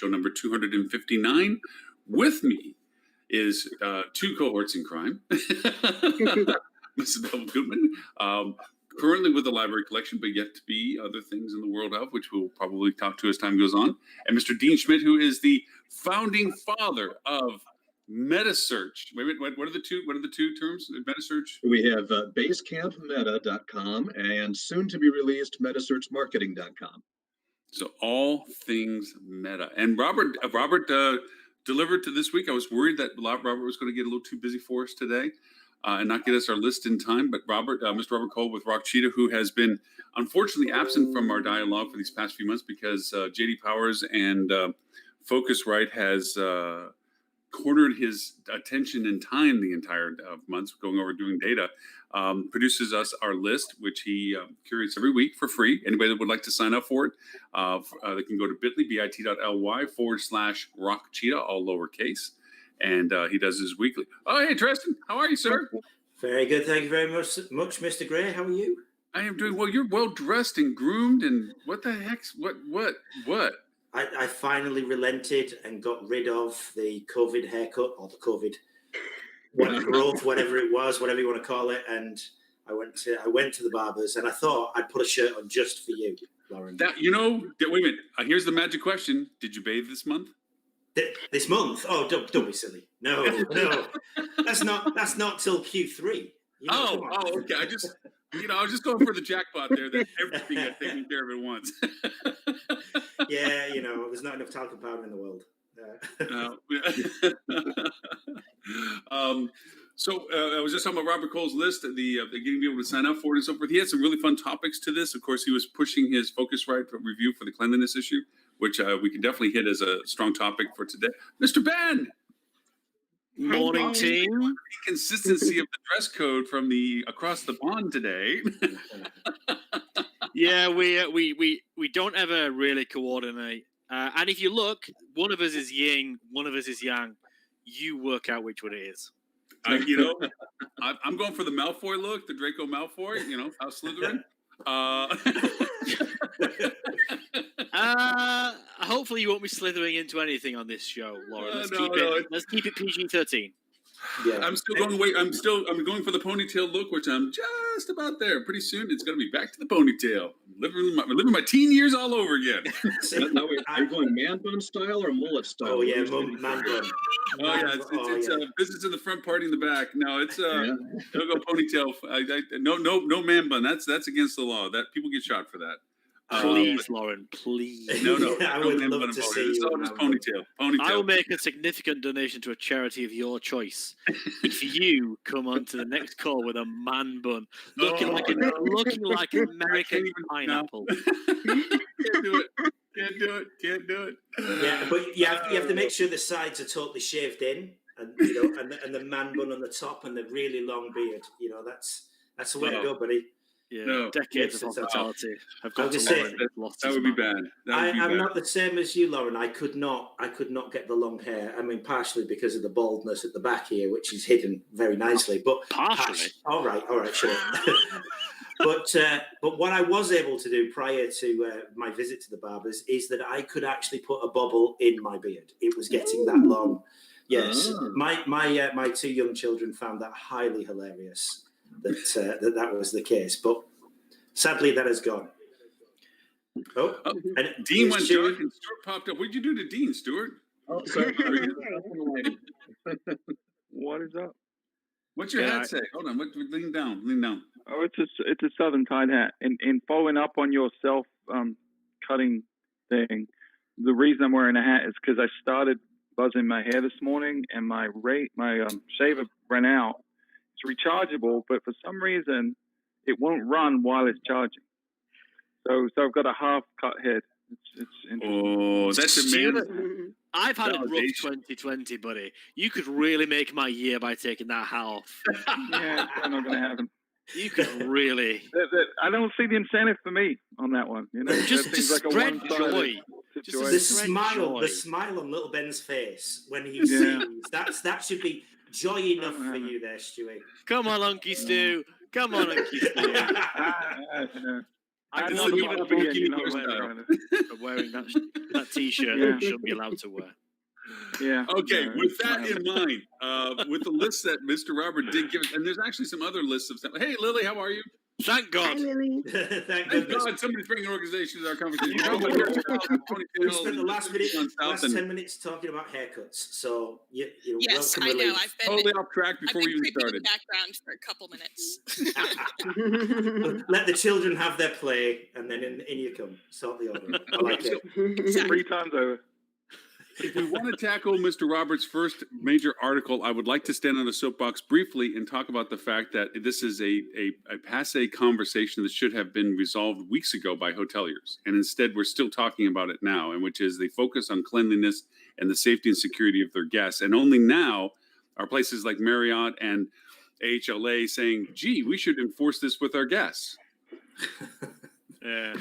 show number 259. With me is two cohorts in crime. Mrs. Bill Goodman, currently with the library collection, but yet to be other things in the world of, which we'll probably talk to as time goes on. And Mr. Dean Schmidt, who is the founding father of MetaSearch. Wait, what are the two? What are the two terms? MetaSearch. We have basecampmeta.com and soon to be released metasearchmarketing.com. So all things meta. And Robert delivered to this week. I was worried that Robert was going to get a little too busy for us today and not get us our list in time. But Mr. Robert Cole with Rock Cheetah, who has been unfortunately absent from our dialogue for these past few months because J.D. Powers and Focusrite has cornered his attention and time the entire months going over doing data, produces us our list, which he curates every week for free. Anybody that would like to sign up for it, they can go to bit.ly/Rock Cheetah, all lowercase. And he does his weekly. Oh, hey, Tristan. How are you, sir? Very good. Thank you very much, Mr. Gray. How are you? I am doing well. You're well dressed and groomed. And what the heck's what? I finally relented and got rid of the COVID haircut or the COVID growth, whatever it was, whatever you want to call it. And I went to the barbers and I thought I'd put a shirt on just for you, Lauren. Wait a minute. Here's the magic question. Did you bathe this month? This month? Oh, don't be silly. No. That's not till Q3. Okay. I was just going for the jackpot there that everything got taken care of at once. Yeah, there's not enough talcum powder in the world. So I was just talking about Robert Cole's list, the getting people to sign up for it and so forth. He had some really fun topics to this. Of course, he was pushing his Focusrite review for the cleanliness issue, which we can definitely hit as a strong topic for today. Mr. Ben! Morning, team. Consistency of the dress code from the across the pond today. Yeah, we don't ever really coordinate. And if you look, one of us is yin, one of us is yang. You work out which one it is. I'm going for the Malfoy look, the Draco Malfoy, House Slytherin. Hopefully you won't be slithering into anything on this show, Lauren. Let's keep it PG-13. Yeah, I'm going for the ponytail look, which I'm just about there. Pretty soon, it's going to be back to the ponytail. I'm living my teen years all over again. Are you going man bun style or mullet style? Oh yeah, man bun. It's business in the front, party in the back. No, it's don't go ponytail. No man bun. That's against the law. That people get shot for that. Please, Lauren, please. No. I would love to see you. It's ponytail. I will make a significant donation to a charity of your choice if you come onto the next call with a man bun, looking like an American pineapple. Can't do it. Yeah, but you have to make sure the sides are totally shaved in, and and the man bun on the top and the really long beard. That's the way to go, buddy. Yeah, decades of hospitality. I've got to say that would be bad. I'm not the same as you, Lauren. I could not get the long hair. I mean, partially because of the baldness at the back here, which is hidden very nicely. But partially. All right, sure. But what I was able to do prior to my visit to the barbers is that I could actually put a bobble in my beard. It was getting that long. Yes, my two young children found that highly hilarious. That was the case, but sadly that has gone. And Dean went dark and Stuart popped up. What did you do to Dean, Stuart? Oh, sorry. What is up? What's your hat say? Hold on. Lean down. Oh, it's a Southern Tide hat. And following up on your self cutting thing, the reason I'm wearing a hat is because I started buzzing my hair this morning, and my shaver ran out. It's rechargeable, but for some reason it won't run while it's charging. So I've got a half cut head. It's oh, that's amazing. I've had a rough 2020, buddy. You could really make my year by taking that hat off. Yeah, it's not going to happen. You could really. I don't see the incentive for me on that one. Just spread joy. The smile on little Ben's face when he sings. That should be joy enough for you there, Stewie. Come on, Unky Stu. Come on, Unky Stu. I I'm can not see the you even puppy, walking you know, your wearing style. kind of- for wearing that T-shirt Yeah. that you shouldn't be allowed to wear. Yeah. Okay, no, with it's that not- in mind, with the list that Mr. Robert did give us, and there's actually some other lists of stuff. Hey, Lily, how are you? Thank Hi, God. Lily. Thank Thank goodness. God somebody's bringing organization to our conversation. You know, We're we- over here, We spent the last South 10 minutes talking about haircuts. So you Yes, welcome I know. relief. I've been totally off track I've before been we even creeping in the started. background for a couple minutes. Let the children have their play, and then in you come. Sort the order. I like it. Three times over. If we want to tackle Mr. Roberts' first major article, I would like to stand on a soapbox briefly and talk about the fact that this is a passe conversation that should have been resolved weeks ago by hoteliers. And instead, we're still talking about it now, and which is they focus on cleanliness and the safety and security of their guests. And only now are places like Marriott and AHLA saying, gee, we should enforce this with our guests. Yeah.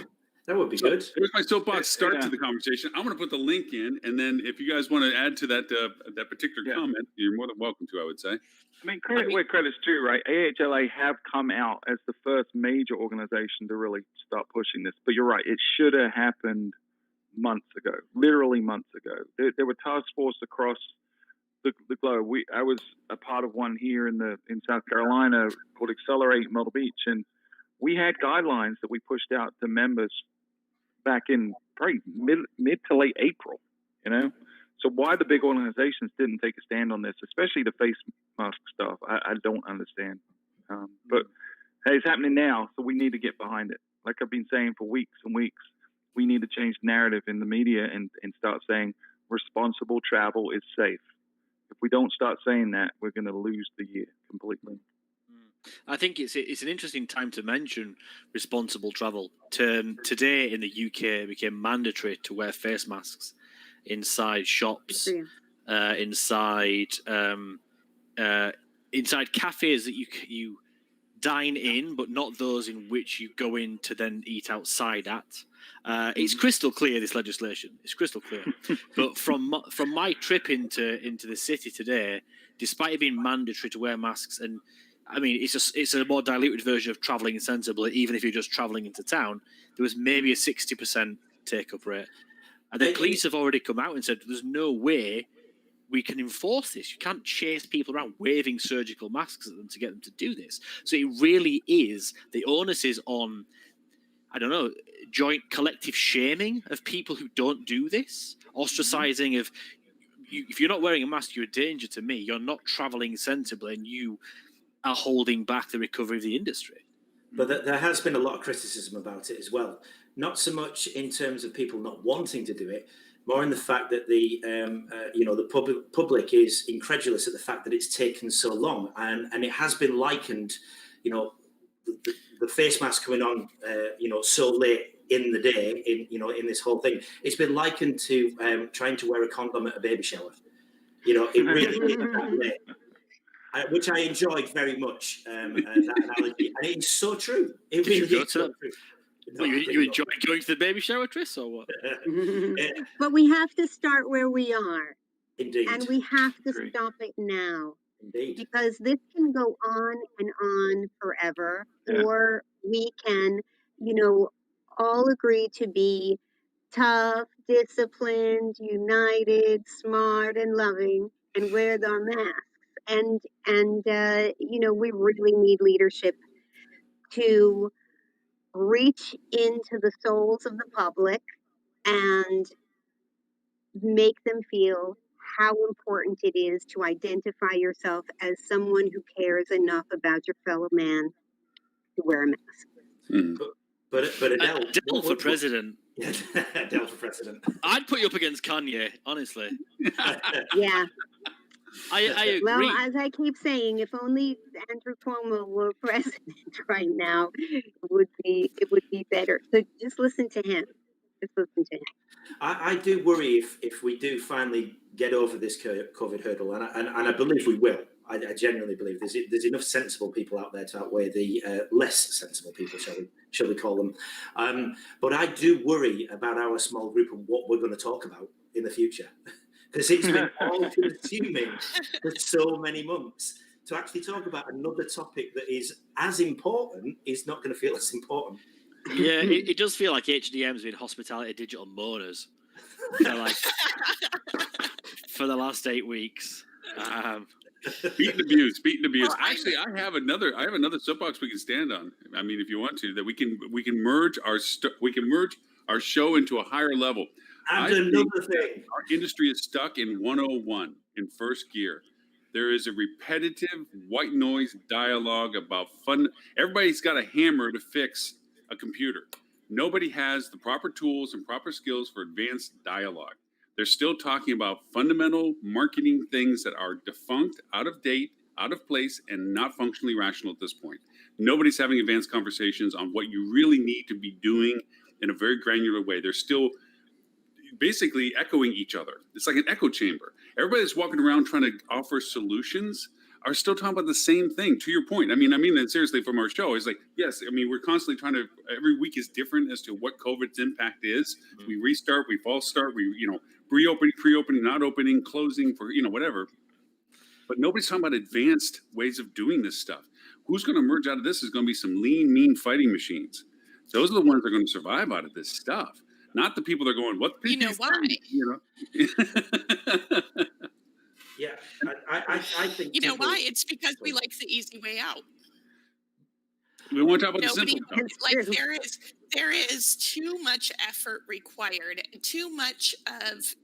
That would be So good. there's my soapbox start Yeah. to the conversation. I'm going to put the link in, and then if you guys want to add to that that particular Yeah. comment, you're more than welcome to. I would say. I mean, credit where credit's due, right? AHLA have come out as the first major organization to really start pushing this. But you're right, it should have happened months ago, literally months ago. There were task forces across the globe. I was a part of one here in South Carolina called Accelerate Myrtle Beach, and we had guidelines that we pushed out to members back in probably mid to late April, you know? So why the big organizations didn't take a stand on this, especially the face mask stuff, I don't understand. But hey, it's happening now, so we need to get behind it. Like I've been saying for weeks and weeks, we need to change the narrative in the media and start saying responsible travel is safe. If we don't start saying that, we're going to lose the year completely. I think it's an interesting time to mention responsible travel. Today in the UK, it became mandatory to wear face masks inside shops, inside cafes that you dine in, but not those in which you go in to then eat outside at. It's crystal clear, this legislation. It's crystal clear. But from my trip into the city today, despite it being mandatory to wear masks, and I mean, it's a more diluted version of travelling sensibly, even if you're just travelling into town, there was maybe a 60% take-up rate. And the police have already come out and said there's no way we can enforce this. You can't chase people around waving surgical masks at them to get them to do this. So it really is, the onus is on, I don't know, joint collective shaming of people who don't do this, ostracizing of, if you're not wearing a mask, you're a danger to me. You're not travelling sensibly, and you are holding back the recovery of the industry. But there has been a lot of criticism about it as well. Not so much in terms of people not wanting to do it, more in the fact that the public is incredulous at the fact that it's taken so long, and it has been likened, the face mask coming on, so late in the day, in this whole thing. It's been likened to trying to wear a condom at a baby shower. It really is that way. Which I enjoyed very much, that analogy, and it's so true. It really is so true. Well, you enjoy going to the baby shower, Tris, or what? But we have to start where we are. Indeed. And we have to Agree. stop it now. Indeed. Because this can go on and on forever. Yeah. Or we can, all agree to be tough, disciplined, united, smart, and loving, and wear our masks. And we really need leadership to reach into the souls of the public and make them feel how important it is to identify yourself as someone who cares enough about your fellow man to wear a mask. But Adele, Adele for president. Adele for president. I'd put you up against Kanye, honestly. Yeah. I agree. Well, as I keep saying, if only Andrew Cuomo were president right now, it would be better. So just listen to him. Just listen to him. I do worry if we do finally get over this COVID hurdle, and I believe we will. I genuinely believe there's enough sensible people out there to outweigh the less sensible people, shall we call them? But I do worry about our small group and what we're going to talk about in the future. Because it's been all-consuming for so many months. To actually talk about another topic that is as important is not going to feel as important. Yeah, it does feel like HDM's been hospitality digital moaners for like for the last 8 weeks. Beaten abuse. Well, Actually, I have another soapbox we can stand on. I mean, if you want to, that we can merge our show into a higher level. And I think another that thing, our industry is stuck in 101 in first gear. There is a repetitive white noise dialogue about fun. Everybody's got a hammer to fix a computer. Nobody has the proper tools and proper skills for advanced dialogue. They're still talking about fundamental marketing things that are defunct, out of date, out of place, and not functionally rational at this point. Nobody's having advanced conversations on what you really need to be doing in a very granular way. They're still basically echoing each other. It's like an echo chamber. Everybody that's walking around trying to offer solutions are still talking about the same thing. To your point, I mean, and seriously, from our show, it's like, yes, I mean, we're constantly trying to. Every week is different as to what COVID's impact is. We restart, we false start, we pre-opening, not opening, closing for whatever. But nobody's talking about advanced ways of doing this stuff. Who's going to emerge out of this is going to be some lean, mean fighting machines. Those are the ones that are going to survive out of this stuff. Not the people that are going, what? you know why? yeah, I think You know people- why? It's because we like the easy way out. We want to talk about Nobody the simple stuff. like there is too much effort required, too much of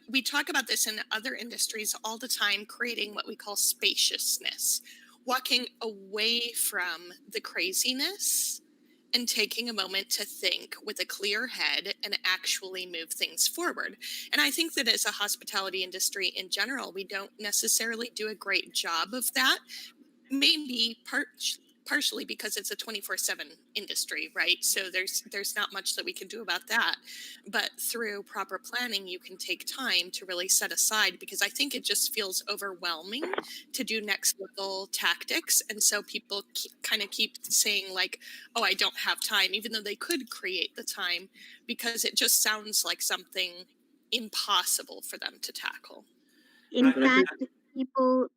we talk about this in other industries all the time, creating what we call spaciousness, walking away from the craziness and taking a moment to think with a clear head and actually move things forward. And I think that as a hospitality industry in general, we don't necessarily do a great job of that. Maybe partially because it's a 24/7 industry, right? So there's not much that we can do about that. But through proper planning, you can take time to really set aside, because I think it just feels overwhelming to do next level tactics. And so people kind of keep saying like, oh, I don't have time, even though they could create the time, because it just sounds like something impossible for them to tackle. In fact, people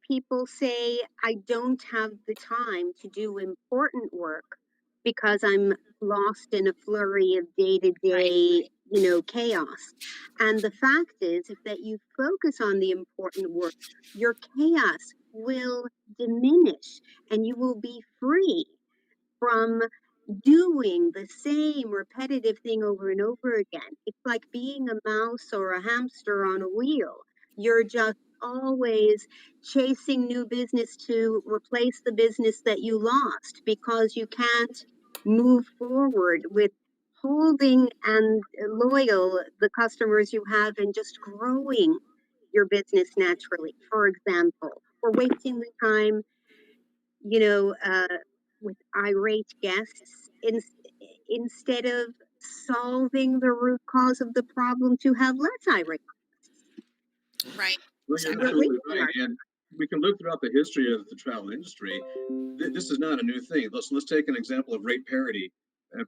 say, I don't have the time to do important work because I'm lost in a flurry of day-to-day, chaos. And the fact is that you focus on the important work, your chaos will diminish and you will be free from doing the same repetitive thing over and over again. It's like being a mouse or a hamster on a wheel. You're just always chasing new business to replace the business that you lost, because you can't move forward with holding and loyal the customers you have and just growing your business naturally. For example, we're wasting the time with irate guests instead of solving the root cause of the problem to have less irate guests. Right. Well, you're absolutely right. And we can look throughout the history of the travel industry. This is not a new thing. Let's take an example of rate parity.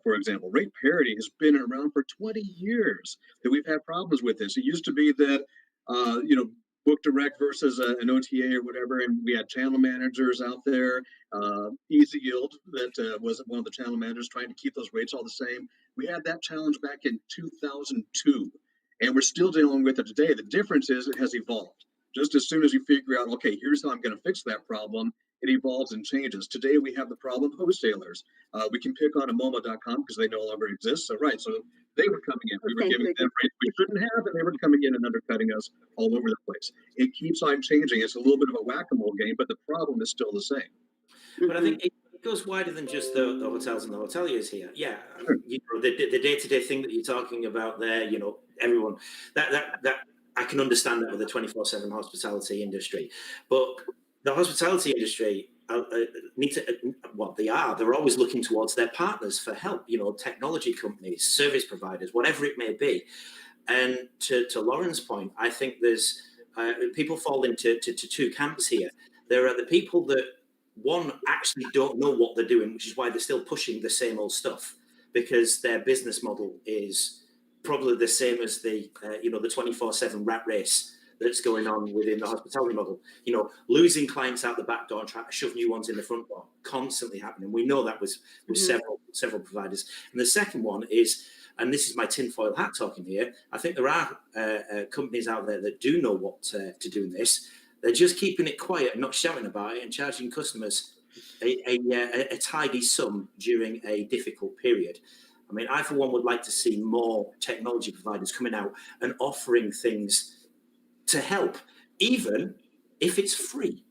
For example, rate parity has been around for 20 years. That we've had problems with this. It used to be that book direct versus an OTA or whatever, and we had channel managers out there. Easy Yield, that was one of the channel managers trying to keep those rates all the same. We had that challenge back in 2002, and we're still dealing with it today. The difference is it has evolved. Just as soon as you figure out, okay, here's how I'm going to fix that problem, it evolves and changes. Today we have the problem of wholesalers. We can pick on Momo.com because they no longer exist. So they were coming in. We were giving them rates we shouldn't have, and they were coming in and undercutting us all over the place. It keeps on changing. It's a little bit of a whack-a-mole game, but the problem is still the same. But I think it goes wider than just the hotels and the hoteliers here. Yeah, the day-to-day thing that you're talking about there, everyone, that I can understand that with the 24/7 hospitality industry. But the hospitality industry they're always looking towards their partners for help, technology companies, service providers, whatever it may be. And to Lauren's point, I think there's people fall into two camps here. There are the people that, one, actually don't know what they're doing, which is why they're still pushing the same old stuff, because their business model is probably the same as the 24/7 rat race that's going on within the hospitality model. You know, losing clients out the back door and trying to shove new ones in the front door, constantly happening. We know that with several providers. And the second one is, and this is my tinfoil hat talking here, I think there are companies out there that do know what to do in this. They're just keeping it quiet and not shouting about it and charging customers a tidy sum during a difficult period. I mean, I, for one, would like to see more technology providers coming out and offering things to help, even if it's free.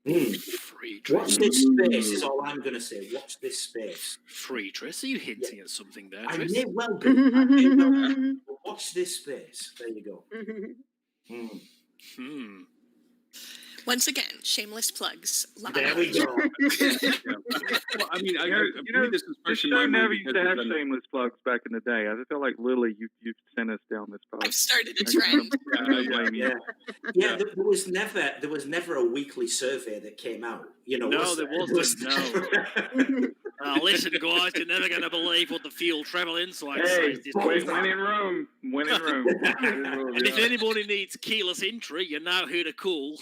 Free Tris. Watch this space is all I'm going to say. Watch this space. Free Tris. Are you hinting at something there, I Tris? may well be. I may well be. Watch this space. There you go. Once again, shameless plugs. There we go. Well, I mean, this expression. I never used to have shameless plugs back in the day. I feel like Lily, you've sent us down this path. I've started a trend. Yeah. There was never a weekly survey that came out. You know, no, there wasn't. No. Listen, guys, you're never going to believe what the field travel insights says. When in Rome. When in Rome. And if anybody needs keyless entry, you know who to call.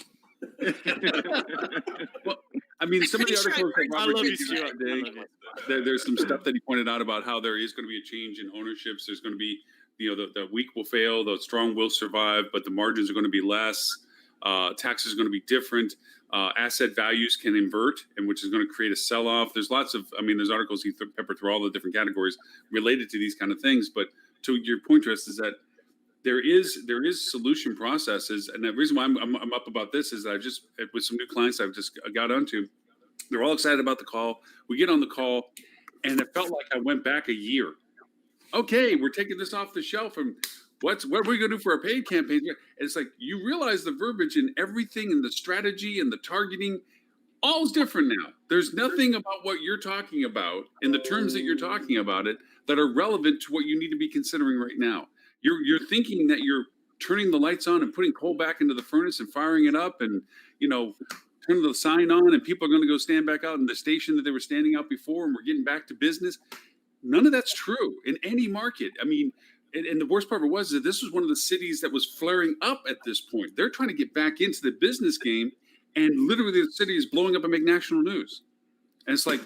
Well, I mean, some of the articles that Robert did today, there's some stuff that he pointed out about how there is going to be a change in ownerships. There's going to be, the weak will fail, the strong will survive, but the margins are going to be less. Taxes are going to be different. Asset values can invert, and which is going to create a sell-off. There's lots of, there's articles he peppered through all the different categories related to these kind of things. But to your point, Tris, is that there is solution processes, and the reason why I'm up about this is that I just, with some new clients I've just got onto, they're all excited about the call. We get on the call, and it felt like I went back a year. Okay, we're taking this off the shelf, and what are we going to do for our paid campaign? And it's like you realize the verbiage and everything, and the strategy and the targeting, all's different now. There's nothing about what you're talking about in the terms that you're talking about it that are relevant to what you need to be considering right now. You're thinking that you're turning the lights on and putting coal back into the furnace and firing it up and, turning the sign on and people are going to go stand back out in the station that they were standing out before and we're getting back to business. None of that's true in any market. I mean, and the worst part of it was that this was one of the cities that was flaring up at this point. They're trying to get back into the business game, and literally the city is blowing up and make national news. And it's like,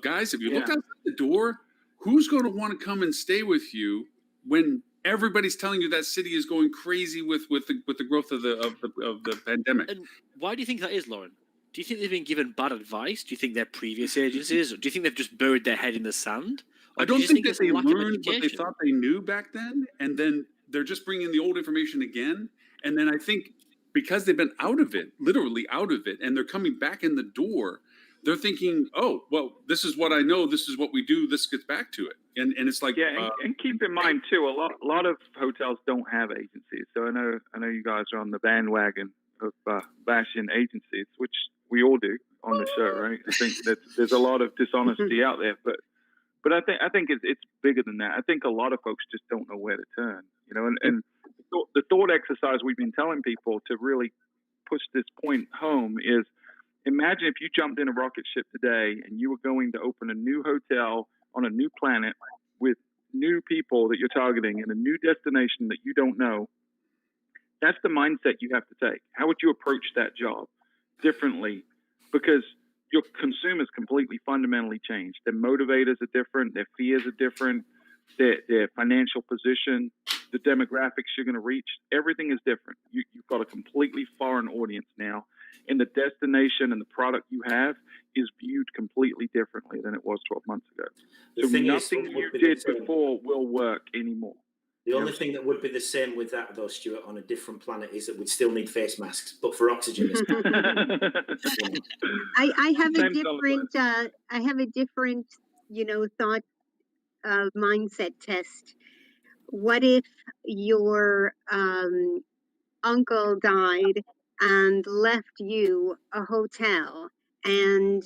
guys, if you look outside the door, who's going to want to come and stay with you when everybody's telling you that city is going crazy with the growth of the pandemic? And why do you think that is, Lauren? Do you think they've been given bad advice? Do you think their previous agencies, or do you think they've just buried their head in the sand? I don't think that they learned what they thought they knew back then, and then they're just bringing the old information again. And then I think because they've been out of it, literally out of it, and they're coming back in the door, they're thinking, oh, well, this is what I know. This is what we do. This gets back to it. And it's like, and keep in mind too, a lot of hotels don't have agencies. So I know you guys are on the bandwagon of bashing agencies, which we all do on the show, right? I think that there's a lot of dishonesty out there, but I think it's bigger than that. I think a lot of folks just don't know where to turn, and the thought exercise we've been telling people to really push this point home is, imagine if you jumped in a rocket ship today and you were going to open a new hotel on a new planet with new people that you're targeting in a new destination that you don't know. That's the mindset you have to take. How would you approach that job differently? Because your consumers completely fundamentally changed. Their motivators are different. Their fears are different. Their financial position, the demographics you're going to reach, everything is different. You've got a completely foreign audience now. And the destination and the product you have is viewed completely differently than it was 12 months ago. So nothing you did before will work anymore. The only thing that would be the same with that, though, Stuart, on a different planet, is that we'd still need face masks, but for oxygen. I have a different, thought mindset test. What if your uncle died and left you a hotel, and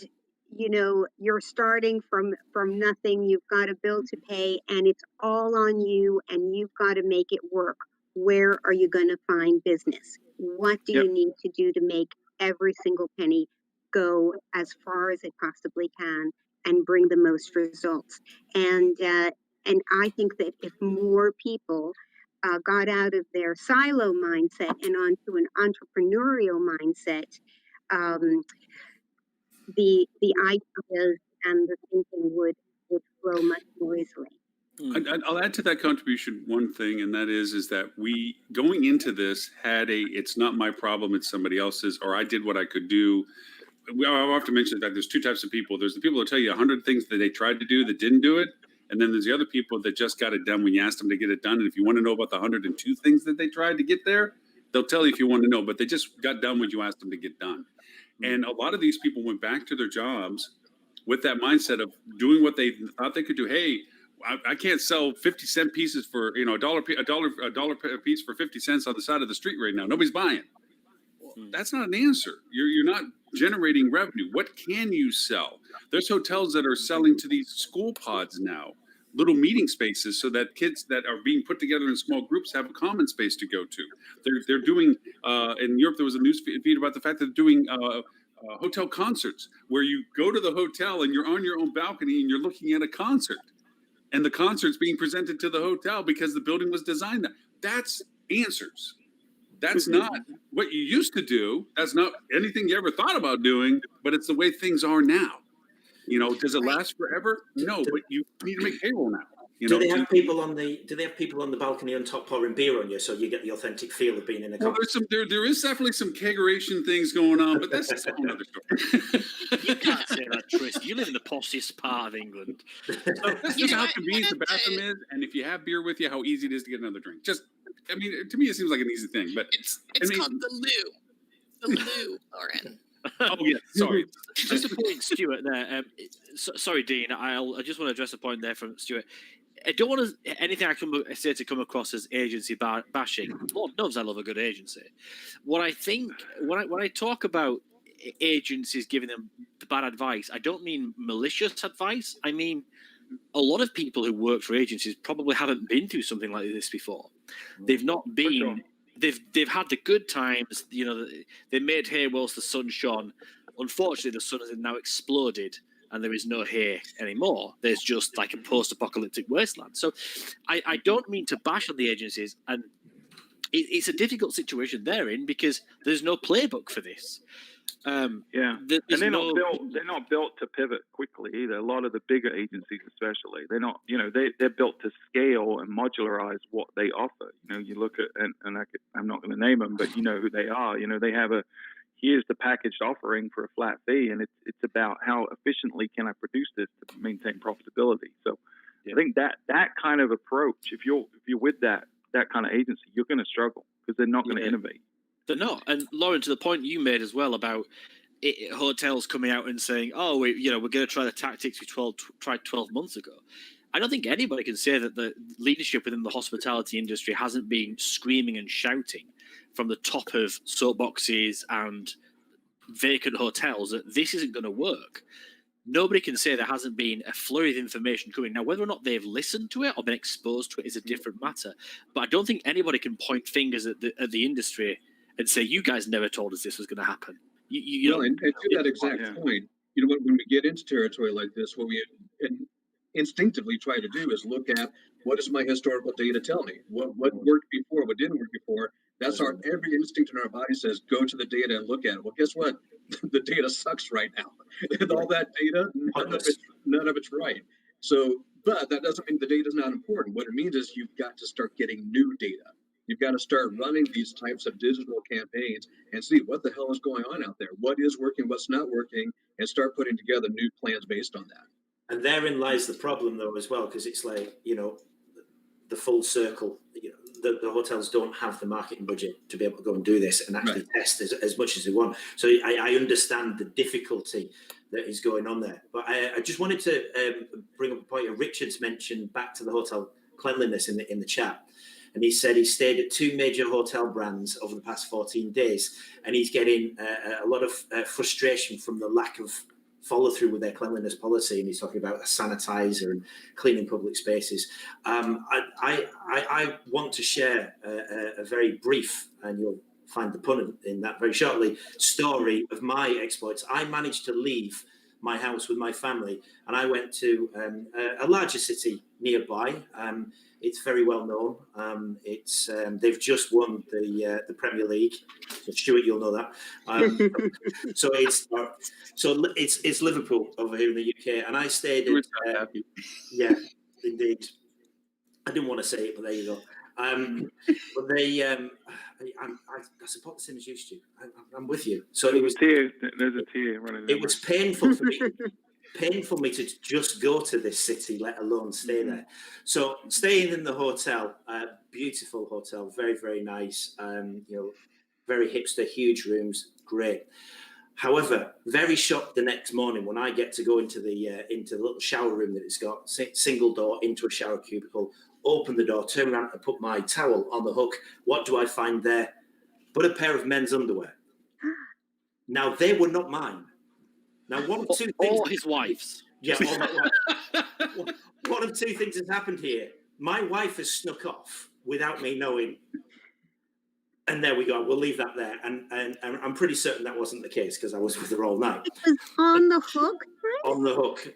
you're starting from nothing, you've got a bill to pay, and it's all on you, and you've got to make it work? Where are you going to find business? What do you need to do to make every single penny go as far as it possibly can and bring the most results? And I think that if more people got out of their silo mindset and onto an entrepreneurial mindset, the ideas and the thinking would flow much more easily. I'll add to that contribution one thing, and that is that we, going into this, had it's not my problem, it's somebody else's, or I did what I could do. I often mention that there's two types of people. There's the people that tell you 100 things that they tried to do that didn't do it, and then there's the other people that just got it done when you asked them to get it done. And if you want to know about the 102 things that they tried to get there, they'll tell you if you want to know, but they just got done what you asked them to get done. And a lot of these people went back to their jobs with that mindset of doing what they thought they could do. Hey, I can't sell 50-cent pieces for a dollar a piece for 50 cents on the side of the street right now. Nobody's buying. Well, that's not an answer. You're not generating revenue. What can you sell? There's hotels that are selling to these school pods now, little meeting spaces, so that kids that are being put together in small groups have a common space to go to. They're doing in Europe. There was a news feed about the fact that they're doing hotel concerts where you go to the hotel and you're on your own balcony and you're looking at a concert. And the concert's being presented to the hotel because the building was designed that. That's answers. That's not what you used to do. That's not anything you ever thought about doing, but it's the way things are now. Does it last forever? No, but you need to make payroll now. Do they have people on the balcony on top pouring beer on you, so you get the authentic feel of being in a concert? Well, there is definitely some kegeration things going on, but that's just a whole other story. You can't say that, Tris. You live in the possiest part of England. So that's just how convenient the bathroom is, and if you have beer with you, how easy it is to get another drink. To me, it seems like an easy thing, but it's called the loo, Lauren. Oh yeah, sorry. Just a point, Stuart. There. Sorry, Dean. I just want to address a point there from Stuart. I don't want anything I can say to come across as agency bashing. Lord knows I love a good agency. What I think when I talk about agencies giving them bad advice, I don't mean malicious advice. I mean a lot of people who work for agencies probably haven't been through something like this before. They've not been. They've had the good times. They made hay whilst the sun shone. Unfortunately, the sun has now exploded. And there is no hay anymore. There's just like a post-apocalyptic wasteland. So I don't mean to bash on the agencies, and it's a difficult situation they're in because there's no playbook for this. And they're not built to pivot quickly either. A lot of the bigger agencies, especially, they're not. They're built to scale and modularize what they offer. You look at I'm not going to name them, but you know who they are. They have here's the packaged offering for a flat fee, and it's about how efficiently can I produce this to maintain profitability. So I think that kind of approach, if you're with that kind of agency, you're going to struggle because they're not going to innovate. They're not. And Lauren, to the point you made as well about hotels coming out and saying, "Oh, we're going to try the tactics we tried 12 months ago." I don't think anybody can say that the leadership within the hospitality industry hasn't been screaming and shouting from the top of soapboxes and vacant hotels that this isn't going to work. Nobody can say there hasn't been a flurry of information coming. Now, whether or not they've listened to it or been exposed to it is a different matter. But I don't think anybody can point fingers at the industry and say, you guys never told us this was going to happen. And to that exact point, when we get into territory like this, what we instinctively try to do is look at what does my historical data tell me? What worked before? What didn't work before? That's every instinct in our body says, go to the data and look at it. Well, guess what? The data sucks right now. And all that data, none of it's right. So, but that doesn't mean the data is not important. What it means is you've got to start getting new data. You've got to start running these types of digital campaigns and see what the hell is going on out there. What is working, what's not working, and start putting together new plans based on that. And therein lies the problem, though, as well, because it's like, the full circle. The hotels don't have the marketing budget to be able to go and do this and actually test as much as they want. So I understand the difficulty that is going on there. But I just wanted to bring up a point that Richard's mentioned back to the hotel cleanliness in the chat. And he said he stayed at 2 major hotel brands over the past 14 days, and he's getting a lot of frustration from the lack of follow through with their cleanliness policy. And he's talking about a sanitizer and cleaning public spaces. I want to share a very brief, and you'll find the pun in that very shortly, story of my exploits. I managed to leave my house with my family, and I went to a larger city nearby. It's very well known. It's they've just won the Premier League. So Stuart, you'll know that. So it's Liverpool over here in the UK, and I stayed at yeah, indeed. I didn't want to say it, but there you go. But they, I support the same as you, Stu. I'm with you. So there's a tear running. It was painful for me. Painful me to just go to this city, let alone stay there. So staying in the hotel, beautiful hotel, very, very nice. Very hipster, huge rooms, great. However, very shocked the next morning when I get to go into the little shower room that it's got, single door into a shower cubicle, open the door, turn around and put my towel on the hook. What do I find there? But a pair of men's underwear. Now, they were not mine. Now, one of two things. Or his wife's. Yeah, one of two things has happened here. My wife has snuck off without me knowing. And there we go. We'll leave that there. And I'm pretty certain that wasn't the case because I was with her all night. It was on the hook, right? On the hook.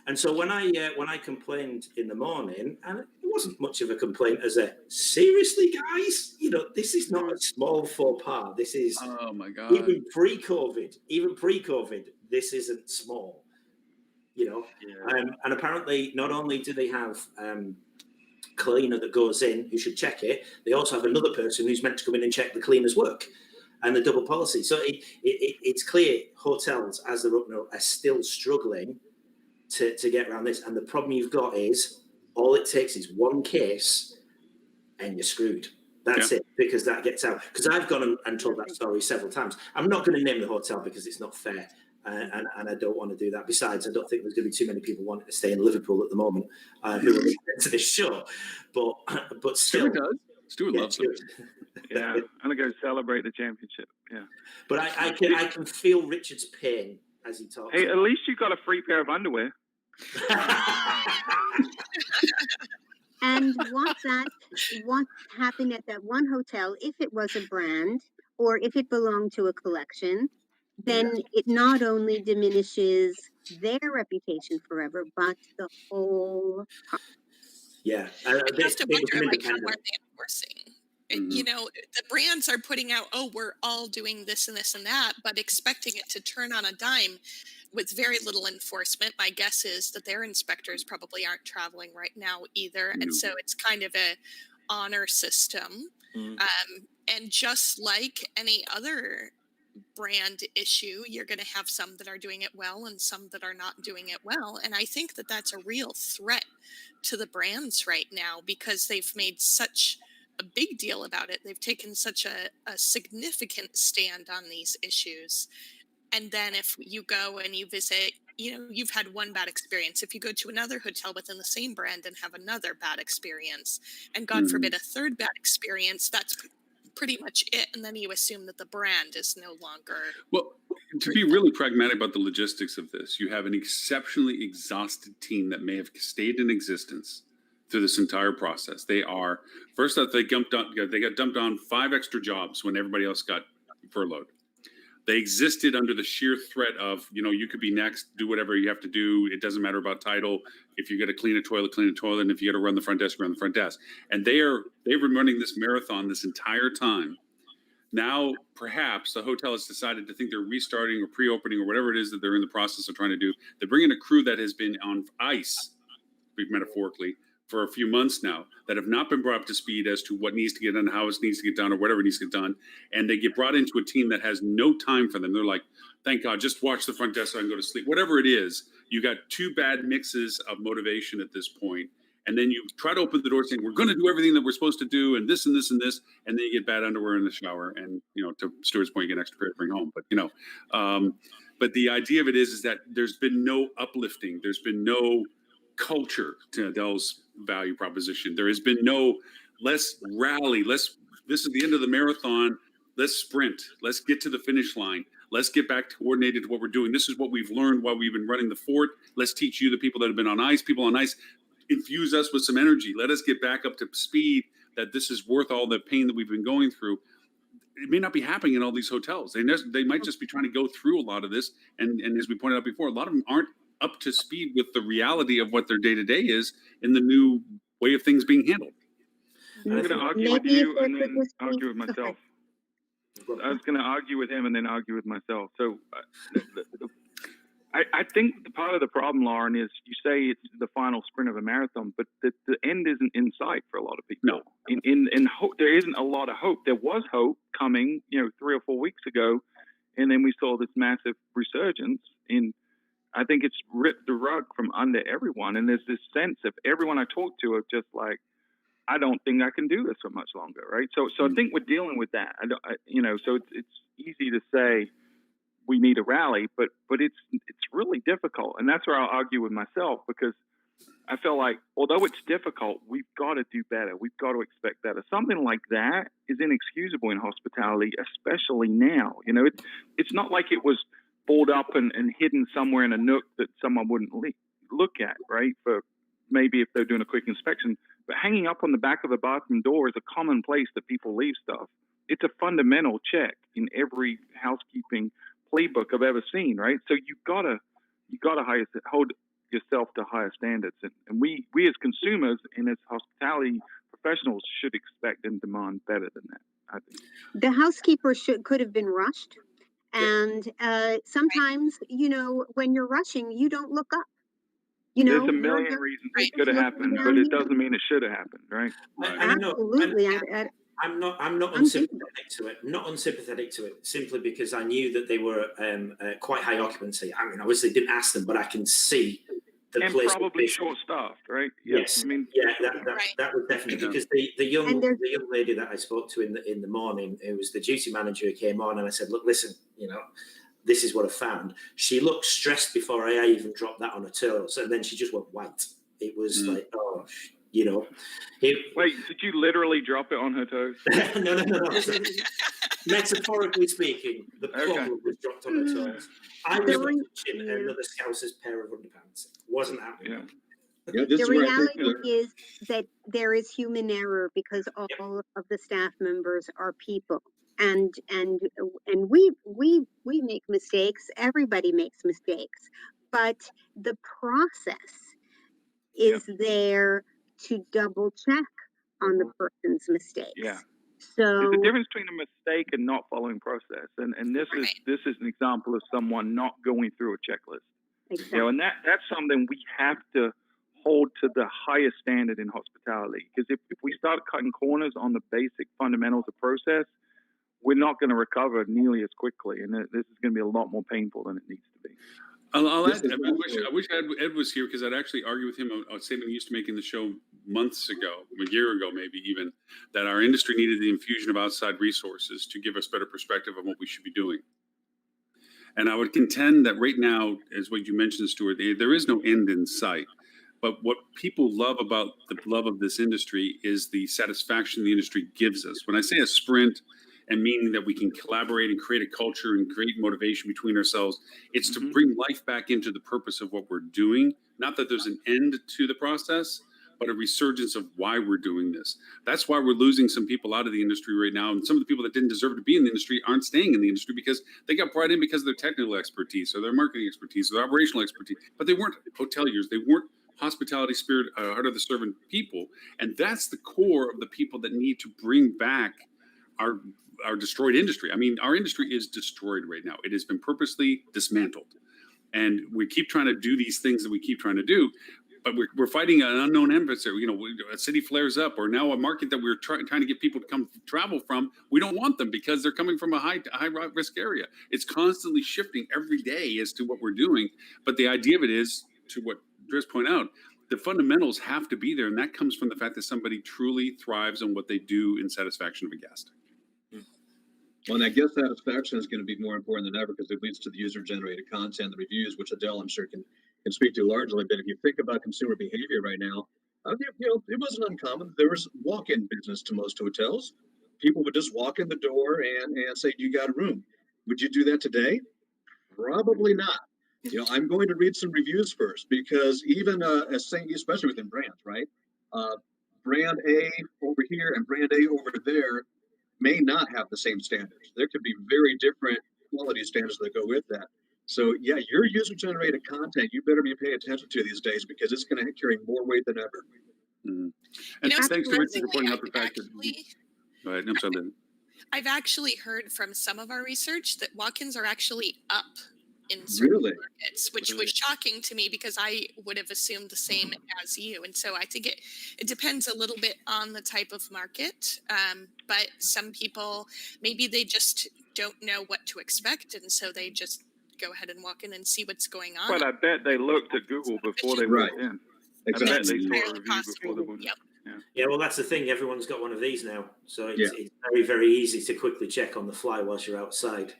And so when I complained in the morning, and it wasn't much of a complaint as a seriously, guys, this is not a small faux pas. This is oh my god. Even pre-COVID, this isn't small. Yeah. And apparently, not only do they have cleaner that goes in who should check it, they also have another person who's meant to come in and check the cleaner's work, and the double policy. So it's clear hotels, as they're up now, are still struggling to get around this. And the problem you've got is all it takes is one case and you're screwed. That's it, because that gets out. Because I've gone and told that story several times. I'm not going to name the hotel because it's not fair. And I don't want to do that. Besides, I don't think there's going to be too many people wanting to stay in Liverpool at the moment who are listening to this show. But still, Stuart does. Stuart loves it. Yeah, I'm gonna go celebrate the championship. Yeah, but I can feel Richard's pain as he talks. Hey, at least you got a free pair of underwear. And what happened at that one hotel, if it was a brand or if it belonged to a collection, then it not only diminishes their reputation forever, but the whole process. Yeah. I have to wonder, how are they enforcing? Mm-hmm. The brands are putting out, we're all doing this and this and that, but expecting it to turn on a dime with very little enforcement. My guess is that their inspectors probably aren't traveling right now either. And so it's kind of a honor system. And just like any other brand issue, you're going to have some that are doing it well and some that are not doing it well. And I think that that's a real threat to the brands right now because they've made such a big deal about it. They've taken such a significant stand on these issues. And then if you go and you visit, you've had one bad experience. If you go to another hotel within the same brand and have another bad experience, and God forbid a third bad experience, that's pretty much it. And then you assume that the brand is no longer. Well, to be really pragmatic about the logistics of this, you have an exceptionally exhausted team that may have stayed in existence through this entire process. They are, first off, they got dumped on 5 extra jobs when everybody else got furloughed. They existed under the sheer threat of, you could be next, do whatever you have to do. It doesn't matter about title. If you got to clean a toilet, clean a toilet. And if you got to run the front desk, run the front desk. And they've been running this marathon this entire time. Now, perhaps the hotel has decided to think they're restarting or pre-opening or whatever it is that they're in the process of trying to do. They bring in a crew that has been on ice, metaphorically, for a few months now, that have not been brought up to speed as to what needs to get done, how it needs to get done, or whatever needs to get done. And they get brought into a team that has no time for them. They're like, thank God, just watch the front desk so I can go to sleep. Whatever it is, you got 2 bad mixes of motivation at this point. And then you try to open the door saying, we're going to do everything that we're supposed to do, and this and this and this. And then you get bad underwear in the shower. And, to Stuart's point, you get an extra pair to bring home. But, but the idea of it is that there's been no uplifting. There's been no culture to Adele's value proposition. There has been no let's rally. This is the end of the marathon. Let's sprint. Let's get to the finish line. Let's get back coordinated to what we're doing. This is what we've learned while we've been running the fort. Let's teach you, the people that have been on ice, people on ice, infuse us with some energy. Let us get back up to speed, that this is worth all the pain that we've been going through. it may not be happening in all these hotels. They might just be trying to go through a lot of this. And as we pointed out before, a lot of them aren't up to speed with the reality of what their day-to-day is in the new way of things being handled. I'm going to argue with you and then argue with myself. I was going to argue with him and then argue with myself. So I think the part of the problem, Lauren, is you say it's the final sprint of a marathon, but the end isn't in sight for a lot of people. No. In hope, there isn't a lot of hope. There was hope coming, 3 or 4 weeks ago, and then we saw this massive resurgence. I think it's ripped the rug from under everyone, and there's this sense of everyone I talk to of just like, I don't think I can do this for much longer, right? So I think we're dealing with that. So it's easy to say we need a rally, but it's really difficult, and that's where I'll argue with myself, because I feel like although it's difficult, we've got to do better. We've got to expect better. Something like that is inexcusable in hospitality, especially now. It's not like it was balled up and hidden somewhere in a nook that someone wouldn't look at, right? For maybe if they're doing a quick inspection. But hanging up on the back of a bathroom door is a common place that people leave stuff. It's a fundamental check in every housekeeping playbook I've ever seen, right? So you gotta hold yourself to higher standards, and we as consumers and as hospitality professionals should expect and demand better than that. I think the housekeeper could have been rushed, and sometimes when you're rushing, you don't look up. There's a million reasons it could have happened, but it doesn't mean it should have happened, right? Absolutely. I'm not unsympathetic to it. Not unsympathetic to it, simply because I knew that they were quite high occupancy. I mean, obviously didn't ask them, but I can see the and place probably short-staffed, right? Yes. I mean, that was definitely because the young lady that I spoke to in the morning, who was the duty manager, who came on, and I said, "Look, listen, this is what I found." She looked stressed before I even dropped that on her toes, and then she just went white. It was like, oh. Wait, did you literally drop it on her toes? No. Metaphorically speaking, the problem was dropped on her toes. I was watching another Scouser's pair of underpants. It wasn't happening. Yeah, the reality is that there is human error, because all of the staff members are people, and we make mistakes. Everybody makes mistakes, but the process is there to double check on the person's mistakes. Yeah. So there's a difference between a mistake and not following process, and this is an example of someone not going through a checklist. Exactly. And that's something we have to hold to the highest standard in hospitality, because if we start cutting corners on the basic fundamentals of process, we're not going to recover nearly as quickly, and this is going to be a lot more painful than it needs to be. I'll add, I wish Ed was here, because I'd actually argue with him on a statement he used to make in the show months ago, a year ago maybe even, that our industry needed the infusion of outside resources to give us better perspective on what we should be doing. And I would contend that right now, as what you mentioned, Stuart, there is no end in sight. But what people love about the love of this industry is the satisfaction the industry gives us. When I say a sprint, and meaning that we can collaborate and create a culture and create motivation between ourselves, it's to bring life back into the purpose of what we're doing. Not that there's an end to the process, but a resurgence of why we're doing this. That's why we're losing some people out of the industry right now. And some of the people that didn't deserve to be in the industry aren't staying in the industry because they got brought in because of their technical expertise or their marketing expertise or their operational expertise. But they weren't hoteliers. They weren't hospitality spirit, heart of the servant people. And that's the core of the people that need to bring back our destroyed industry. I mean, our industry is destroyed right now. It has been purposely dismantled. And we keep trying to do these things that we keep trying to do, but we're fighting an unknown adversary. A city flares up, or now a market that we're trying to get people to come travel from. We don't want them because they're coming from a high risk area. It's constantly shifting every day as to what we're doing. But the idea of it is, to what Chris pointed out, the fundamentals have to be there. And that comes from the fact that somebody truly thrives on what they do in satisfaction of a guest. Well, and I guess satisfaction is going to be more important than ever, because it leads to the user-generated content, the reviews, which Adele, I'm sure, can speak to largely. But if you think about consumer behavior right now, it wasn't uncommon. There was walk-in business to most hotels. People would just walk in the door and say, "Do you got a room?" Would you do that today? Probably not. I'm going to read some reviews first, because even especially within brands, right? Brand A over here and brand A over there may not have the same standards. There could be very different quality standards that go with that. So yeah, your user-generated content, you better be paying attention to these days because it's going to carry more weight than ever. Mm-hmm. And thanks to Richard for pointing out the fact that. Go ahead. I'm sorry, Lynn. I've actually heard from some of our research that walk-ins are actually up in certain markets, which was shocking to me because I would have assumed the same as you. And so I think it depends a little bit on the type of market. But some people, maybe they just don't know what to expect. And so they just go ahead and walk in and see what's going on. But I bet they looked at Google before they walked in. Exactly. I bet they saw a review before they walked in. Yep. Yeah, well, that's the thing. Everyone's got one of these now. So it's very, very easy to quickly check on the fly whilst you're outside.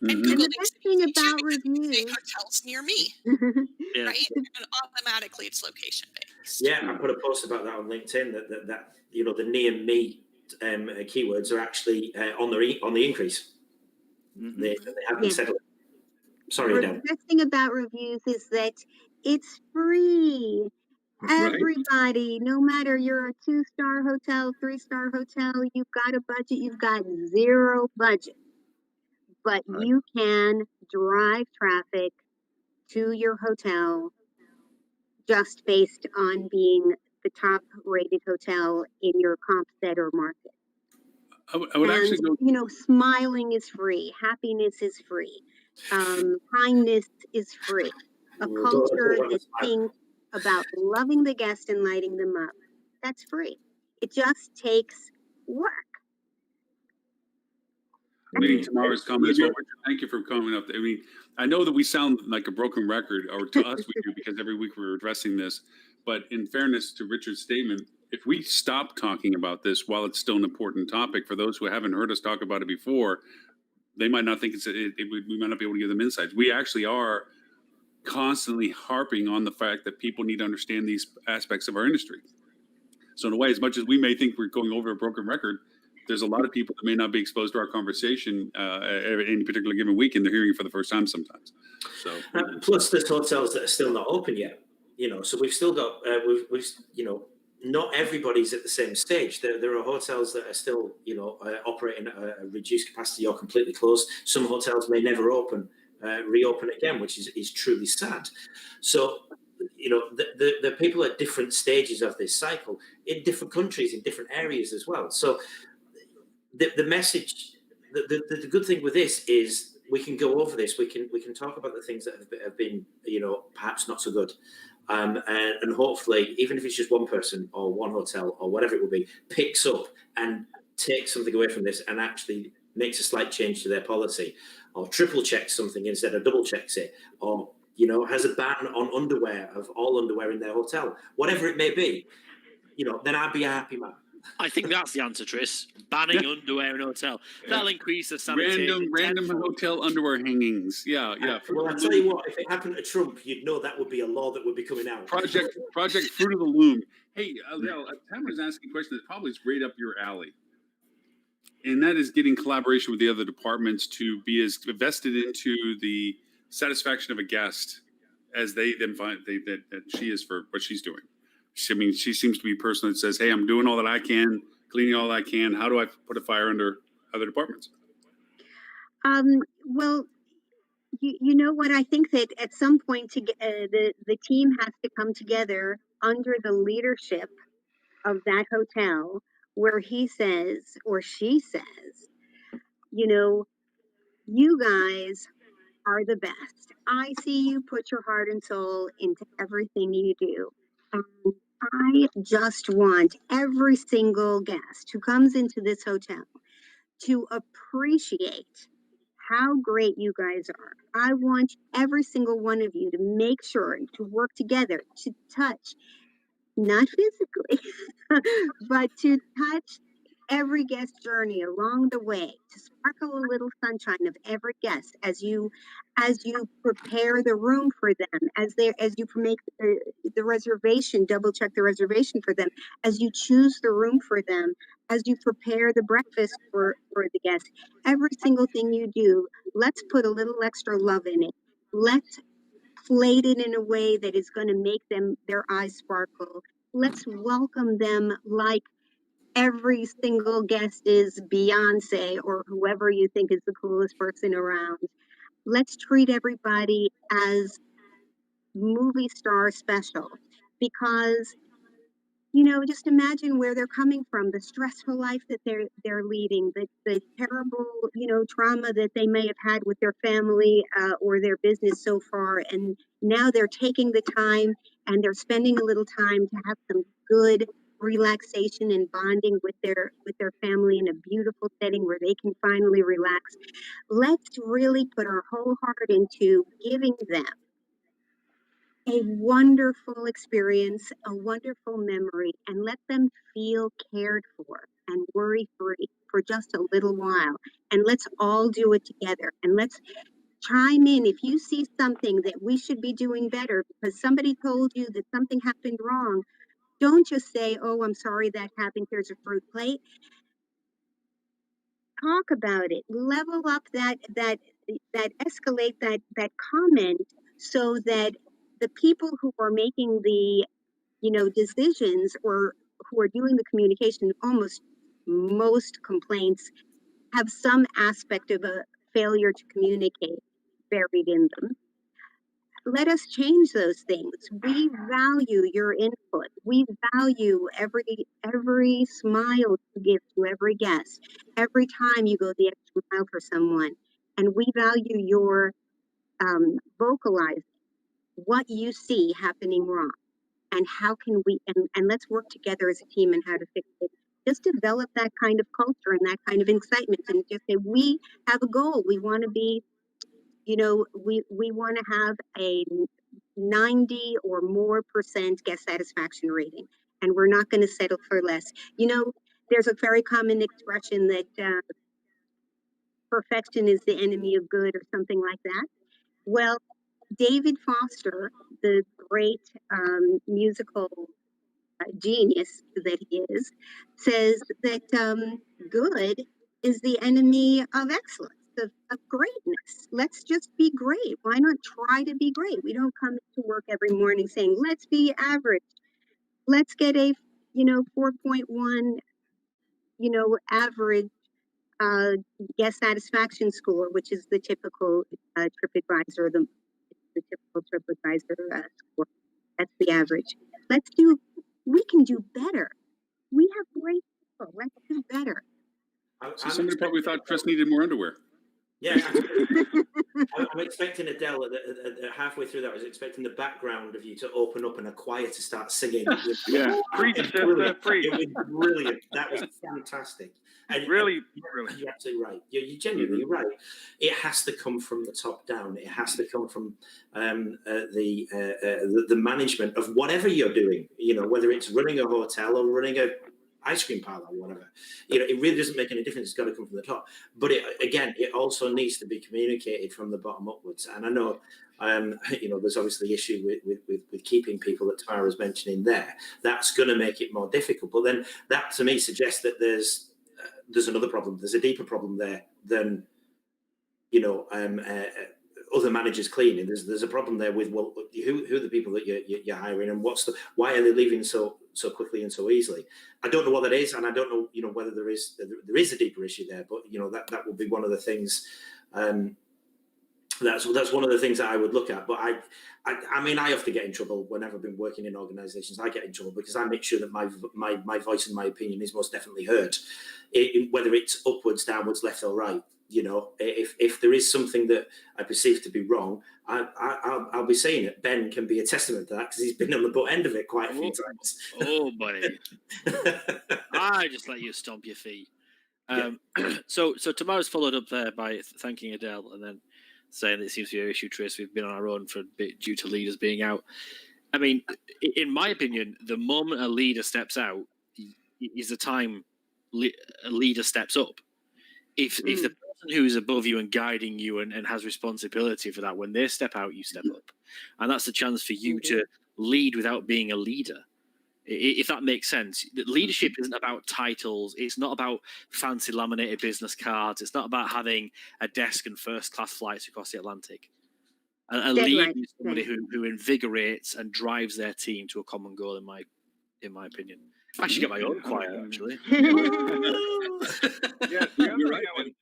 And the best thing about reviews, hotels near me, right? And automatically it's location based. Yeah, I put a post about that on LinkedIn that you know the near me keywords are actually on the increase. Mm-hmm. They haven't settled. Sorry, Dan. The best thing about reviews is that it's free. Everybody, no matter you're a 2-star hotel, 3-star hotel, you've got a budget, you've got zero budget. But you can drive traffic to your hotel just based on being the top rated hotel in your comp set or market. I would actually go. You know, smiling is free, happiness is free, kindness is free. A culture that thinks about loving the guest and lighting them up, that's free. It just takes work. Tomorrow's comments. Well, thank you for coming up. I mean, I know that we sound like a broken record, or to us we do, because every week we're addressing this. But in fairness to Richard's statement, if we stop talking about this while it's still an important topic, for those who haven't heard us talk about it before, they might not think we might not be able to give them insights. We actually are constantly harping on the fact that people need to understand these aspects of our industry. So in a way, as much as we may think we're going over a broken record, there's a lot of people that may not be exposed to our conversation at any particular given week, and they're hearing it for the first time sometimes. So plus there's hotels that are still not open yet, you know, so we've still got we've you know, not everybody's at the same stage. There are hotels that are still, you know, operating at a reduced capacity or completely closed. Some hotels may never reopen again, which is truly sad. So, you know, the people at different stages of this cycle in different countries, in different areas as well. So the message, the good thing with this is we can go over this. We can talk about the things that have been, you know, perhaps not so good. And hopefully, even if it's just one person or one hotel or whatever it will be, picks up and takes something away from this and actually makes a slight change to their policy, or triple checks something instead of double checks it, or, you know, has a ban on underwear, of all underwear in their hotel, whatever it may be, you know, then I'd be a happy man. I think that's the answer, Tris. Banning underwear in a hotel. That'll increase the sanitation. Random hotel underwear hangings. Yeah. Well, I'll tell you what, if it happened to Trump, you'd know that would be a law that would be coming out. Project Fruit of the Loom. Hey, Tamara's asking a question that probably is right up your alley. And that is getting collaboration with the other departments to be as vested into the satisfaction of a guest as they then find that she is for what she's doing. I mean, she seems to be a person that says, hey, I'm doing all that I can, cleaning all I can. How do I put a fire under other departments? Well, you know what? I think that at some point the team has to come together under the leadership of that hotel, where he says or she says, you know, you guys are the best. I see you put your heart and soul into everything you do. I just want every single guest who comes into this hotel to appreciate how great you guys are. I want every single one of you to make sure to work together to touch, not physically, but to touch every guest journey along the way, to sparkle a little sunshine of every guest as you prepare the room for them, as you make the reservation, double check the reservation for them, as you choose the room for them, as you prepare the breakfast for the guest. Every single thing you do, let's put a little extra love in it. Let's plate it in a way that is going to make their eyes sparkle. Let's welcome them like every single guest is Beyonce or whoever you think is the coolest person around. Let's treat everybody as movie star special, because just imagine where they're coming from, the stressful life that they're leading, the terrible, trauma that they may have had with their family or their business so far, and now they're taking the time and they're spending a little time to have some good relaxation and bonding with their family in a beautiful setting where they can finally relax. Let's really put our whole heart into giving them a wonderful experience, a wonderful memory, and let them feel cared for and worry free for just a little while. And let's all do it together. And let's chime in. If you see something that we should be doing better because somebody told you that something happened wrong, don't just say, "Oh, I'm sorry that happened. Here's a fruit plate." Talk about it. Level up that escalate that comment so that the people who are making the decisions or who are doing the communication, almost most complaints have some aspect of a failure to communicate buried in them. Let us change those things. We value your input. We value every smile you give to every guest, every time you go the extra mile for someone. And we value your vocalizing what you see happening wrong. And how can we, and let's work together as a team and how to fix it. Just develop that kind of culture and that kind of excitement, and just say, we have a goal. We want to be, we want to have a 90 or more % guest satisfaction rating, and we're not going to settle for less. There's a very common expression that perfection is the enemy of good, or something like that. Well, David Foster, the great musical genius that he is, says that good is the enemy of excellence, of greatness. Let's just be great. Why not try to be great? We don't come to work every morning saying, let's be average. Let's get a 4.1 average guest satisfaction score, which is the typical TripAdvisor, the typical TripAdvisor score. That's the average. We can do better. We have great people. Let's do better. So somebody probably thought Chris needed more underwear. Yeah, I'm expecting Adele at halfway through that. I was expecting the background of you to open up and a choir to start singing. Yeah, preach, sister, preach. It was brilliant. That was fantastic. And really. You're absolutely right. You're genuinely right. It has to come from the top down. It has to come from the management of whatever you're doing. Whether it's running a hotel or running a ice cream parlor or whatever. It really doesn't make any difference. It's got to come from the top. But it also needs to be communicated from the bottom upwards. And I know, there's obviously issue with keeping people that Tamara's mentioning there. That's going to make it more difficult. But then that to me suggests that there's another problem. There's a deeper problem there than other managers cleaning. There's a problem there with, well, who are the people that you're hiring, and why are they leaving so quickly and so easily? I don't know what that is, and I don't know whether there is a deeper issue there. But that will be one of the things. That's one of the things that I would look at. But I mean, I often get in trouble whenever I've been working in organisations. I get in trouble because I make sure that my voice and my opinion is most definitely heard, whether it's upwards, downwards, left or right. If there is something that I perceive to be wrong, I'll be saying it. Ben can be a testament to that because he's been on the butt end of it quite a few times. Oh, buddy. I just let you stomp your feet. So Tamara's followed up there by thanking Adele and then saying that it seems to be an issue, Trace. We've been on our own for a bit due to leaders being out. I mean, in my opinion, the moment a leader steps out is the time a leader steps up. If the person who is above you and guiding you and has responsibility for that, when they step out, you step up. And that's the chance for you to lead without being a leader. If that makes sense. Leadership isn't about titles. It's not about fancy laminated business cards. It's not about having a desk and first-class flights across the Atlantic. A leader is somebody who invigorates and drives their team to a common goal, in my opinion. I should get my own choir, actually. Yeah, the You're other right. thing I would And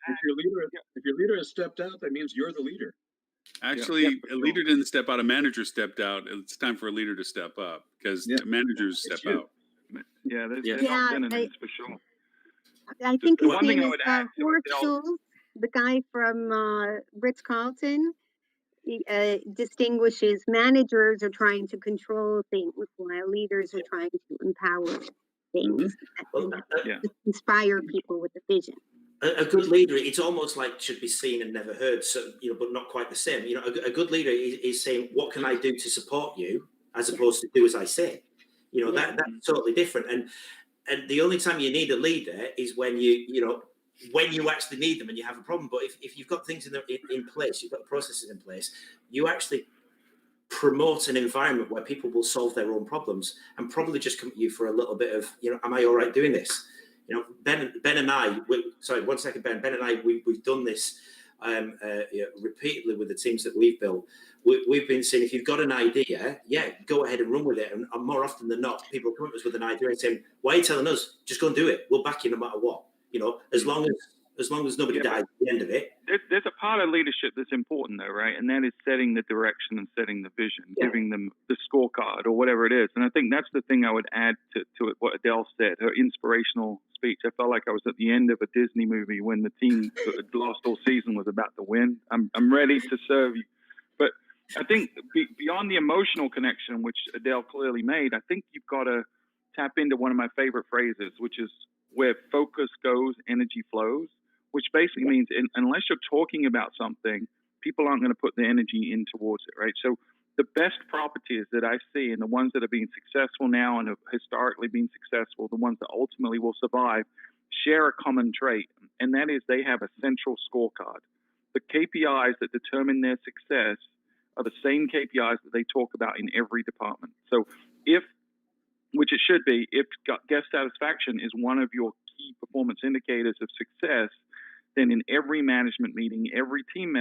if your leader has stepped out, that means you're the leader. Actually, Yeah, a leader didn't step out. A manager stepped out. It's time for a leader to step up because managers step you. out. Yeah, they're Yeah. not synonyms for sure. I think The his one thing name I is would add to Horst Adele, Schultz, the guy from Ritz-Carlton. He distinguishes managers are trying to control things while leaders are trying to empower things Well, yeah, to inspire people with a vision. a good leader, it's almost like should be seen and never heard. So, but not quite the same. A good leader is saying, "What can I do to support you?" as opposed to "do as I say." That's totally different. And the only time you need a leader is when when you actually need them and you have a problem. But if you've got things in place, you've got the processes in place, you actually promote an environment where people will solve their own problems and probably just come to you for a little bit of, am I all right doing this? Ben and I, sorry, 1 second, Ben and I, we've done this repeatedly with the teams that we've built. We've been saying, if you've got an idea, go ahead and run with it. And more often than not, people come to us with an idea and saying, why are you telling us? Just go and do it. We'll back you no matter what. As long as nobody dies at the end of it. there's a part of leadership that's important though, right? And that is setting the direction and setting the vision, giving them the scorecard or whatever it is. And I think that's the thing I would add to it, what Adele said, her inspirational speech. I felt like I was at the end of a Disney movie when the team that had lost all season was about to win. I'm ready to serve you. But I think beyond the emotional connection, which Adele clearly made, I think you've got to tap into one of my favorite phrases, which is where focus goes, energy flows, which basically means unless you're talking about something, people aren't going to put the energy in towards it, right? So the best properties that I see and the ones that are being successful now and have historically been successful, the ones that ultimately will survive, share a common trait, and that is they have a central scorecard. The KPIs that determine their success are the same KPIs that they talk about in every department. So which it should be, if guest satisfaction is one of your key performance indicators of success, then in every management meeting, every team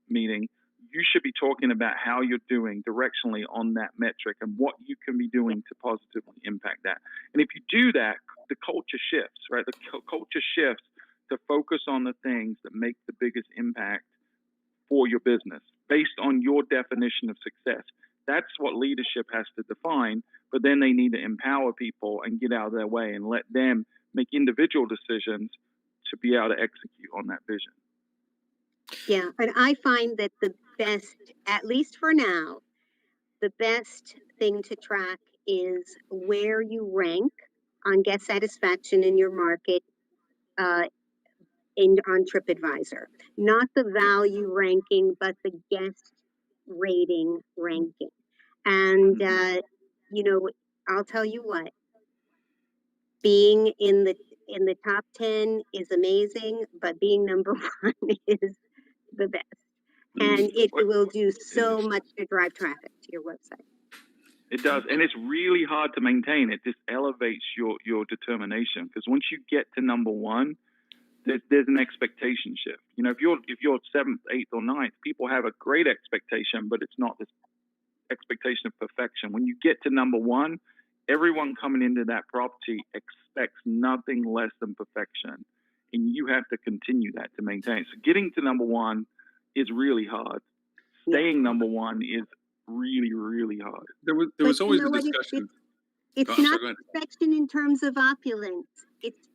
meeting, you should be talking about how you're doing directionally on that metric and what you can be doing to positively impact that. And if you do that, the culture shifts, right? The culture shifts to focus on the things that make the biggest impact for your business based on your definition of success. That's what leadership has to define, but then they need to empower people and get out of their way and let them make individual decisions to be able to execute on that vision. Yeah, and I find that the best, at least for now, the best thing to track is where you rank on guest satisfaction in your market on TripAdvisor. Not the value ranking, but the guest rating ranking. And, I'll tell you what, being in the top 10 is amazing, but being number 1 is the best. And it will do so much to drive traffic to your website. It does, and it's really hard to maintain. It just elevates your determination, because once you get to number 1, there's an expectation shift. If you're 7th, 8th, or 9th, people have a great expectation, but it's not this expectation of perfection. When you get to number 1, everyone coming into that property expects nothing less than perfection, and you have to continue that to maintain. So getting to number 1 is really hard. Staying number 1 is really, really hard. There was always a discussion. It's not perfection in terms of opulence. It's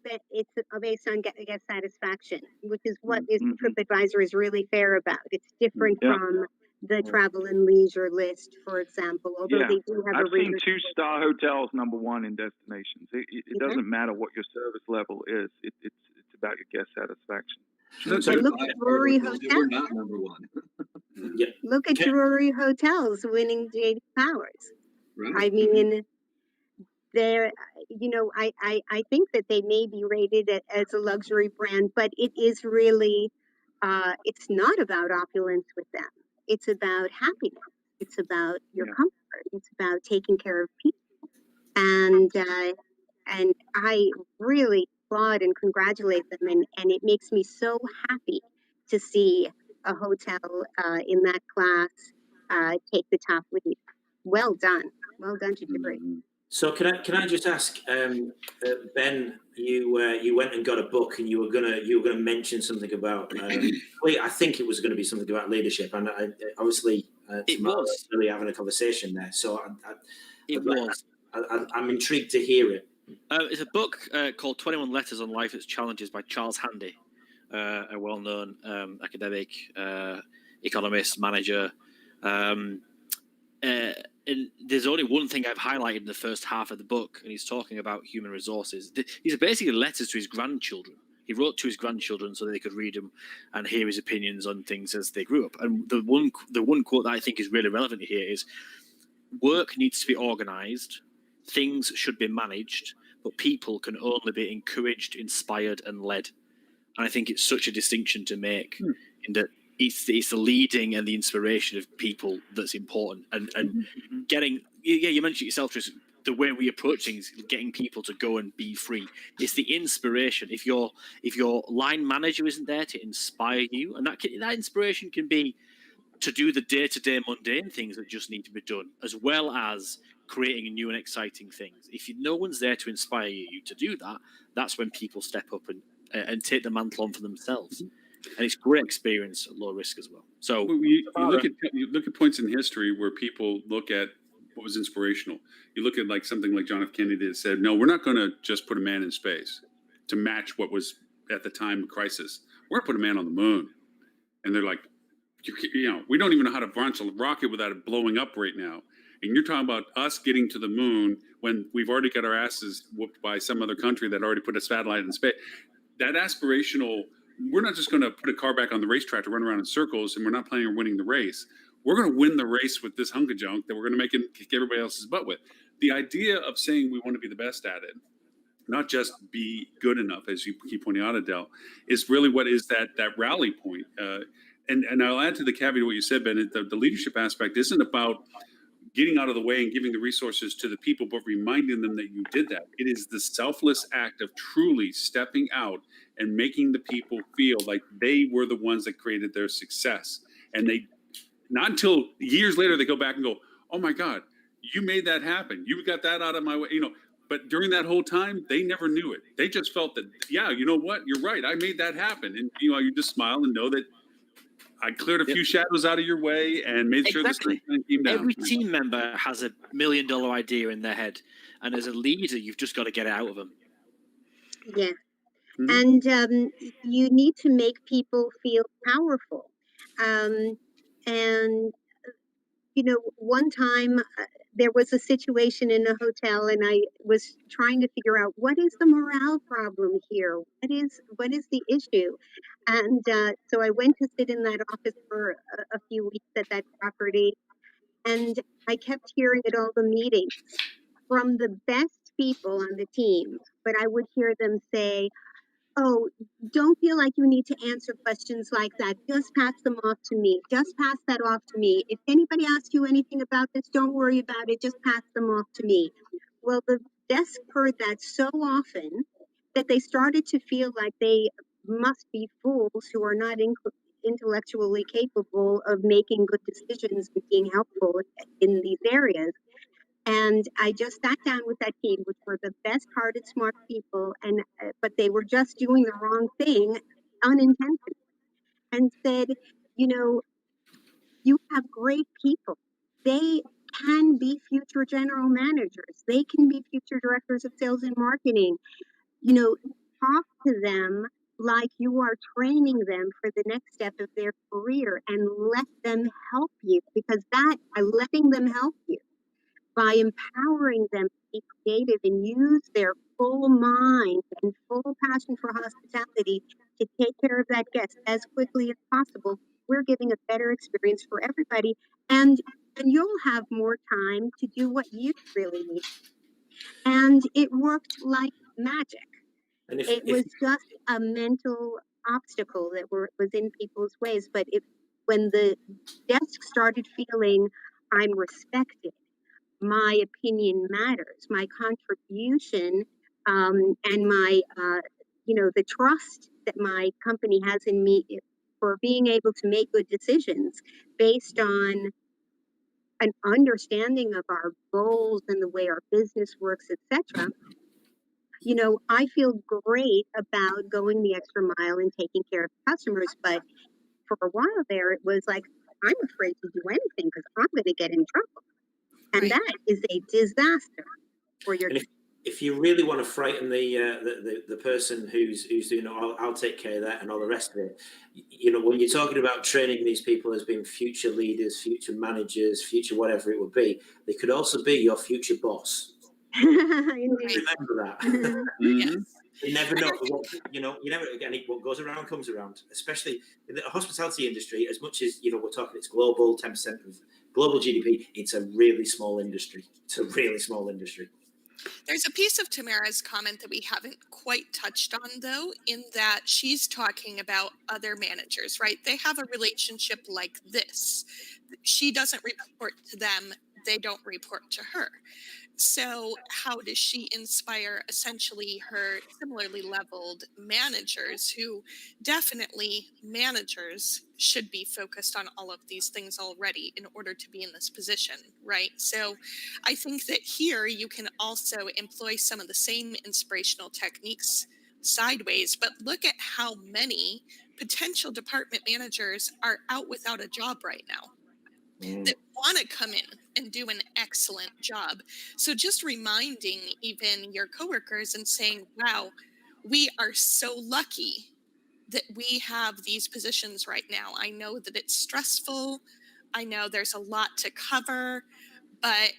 based on guest satisfaction, which is what TripAdvisor is really fair about. It's different from the travel and leisure list, for example. Although they do have I've seen 2-star hotels number 1 in destinations. It doesn't matter what your service level is. It's about your guest satisfaction. Look at Drury Hotels. We're not number 1. Look at Drury Hotels winning J.D. Powers. Right. I mean, they're, I think that they may be rated as a luxury brand, but it is really, it's not about opulence with them. It's about happiness. It's about your comfort. It's about taking care of people. And I really applaud and congratulate them. And it makes me so happy to see a hotel in that class take the top lead. Well done. Well done to Drury. So can I just ask, Ben? You went and got a book, and you were gonna mention something about. I think it was going to be something about leadership, and obviously Tamara's really having a conversation there. So I'm intrigued to hear it. It's a book called 21 Letters on Life Its Challenges by Charles Handy, a well-known academic, economist, manager. And there's only one thing I've highlighted in the first half of the book, and he's talking about human resources. These are basically letters to his grandchildren. He wrote to his grandchildren so they could read them and hear his opinions on things as they grew up. And the one quote that I think is really relevant here is, work needs to be organized, things should be managed, but people can only be encouraged, inspired, and led. And I think it's such a distinction to make in that it's the leading and the inspiration of people that's important. And getting, you mentioned yourself, Tris, the way we approach things, getting people to go and be free. It's the inspiration. If your line manager isn't there to inspire you, and that inspiration can be to do the day-to-day mundane things that just need to be done, as well as creating new and exciting things. If no one's there to inspire you to do that, that's when people step up and take the mantle on for themselves. And it's great experience at low risk as well. So you look at points in history where people look at what was inspirational. You look at like something like John F. Kennedy that said, no, we're not going to just put a man in space to match what was at the time a crisis. We're going to put a man on the moon. And they're like, we don't even know how to launch a rocket without it blowing up right now. And you're talking about us getting to the moon when we've already got our asses whooped by some other country that already put a satellite in space. That aspirational, we're not just going to put a car back on the racetrack to run around in circles, and we're not planning on winning the race. We're going to win the race with this hunk of junk that we're going to kick everybody else's butt with. The idea of saying we want to be the best at it, not just be good enough, as you keep pointing out, Adele, is really what is that rally point. And I'll add to the caveat what you said, Ben. The leadership aspect isn't about getting out of the way and giving the resources to the people, but reminding them that you did that. It is the selfless act of truly stepping out and making the people feel like they were the ones that created their success. And they, not until years later, they go back and go, oh my God, you made that happen. You got that out of my way, But during that whole time, they never knew it. They just felt that, yeah, you know what? You're right. I made that happen. And, you just smile and know that I cleared a few shadows out of your way and made sure the sunshine came down. Every team member has $1 million idea in their head. And as a leader, you've just got to get it out of them. Yeah. And you need to make people feel powerful. And, one time there was a situation in a hotel, and I was trying to figure out what is the morale problem here? What is the issue? And so I went to sit in that office for a few weeks at that property, and I kept hearing at all the meetings from the best people on the team, but I would hear them say, oh, don't feel like you need to answer questions like that. Just pass them off to me. Just pass that off to me. If anybody asks you anything about this, don't worry about it. Just pass them off to me. Well, the desk heard that so often that they started to feel like they must be fools who are not intellectually capable of making good decisions and being helpful in these areas. And I just sat down with that team, which were the best-hearted, smart people, but they were just doing the wrong thing unintentionally, and said, you have great people. They can be future general managers. They can be future directors of sales and marketing. Talk to them like you are training them for the next step of their career, and let them help you, because by letting them help you, by empowering them to be creative and use their full mind and full passion for hospitality to take care of that guest as quickly as possible, we're giving a better experience for everybody. And you'll have more time to do what you really need. And it worked like magic. And it was just a mental obstacle that was in people's ways. But when the desk started feeling, I'm respected, my opinion matters, my contribution, and my, the trust that my company has in me for being able to make good decisions based on an understanding of our goals and the way our business works, etc., you know, I feel great about going the extra mile and taking care of customers. But for a while there, it was like, I'm afraid to do anything because I'm going to get in trouble. And Right. that is a disaster for your. And if you really want to frighten the person who's doing, I'll take care of that and all the rest of it. You know, when you're talking about training these people as being future leaders, future managers, future whatever it would be, they could also be your future boss. Indeed. Remember that. Yes. You never know. You know, you never again. What goes around comes around. Especially in the hospitality industry. As much as we're talking, it's global, 10% of global GDP. It's a really small industry. It's a really small industry. There's a piece of Tamara's comment that we haven't quite touched on, though, in that she's talking about other managers, right? They have a relationship like this. She doesn't report to them, they don't report to her. So, how does she inspire essentially her similarly leveled managers who definitely managers should be focused on all of these things already in order to be in this position, right? So, I think that here you can also employ some of the same inspirational techniques sideways, but look at how many potential department managers are out without a job right now that want to come in and do an excellent job. So just reminding even your coworkers and saying, wow, we are so lucky that we have these positions right now. I know that it's stressful. I know there's a lot to cover, but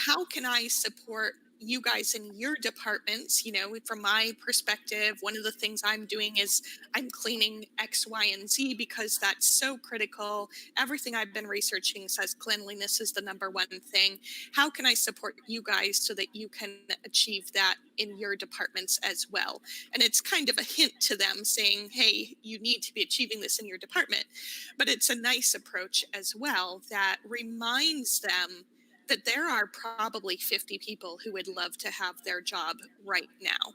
how can I support you guys in your departments? From my perspective, one of the things I'm doing is I'm cleaning X, Y, and Z because that's so critical. Everything I've been researching says cleanliness is the number one thing. How can I support you guys so that you can achieve that in your departments as well? And it's kind of a hint to them saying, hey, you need to be achieving this in your department. But it's a nice approach as well that reminds them that there are probably 50 people who would love to have their job right now.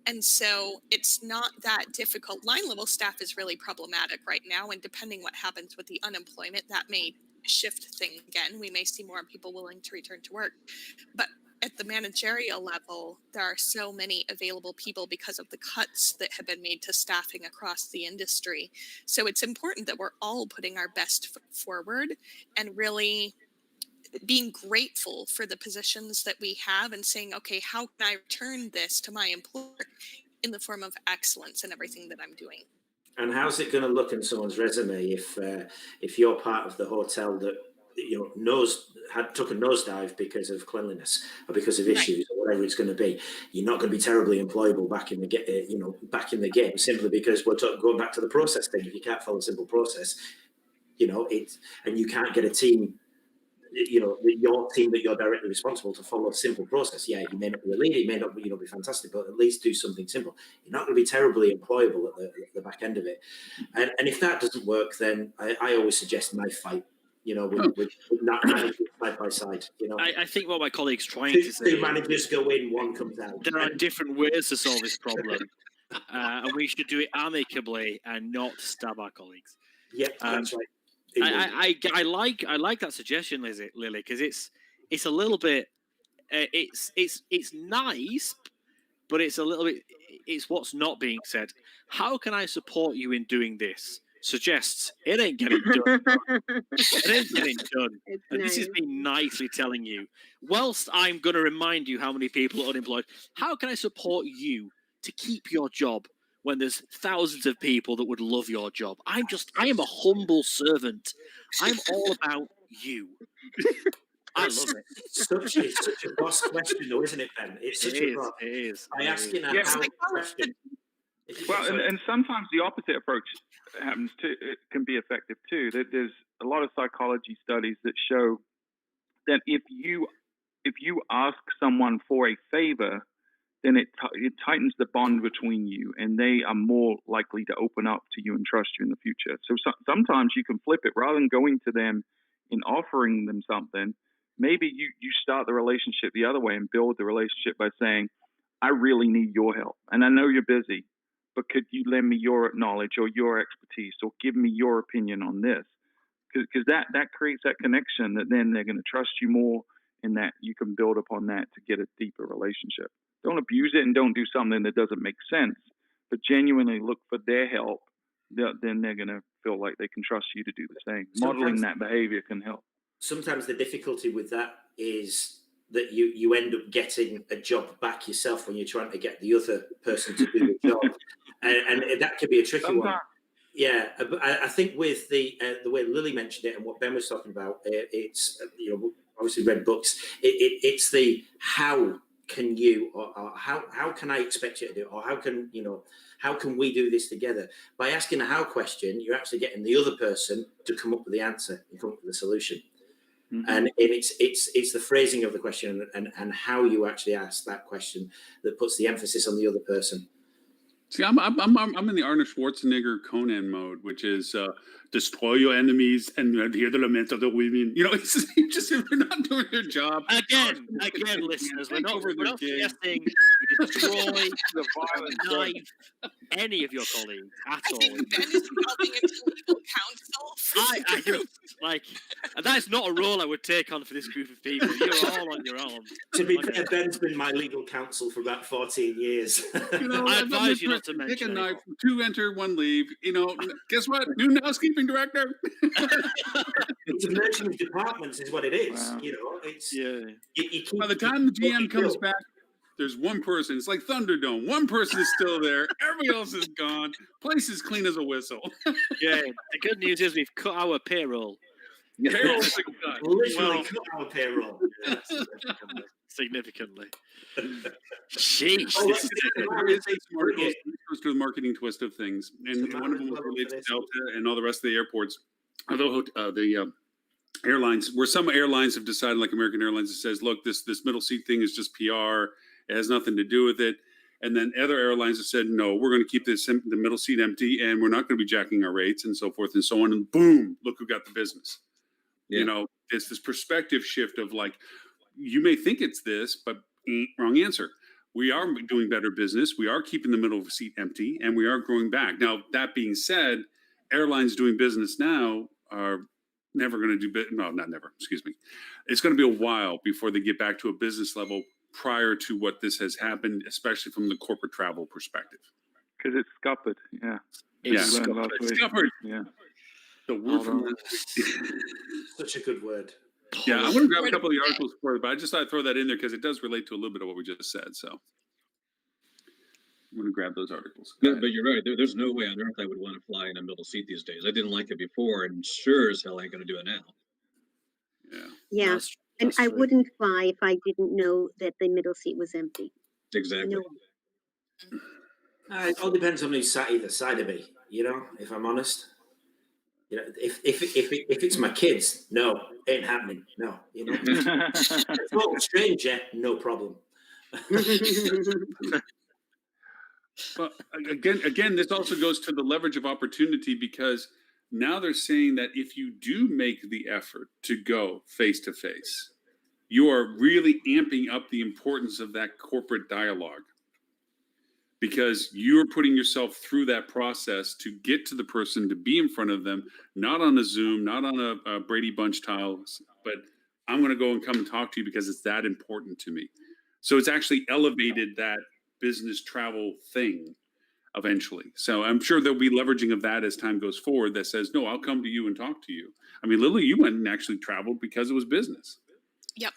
And so it's not that difficult. Line level staff is really problematic right now. And depending what happens with the unemployment, that may shift things again. We may see more people willing to return to work. But at the managerial level, there are so many available people because of the cuts that have been made to staffing across the industry. So it's important that we're all putting our best foot forward and really being grateful for the positions that we have and saying, okay, how can I return this to my employer in the form of excellence in everything that I'm doing? And how's it going to look in someone's resume if you're part of the hotel that took a nosedive because of cleanliness or because of issues or whatever it's going to be? You're not going to be terribly employable back in the game simply because we're going back to the process thing. If you can't follow a simple process, and you can't get a team. Your team that you're directly responsible to follow a simple process. Yeah, you may not be a leader, you may not be fantastic, but at least do something simple. You're not going to be terribly employable at the back end of it. And if that doesn't work, then I always suggest knife fight. With managers side by side. I think what my colleague's trying to say. Two managers go in, one comes out. There are different ways to solve this problem, and we should do it amicably and not stab our colleagues. Yeah, that's right. I like that suggestion, Lily, because it's a little bit it's nice, but it's a little bit it's what's not being said. How can I support you in doing this? Suggests it ain't getting done. It ain't getting done. And this is me nicely telling you. Whilst I'm going to remind you how many people are unemployed, how can I support you to keep your job when there's thousands of people that would love your job? I am a humble servant. I'm all about you. I love it. It's such a boss question, though, isn't it, Ben? It is. By asking a how question. Well, and sometimes the opposite approach happens too. It can be effective too. There's a lot of psychology studies that show that if you ask someone for a favor, then it tightens the bond between you, and they are more likely to open up to you and trust you in the future. So sometimes you can flip it. Rather than going to them and offering them something, maybe you start the relationship the other way and build the relationship by saying, I really need your help, and I know you're busy, but could you lend me your knowledge or your expertise or give me your opinion on this? because that creates that connection that then they're going to trust you more, and that you can build upon that to get a deeper relationship. Don't abuse it and don't do something that doesn't make sense, but genuinely look for their help. Then they're going to feel like they can trust you to do the same. Modeling that behavior can help. Sometimes the difficulty with that is that you end up getting a job back yourself when you're trying to get the other person to do the job, and that could be a tricky one. Yeah, I think with the way Lily mentioned it and what Ben was talking about, it's obviously read books. It's the how can you or how can I expect you to do it, or how can we do this together? By asking a how question, you're actually getting the other person to come up with the answer and come up with the solution. Mm-hmm. And it's the phrasing of the question and how you actually ask that question that puts the emphasis on the other person. See, I'm in the Arnold Schwarzenegger Conan mode, which is destroy your enemies and hear the lament of the women. It's just if they're not doing their job. Again, listeners, we're not suggesting you destroy, knife any of your colleagues at all. I think Ben is involving into legal counsel. That's not a role I would take on for this group of people. You're all on your own. To be fair, Ben's been my legal counsel for about 14 years. I advise you not to mention. Take a knife, 2 enter, 1 leave. Guess what? New housekeeping director. It's a merging of departments, is what it is. Wow. It's by the time the GM comes back, there's one person. It's like Thunderdome. One person is still there. Everybody else is gone. Place is clean as a whistle. Yeah. The good news is we've cut our payroll. Payroll literally cut our payroll. Significantly. Sheesh. This goes to the marketing twist of things, and one of them was related to Delta and all the rest of the airports. Although the airlines, where some airlines have decided, like American Airlines, it says, look, this middle seat thing is just PR. It has nothing to do with it. And then other airlines have said, no, we're going to keep the middle seat empty, and we're not going to be jacking our rates, and so forth and so on. And boom, look who got the business. Yeah. It's this perspective shift of like, you may think it's this, but wrong answer. We are doing better business. We are keeping the middle seat empty, and we are growing back. Now, that being said, airlines doing business now are never going to do no, not never, excuse me. It's going to be a while before they get back to a business level prior to what this has happened, especially from the corporate travel perspective. Because it's scuppered, yeah. It's scuppered. Yeah. The word from such a good word. Yeah, I'm going to grab a couple of the articles for it, but I just thought I'd throw that in there because it does relate to a little bit of what we just said. So I'm going to grab those articles. But you're right. There's no way on earth I would want to fly in a middle seat these days. I didn't like it before, and sure as hell I ain't going to do it now. Yeah. That's I wouldn't fly if I didn't know that the middle seat was empty. Exactly. It all depends on who's sat either side of me, if I'm honest. If it's my kids, no, ain't happening. No, total stranger, no problem. Well, again, this also goes to the leverage of opportunity, because now they're saying that if you do make the effort to go face to face, you are really amping up the importance of that corporate dialogue, because you're putting yourself through that process to get to the person, to be in front of them, not on a Zoom, not on a Brady Bunch tiles, but I'm going to go and come and talk to you because it's that important to me. So it's actually elevated that business travel thing eventually. So I'm sure there'll be leveraging of that as time goes forward that says, no, I'll come to you and talk to you. I mean, Lily, you went and actually traveled because it was business. Yep.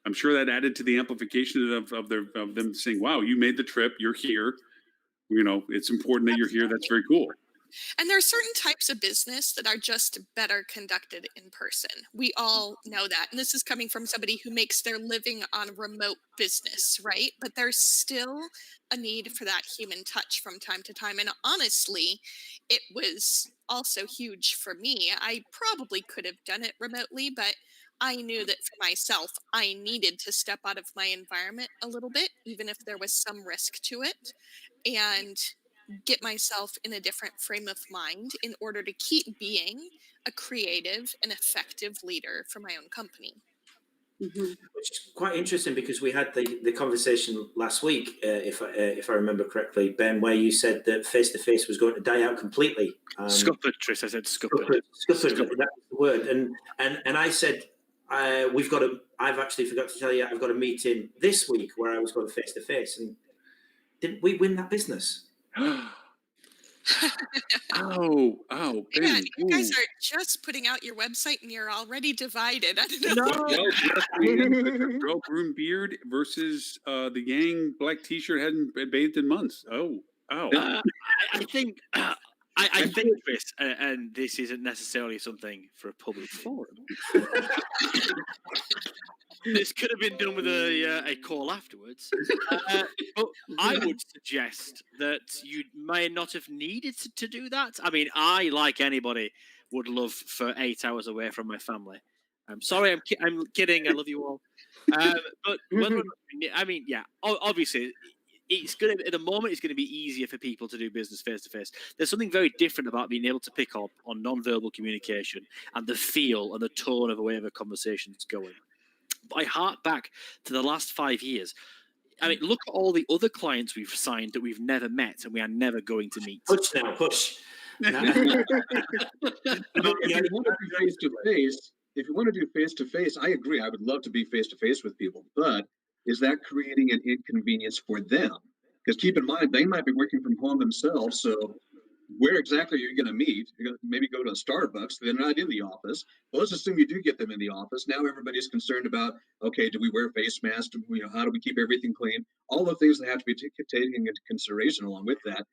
I'm sure that added to the amplification of them saying, wow, you made the trip, you're here. It's important that you're here. That's very cool. And there are certain types of business that are just better conducted in person. We all know that. And this is coming from somebody who makes their living on remote business, right? But there's still a need for that human touch from time to time. And honestly, it was also huge for me. I probably could have done it remotely, but I knew that for myself, I needed to step out of my environment a little bit, even if there was some risk to it, and get myself in a different frame of mind in order to keep being a creative and effective leader for my own company. Mm-hmm. Which is quite interesting, because we had the conversation last week, if I remember correctly, Ben, where you said that face-to-face was going to die out completely. Scuppered, Tris. I said scuppered. Scuppered. That's the word. And I said, I've actually forgot to tell you, I've got a meeting this week where I was going face to face, and didn't we win that business? Oh, Man, Ben. you guys are just putting out your website and you're already divided. I don't know. Well, yes, man. Girl groomed beard versus the Yang black T-shirt hadn't been bathed in months. Oh. I think. I think, Chris, and this isn't necessarily something for a public forum. This could have been done with a call afterwards. But I would suggest that you may not have needed to do that. I mean, I, like anybody, would love for 8 hours away from my family. I'm sorry, I'm kidding. I love you all. But whether, I mean, yeah, obviously, it's going to, at the moment, it's going to be easier for people to do business face to face. There's something very different about being able to pick up on non-verbal communication and the feel and the tone of the way of a conversation is going. But I hark back to the last 5 years. I mean, look at all the other clients we've signed that we've never met and we are never going to meet. Push now, push. No. If you want to do face to face, I agree. I would love to be face to face with people, but is that creating an inconvenience for them? Because keep in mind, they might be working from home themselves. So where exactly are you going to meet? You're going to maybe go to a Starbucks. They're not in the office. Well, let's assume you do get them in the office. Now everybody's concerned about, okay, do we wear face masks? How do we keep everything clean? All the things that have to be taken into consideration along with that.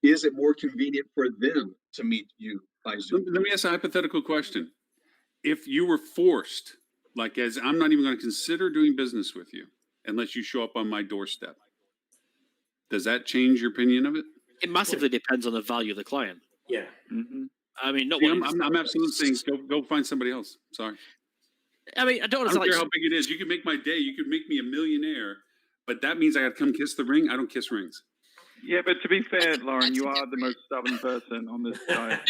Is it more convenient for them to meet you by Zoom? Let me ask a hypothetical question. If you were forced, like as I'm not even going to consider doing business with you unless you show up on my doorstep, does that change your opinion of it? It massively depends on the value of the client. Yeah. Mm-hmm. I mean, not. See, I'm absolutely saying go find somebody else. Sorry. I mean, I don't care how big it is. You could make my day. You could make me a millionaire, but that means I got to come kiss the ring. I don't kiss rings. Yeah, but to be fair, Lauren, you are the most stubborn person on this side.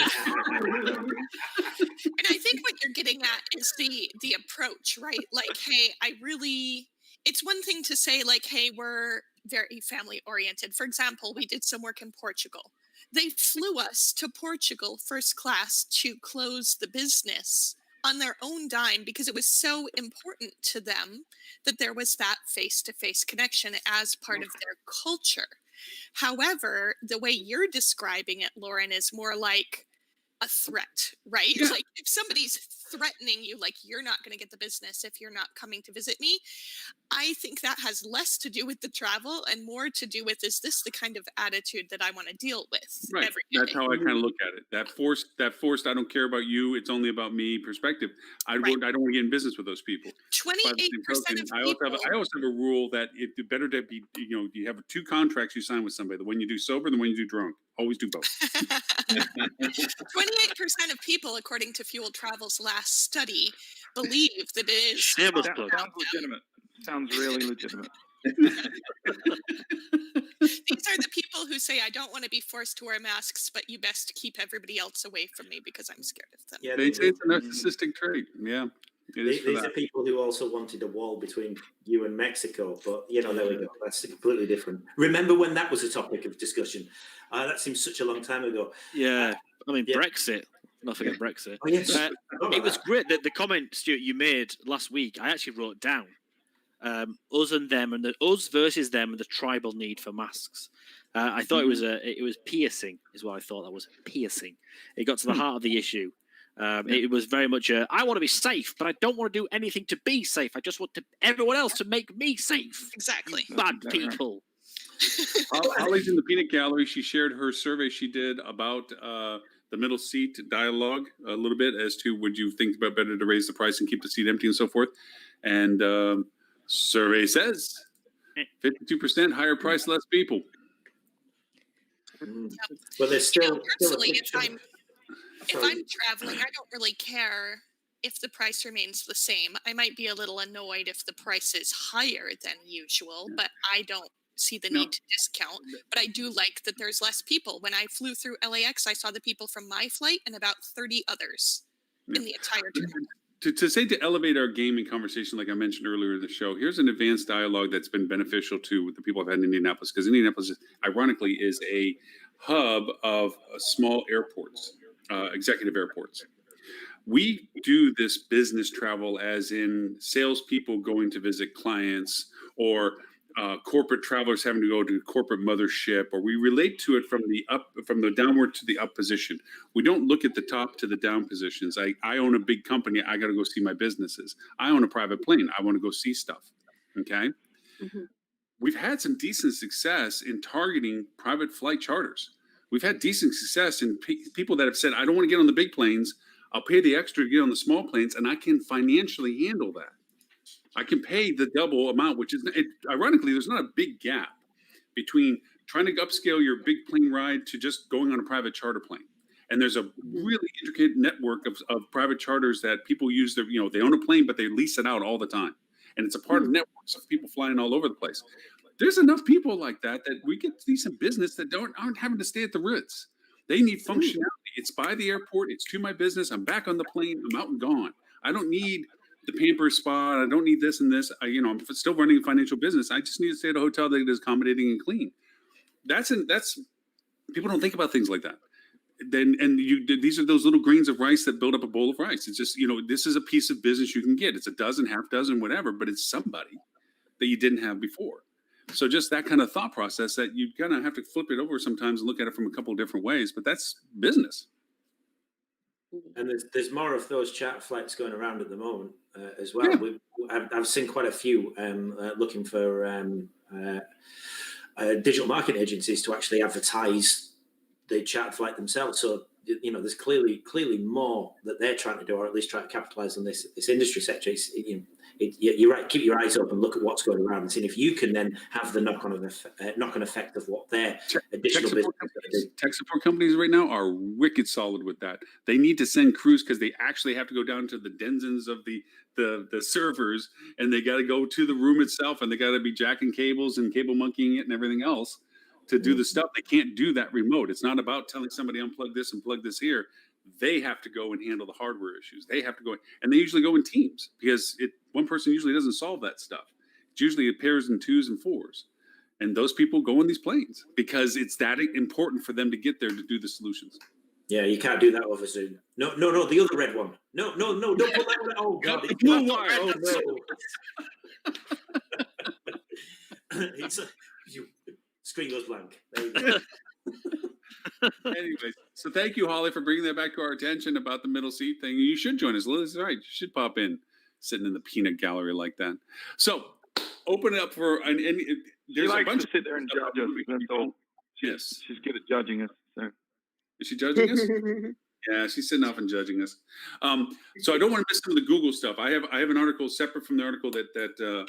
And I think what you're getting at is the approach, right? Like, hey, it's one thing to say, like, hey, we're very family oriented. For example, we did some work in Portugal. They flew us to Portugal first class to close the business on their own dime because it was so important to them that there was that face-to-face connection as part of their culture. However, the way you're describing it, Lauren, is more like a threat, right? Yeah. Like if somebody's threatening you, like you're not going to get the business if you're not coming to visit me. I think that has less to do with the travel and more to do with, is this the kind of attitude that I want to deal with? Right. Every day? That's how I kind of look at it. That forced, I don't care about you, it's only about me perspective. I don't want to get in business with those people. 28% of people. I also have a rule that it's better to be, you have 2 contracts you sign with somebody, the one you do sober and the one you do drunk. Always do both. 28% of people, according to Fuel Travel's last study, believe that it is. Sounds legitimate. Sounds really legitimate. These are the people who say, I don't want to be forced to wear masks, but you best keep everybody else away from me because I'm scared of them. Yeah, they say it's a narcissistic trait. Yeah. These are people who also wanted a wall between you and Mexico, but there we go. That's completely different. Remember when that was a topic of discussion? That seems such a long time ago. Yeah, I mean Brexit. Not forget Brexit. Oh, yes. It was great that the comment, Stuart, you made last week. I actually wrote down us and them, and us versus them, and the tribal need for masks. I thought it was piercing, is what I thought. That was piercing. It got to the heart of the issue. It was very much I want to be safe, but I don't want to do anything to be safe. I just want everyone else to make me safe. Exactly. Bad people. Holly's in the peanut gallery. She shared her survey she did about the middle seat dialogue a little bit as to would you think about better to raise the price and keep the seat empty and so forth. And survey says 52% higher price, less people. Yep. But there's still personally, if I'm traveling, I don't really care if the price remains the same. I might be a little annoyed if the price is higher than usual, but I don't see the need to discount. But I do like that there's less people. When I flew through LAX, I saw the people from my flight and about 30 others in the entire terminal. To elevate our gaming conversation, like I mentioned earlier in the show, here's an advanced dialogue that's been beneficial to the people I've had in Indianapolis, because Indianapolis, ironically, is a hub of small airports, executive airports. We do this business travel as in salespeople going to visit clients, or corporate travelers having to go to corporate mothership, or we relate to it from the downward to the up position. We don't look at the top to the down positions. I own a big company. I got to go see my businesses. I own a private plane. I want to go see stuff. Okay. Mm-hmm. We've had some decent success in targeting private flight charters. We've had decent success in people that have said, I don't want to get on the big planes. I'll pay the extra to get on the small planes, and I can financially handle that. I can pay the double amount, which is, ironically, there's not a big gap between trying to upscale your big plane ride to just going on a private charter plane. And there's a really intricate network of private charters that people use. They own a plane, but they lease it out all the time. And it's a part of networks of people flying all over the place. There's enough people like that we get decent business that aren't having to stay at the Ritz. They need functionality. It's by the airport. It's to my business. I'm back on the plane. I'm out and gone. I don't need the pamper spot. I don't need this and this. I'm still running a financial business. I just need to stay at a hotel that is accommodating and clean. That's people don't think about things like that. These are those little grains of rice that build up a bowl of rice. It's just, this is a piece of business you can get. It's a dozen, half dozen, whatever, but it's somebody that you didn't have before. So just that kind of thought process that you kind of have to flip it over sometimes and look at it from a couple of different ways, but that's business. And there's more of those charter flights going around at the moment as well. Yeah. I've seen quite a few looking for digital marketing agencies to actually advertise the charter flight themselves. So there's clearly more that they're trying to do, or at least try to capitalize on this industry sector. You're right. Keep your eyes open. Look at what's going around, and see if you can then have the knock-on effect of what their additional tech support companies right now are wicked solid with that. They need to send crews because they actually have to go down to the denzens of the servers, and they got to go to the room itself, and they got to be jacking cables and cable monkeying it and everything else to do the stuff. They can't do that remote. It's not about telling somebody unplug this and plug this here. They have to go and handle the hardware issues. They have to go, and they usually go in teams because one person usually doesn't solve that stuff. It's usually pairs and twos and fours. And those people go on these planes because it's that important for them to get there to do the solutions. Yeah, you can't do that over Zoom. No, the other red one. No, don't put that one. Oh, God. The blue wire. Oh, no. Screen goes blank. There you go. Anyways, so thank you, Holly, for bringing that back to our attention about the middle seat thing. You should join us. Liz is right. You should pop in, sitting in the peanut gallery like that. So, open it up for there's a bunch to sit there and judge us. That's all. She's good at judging us. So. Is she judging us? Yeah, she's sitting off and judging us. So I don't want to miss some of the Google stuff. I have an article separate from the article that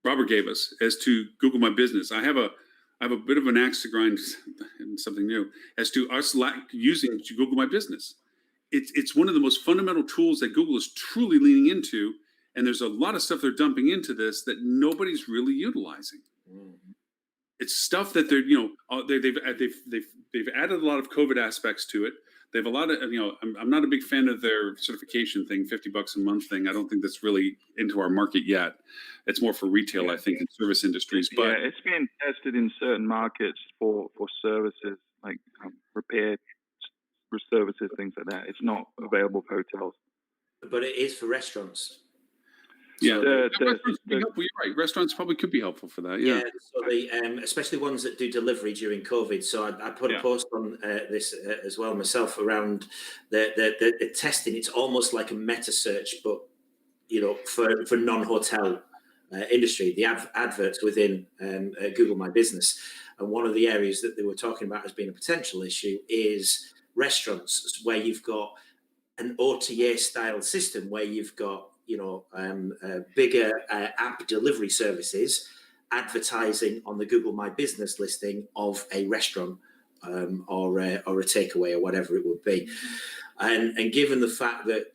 Robert gave us as to Google My Business. I have a bit of an axe to grind and something new as to us using Google My Business. It's one of the most fundamental tools that Google is truly leaning into, and there's a lot of stuff they're dumping into this that nobody's really utilizing. It's stuff that they've added a lot of COVID aspects to it. They've a lot of I'm not a big fan of their certification thing, $50 a month thing. I don't think that's really into our market yet. It's more for retail, I think, and service industries. But it's being tested in certain markets for services like repair services, things like that. It's not available for hotels, but it is for restaurants. Yeah, restaurants be helpful. You're right. Restaurants probably could be helpful for that. Yeah. So they, especially ones that do delivery during COVID. So I put a post on this as well myself around the testing. It's almost like a meta search, but for non-hotel industry, the adverts within Google My Business. And one of the areas that they were talking about as being a potential issue is restaurants, where you've got an OTA style system where you've got bigger app delivery services advertising on the Google My Business listing of a restaurant or a takeaway or whatever it would be. And given the fact that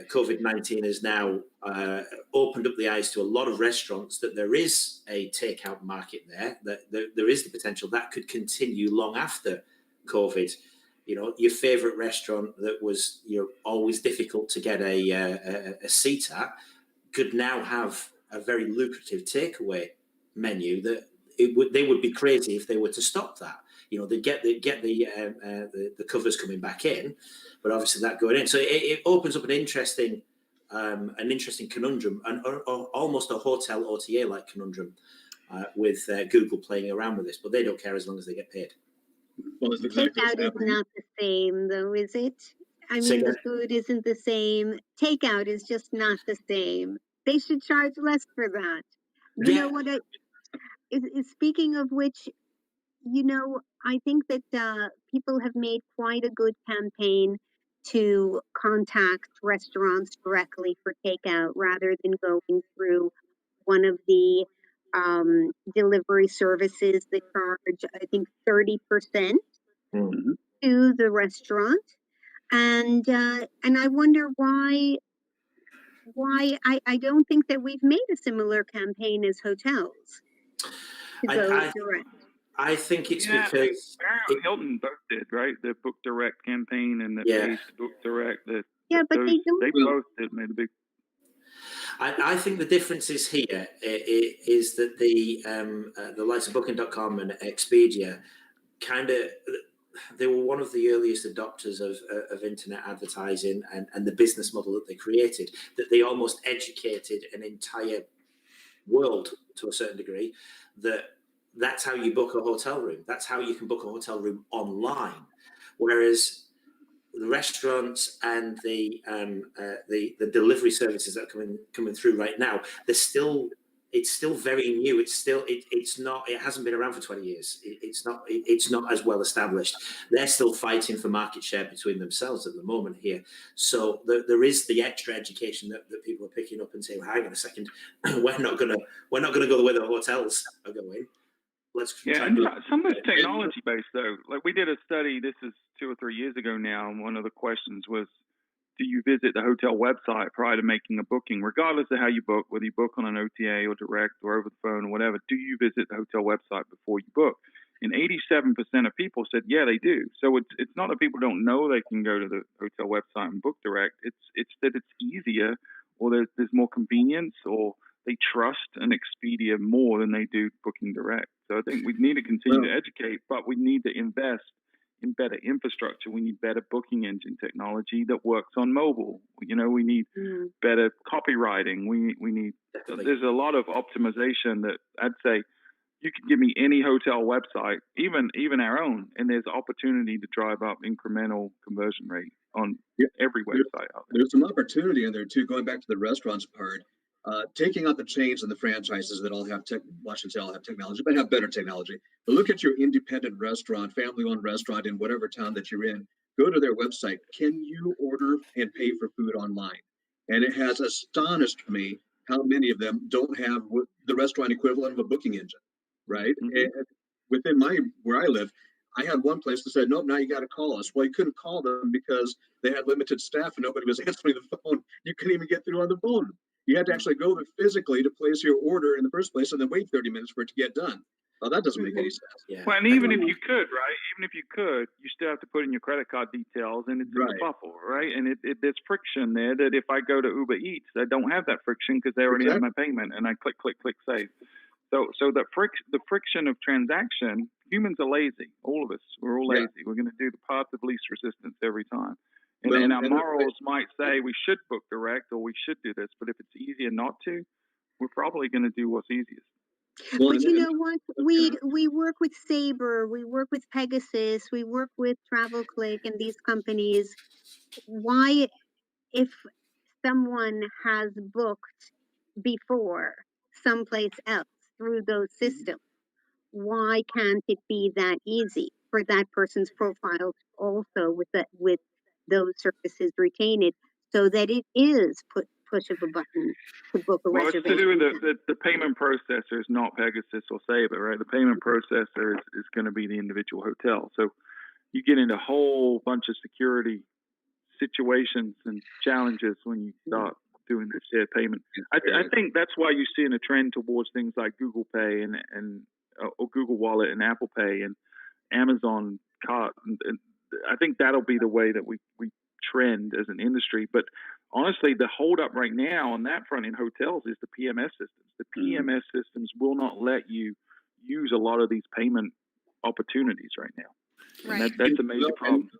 COVID-19 has now opened up the eyes to a lot of restaurants, that there is a takeout market that there is the potential that could continue long after COVID. Your favorite restaurant that was always difficult to get a seat at could now have a very lucrative takeaway menu that they would be crazy if they were to stop that. they get the covers coming back in, but obviously that going in. So it opens up an interesting conundrum, or almost a hotel OTA like conundrum, with Google playing around with this, but they don't care as long as they get paid. Well, it's exactly Takeout is not the same, though, is it? I mean, the food isn't the same. Takeout is just not the same. They should charge less for that. You know what? Speaking of which, I think that people have made quite a good campaign to contact restaurants directly for takeout rather than going through one of the delivery services that charge, I think, 30% to the restaurant. And I wonder why I don't think that we've made a similar campaign as hotels to go direct. I think it's because Hilton both did, right? The Book Direct campaign and the Taste Book Direct. They both did made a big. I think the difference is here is that the likes of Booking.com and Expedia they were one of the earliest adopters of internet advertising and the business model that they created, that they almost educated an entire world to a certain degree that's how you book a hotel room. That's how you can book a hotel room online. Whereas the restaurants and the delivery services that are coming through right now, it's still very new. It hasn't been around for 20 years. It's not as well established. They're still fighting for market share between themselves at the moment here. So there is the extra education that people are picking up and saying, hang on a second, we're not gonna go the way the hotels are going. Some of it's technology based though. Like we did a study, this is 2 or 3 years ago now, and one of the questions was, do you visit the hotel website prior to making a booking, regardless of how you book, whether you book on an OTA or direct or over the phone or whatever? Do you visit the hotel website before you book? And 87% of people said, yeah, they do. So it's not that people don't know they can go to the hotel website and book direct. It's that it's easier, or there's more convenience, or they trust an Expedia more than they do booking direct. So I think we need to continue to educate, but we need to invest in better infrastructure. We need better booking engine technology that works on mobile. We need better copywriting. We need. There's a lot of optimization that I'd say you could give me any hotel website, even our own, and there's opportunity to drive up incremental conversion rate on every website out there. There's some opportunity in there too. Going back to the restaurants part. Taking out the chains and the franchises that all have all have technology, but have better technology. But look at your independent restaurant, family-owned restaurant in whatever town that you're in. Go to their website. Can you order and pay for food online? And it has astonished me how many of them don't have the restaurant equivalent of a booking engine, right? And within where I live, I had one place that said, nope, now you got to call us. Well, you couldn't call them because they had limited staff and nobody was answering the phone. You couldn't even get through on the phone. You had to actually go there physically to place your order in the first place and then wait 30 minutes for it to get done. Well, that doesn't make any sense. Yeah. Well, and even if you could, you still have to put in your credit card details, and it's a kerfuffle, right? And there's friction there that if I go to Uber Eats, I don't have that friction because they already have my payment, and I click, save. So the friction of transaction, humans are lazy. All of us, we're all lazy. We're going to do the path of least resistance every time. And our morals might say we should book direct or we should do this, but if it's easier not to, we're probably going to do what's easiest. But you know what? We work with Sabre, we work with Pegasus, we work with TravelClick and these companies. Why, if someone has booked before someplace else through those systems, why can't it be that easy for that person's profile also with those services retained, so that it is push of a button to book a reservation? It's to do with the payment processor is not Pegasus or Sabre, right? The payment processor is going to be the individual hotel. So you get into a whole bunch of security situations and challenges when you start doing this shared payment. I think that's why you're seeing a trend towards things like Google Pay and or Google Wallet and Apple Pay and Amazon Cart. And I think that'll be the way that we trend as an industry. But honestly, the holdup right now on that front in hotels is the PMS systems. The PMS systems will not let you use a lot of these payment opportunities right now. And Right. that's a major problem.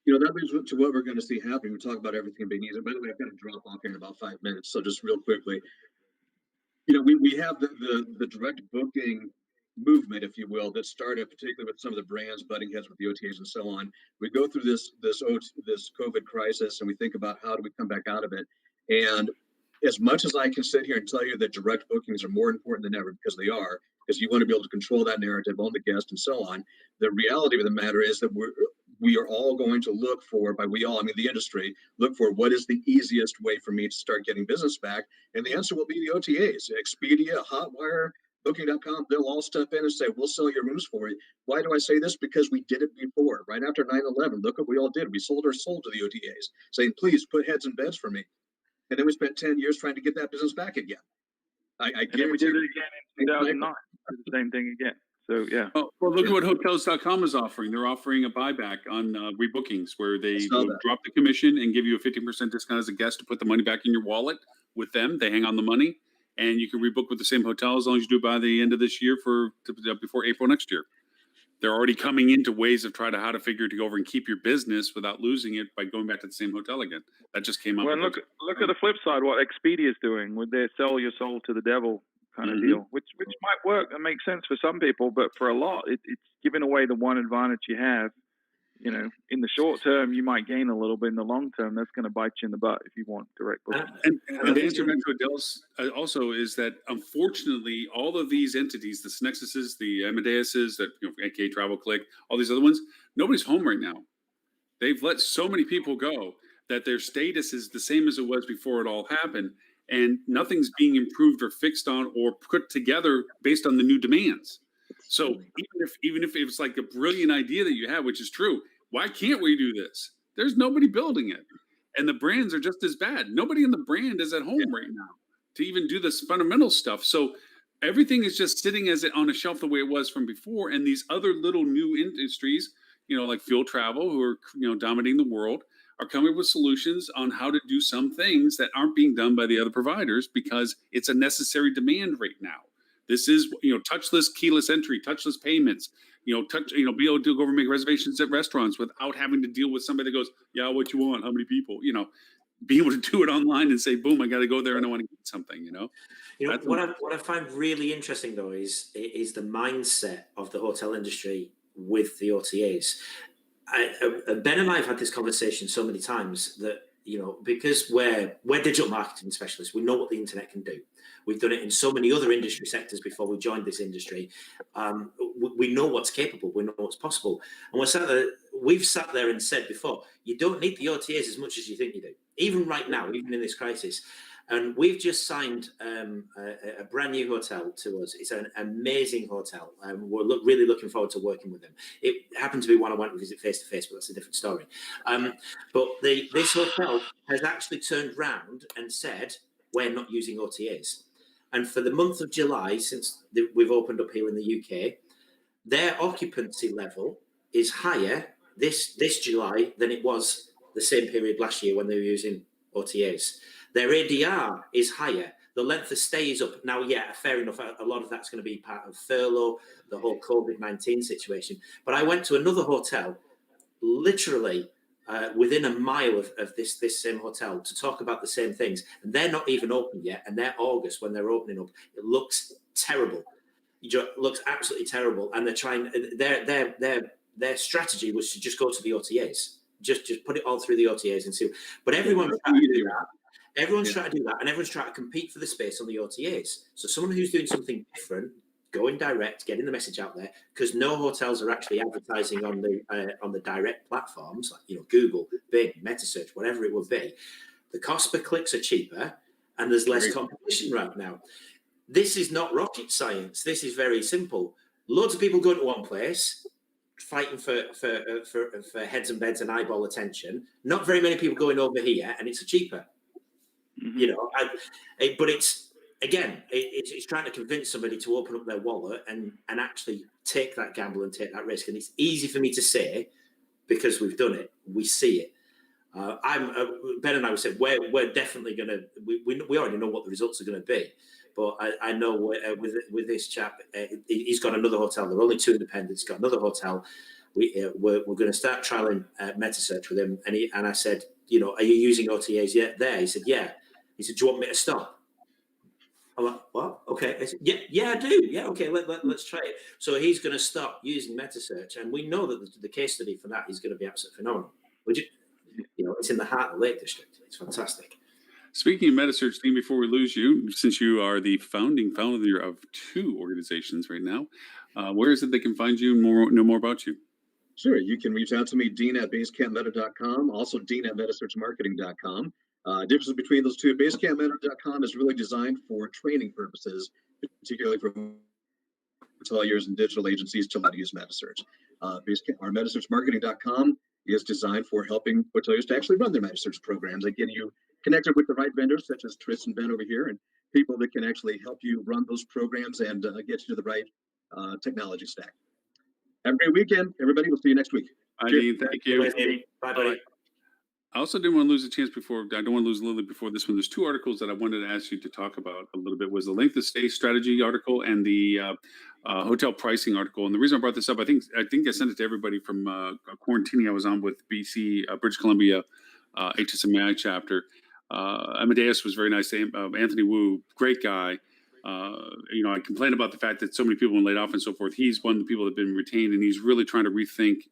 That leads to what we're going to see happening. We talk about everything being easy. By the way, I've got to drop off here in about 5 minutes. So just real quickly, we have the direct booking movement, if you will, that started particularly with some of the brands butting heads with the OTAs and so on. We go through this COVID crisis, and we think about how do we come back out of it. And as much as I can sit here and tell you that direct bookings are more important than ever, because they are, because you want to be able to control that narrative, own the guest, and so on. The reality of the matter is that we are all going to look for, by we all, I mean the industry, look for what is the easiest way for me to start getting business back. And the answer will be the OTAs, Expedia, Hotwire, Booking.com. They'll all step in and say, we'll sell your rooms for you. Why do I say this? Because we did it before. Right after 9/11, look what we all did. We sold our soul to the OTAs, saying, please put heads in beds for me. And then we spent 10 years trying to get that business back again. I and then we did it again in 2009. Did the same thing again. So, yeah. Well, look at what Hotels.com is offering. They're offering a buyback on rebookings where they will drop the commission and give you a 15% discount as a guest to put the money back in your wallet with them. They hang on the money, and you can rebook with the same hotel as long as you do it by the end of this year before April next year. They're already coming into ways of how to figure to go over and keep your business without losing it by going back to the same hotel again. That just came up. Well, look at the flip side. What Expedia is doing with their sell your soul to the devil kind of deal, which might work and make sense for some people, but for a lot, it's giving away the one advantage you have. In the short term, you might gain a little bit. In the long term, that's going to bite you in the butt if you want direct booking. And the answer to Adele's also is that, unfortunately, all of these entities, the Snexuses, the Amadeuses, that AK Travel Click, all these other ones, nobody's home right now. They've let so many people go that their status is the same as it was before it all happened, and nothing's being improved or fixed on or put together based on the new demands. So even if it's like a brilliant idea that you have, which is true, why can't we do this? There's nobody building it. And the brands are just as bad. Nobody in the brand is at home right now to even do this fundamental stuff. So everything is just sitting on a shelf the way it was from before. And these other little new industries, like field travel, who are, dominating the world, are coming up with solutions on how to do some things that aren't being done by the other providers because it's a necessary demand right now. This is, touchless, keyless entry, touchless payments, be able to go over and make reservations at restaurants without having to deal with somebody that goes, yeah, what you want, how many people, be able to do it online and say, boom, I got to go there and I want to get something, What I find really interesting though is the mindset of the hotel industry with the OTAs. Ben and I have had this conversation so many times that, because we're digital marketing specialists, we know what the internet can do. We've done it in so many other industry sectors before we joined this industry. We know what's capable. We know what's possible. And we've sat there and said before, you don't need the OTAs as much as you think you do. Even right now, even in this crisis. And we've just signed a brand new hotel to us. It's an amazing hotel. We're really looking forward to working with them. It happened to be one I went to visit face-to-face, but that's a different story. But this hotel has actually turned round and said, we're not using OTAs. And for the month of July, since we've opened up here in the UK, their occupancy level is higher this July than it was the same period last year when they were using OTAs. Their ADR is higher. The length of stay is up. Now, yeah, fair enough. A lot of that's going to be part of furlough, the whole COVID-19 situation. But I went to another hotel, literally within a mile of this same hotel, to talk about the same things. And they're not even open yet. And they're August when they're opening up. It looks terrible. It looks absolutely terrible. And they're trying. Their strategy was to just go to the OTAs. Just put it all through the OTAs and see. But everyone's trying to do that. Everyone's trying to do that, and everyone's trying to compete for the space on the OTAs. So someone who's doing something different, going direct, getting the message out there, because no hotels are actually advertising on the direct platforms like Google, Bing, MetaSearch, whatever it would be. The cost per clicks are cheaper, and there's less competition right now. This is not rocket science. This is very simple. Loads of people going to one place, fighting for heads and beds and eyeball attention. Not very many people going over here, and it's cheaper. But it's trying to convince somebody to open up their wallet and actually take that gamble and take that risk. And it's easy for me to say because we've done it, we see it. Ben and I would say we're definitely going to. We already know what the results are going to be, but I know with this chap, he's got another hotel. There are only 2 independents. He's got another hotel. We're going to start trialing MetaSearch with him, and I said, are you using OTAs yet? There, he said, yeah. He said, do you want me to stop? I'm like, what? Okay. I said, yeah, I do. Yeah, okay, let's try it. So he's going to stop using MetaSearch, and we know that the case study for that is going to be absolutely phenomenal. It's in the heart of the Lake District. It's fantastic. Speaking of MetaSearch, team, before we lose you, since you are the founding founder of 2 organizations right now, where is it they can find you and know more about you? Sure, you can reach out to me, dean@basecampmeta.com, also dean@metasearchmarketing.com. Difference between those two, basecampmeta.com is really designed for training purposes, particularly for hoteliers and digital agencies to how to use MetaSearch. Our metasearchmarketing.com is designed for helping hoteliers to actually run their MetaSearch programs and getting you connected with the right vendors, such as Tris and Ben over here, and people that can actually help you run those programs and get you to the right technology stack. Have a great weekend, everybody. We'll see you next week. Dean, thank you. Bye, buddy. I also didn't want to lose a chance I don't want to lose Lily before this one. There's 2 articles that I wanted to ask you to talk about a little bit. Was the length of stay strategy article and the hotel pricing article. And the reason I brought this up, I think I sent it to everybody from a quarantine I was on with BC, British Columbia, HSMI chapter. Amadeus was very nice. Anthony Wu, great guy. I complained about the fact that so many people were laid off and so forth. He's one of the people that have been retained, and he's really trying to rethink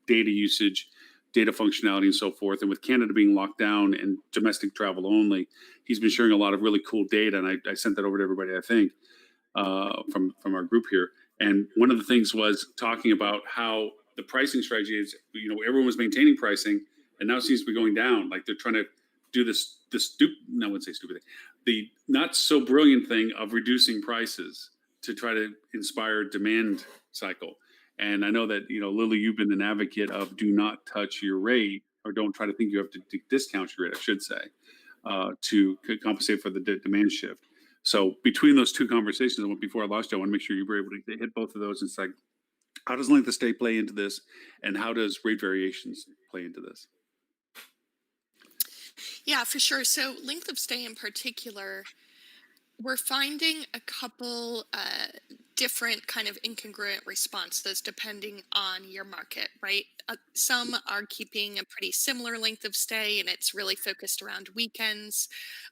data usage, data functionality, and so forth. And with Canada being locked down and domestic travel only, he's been sharing a lot of really cool data. And I sent that over to everybody, I think, from our group here. And one of the things was talking about how the pricing strategy is, everyone was maintaining pricing, and now it seems to be going down. Like they're trying to do I wouldn't say stupid thing, the not so brilliant thing of reducing prices to try to inspire demand cycle. And I know that, Lily, you've been an advocate of do not touch your rate, or don't try to think you have to discount your rate, I should say, to compensate for the demand shift. So between those 2 conversations, before I lost you, I want to make sure you were able to hit both of those. It's like, how does length of stay play into this? And how does rate variations play into this? Yeah, for sure. So length of stay in particular, we're finding a couple different kind of incongruent responses depending on your market, right? Some are keeping a pretty similar length of stay, and it's really focused around weekends.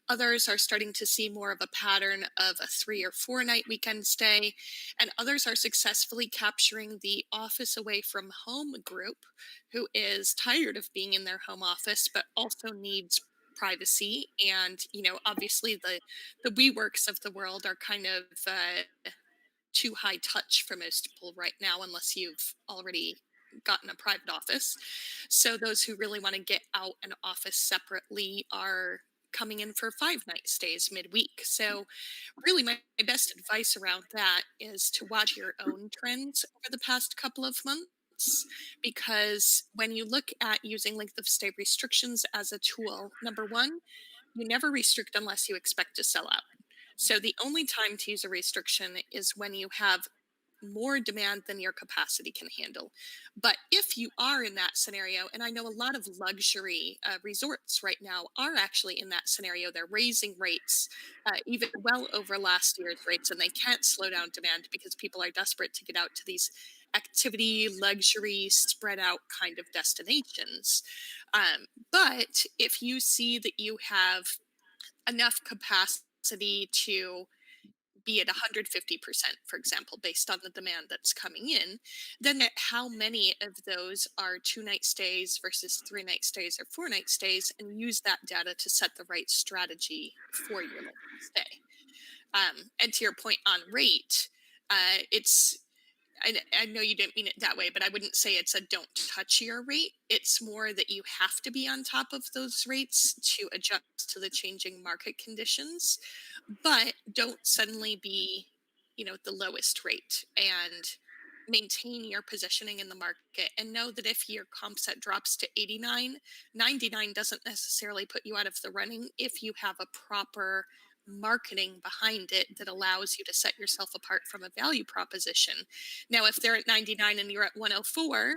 Others are starting to see more of a pattern of a 3 or 4 night weekend stay, and others are successfully capturing the office away from home group who is tired of being in their home office but also needs privacy. And obviously the WeWorks of the world are kind of too high touch for most people right now, unless you've already gotten a private office. So those who really want to get out an office separately are coming in for 5-night stays midweek. So really my best advice around that is to watch your own trends over the past couple of months, because when you look at using length of stay restrictions as a tool, number one, you never restrict unless you expect to sell out. So the only time to use a restriction is when you have more demand than your capacity can handle. But if you are in that scenario, and I know a lot of luxury resorts right now are actually in that scenario, they're raising rates even well over last year's rates, and they can't slow down demand because people are desperate to get out to these activity, luxury, spread out kind of destinations. But if you see that you have enough capacity to be at 150%, for example, based on the demand that's coming in, then how many of those are 2-night stays versus 3-night stays or 4-night stays, and use that data to set the right strategy for your length of stay. And to your point on rate, I know you didn't mean it that way, but I wouldn't say it's a don't touch your rate. It's more that you have to be on top of those rates to adjust to the changing market conditions, but don't suddenly be, the lowest rate, and maintain your positioning in the market, and know that if your comp set drops to 89, 99 doesn't necessarily put you out of the running if you have a proper marketing behind it that allows you to set yourself apart from a value proposition. Now, if they're at 99 and you're at 104,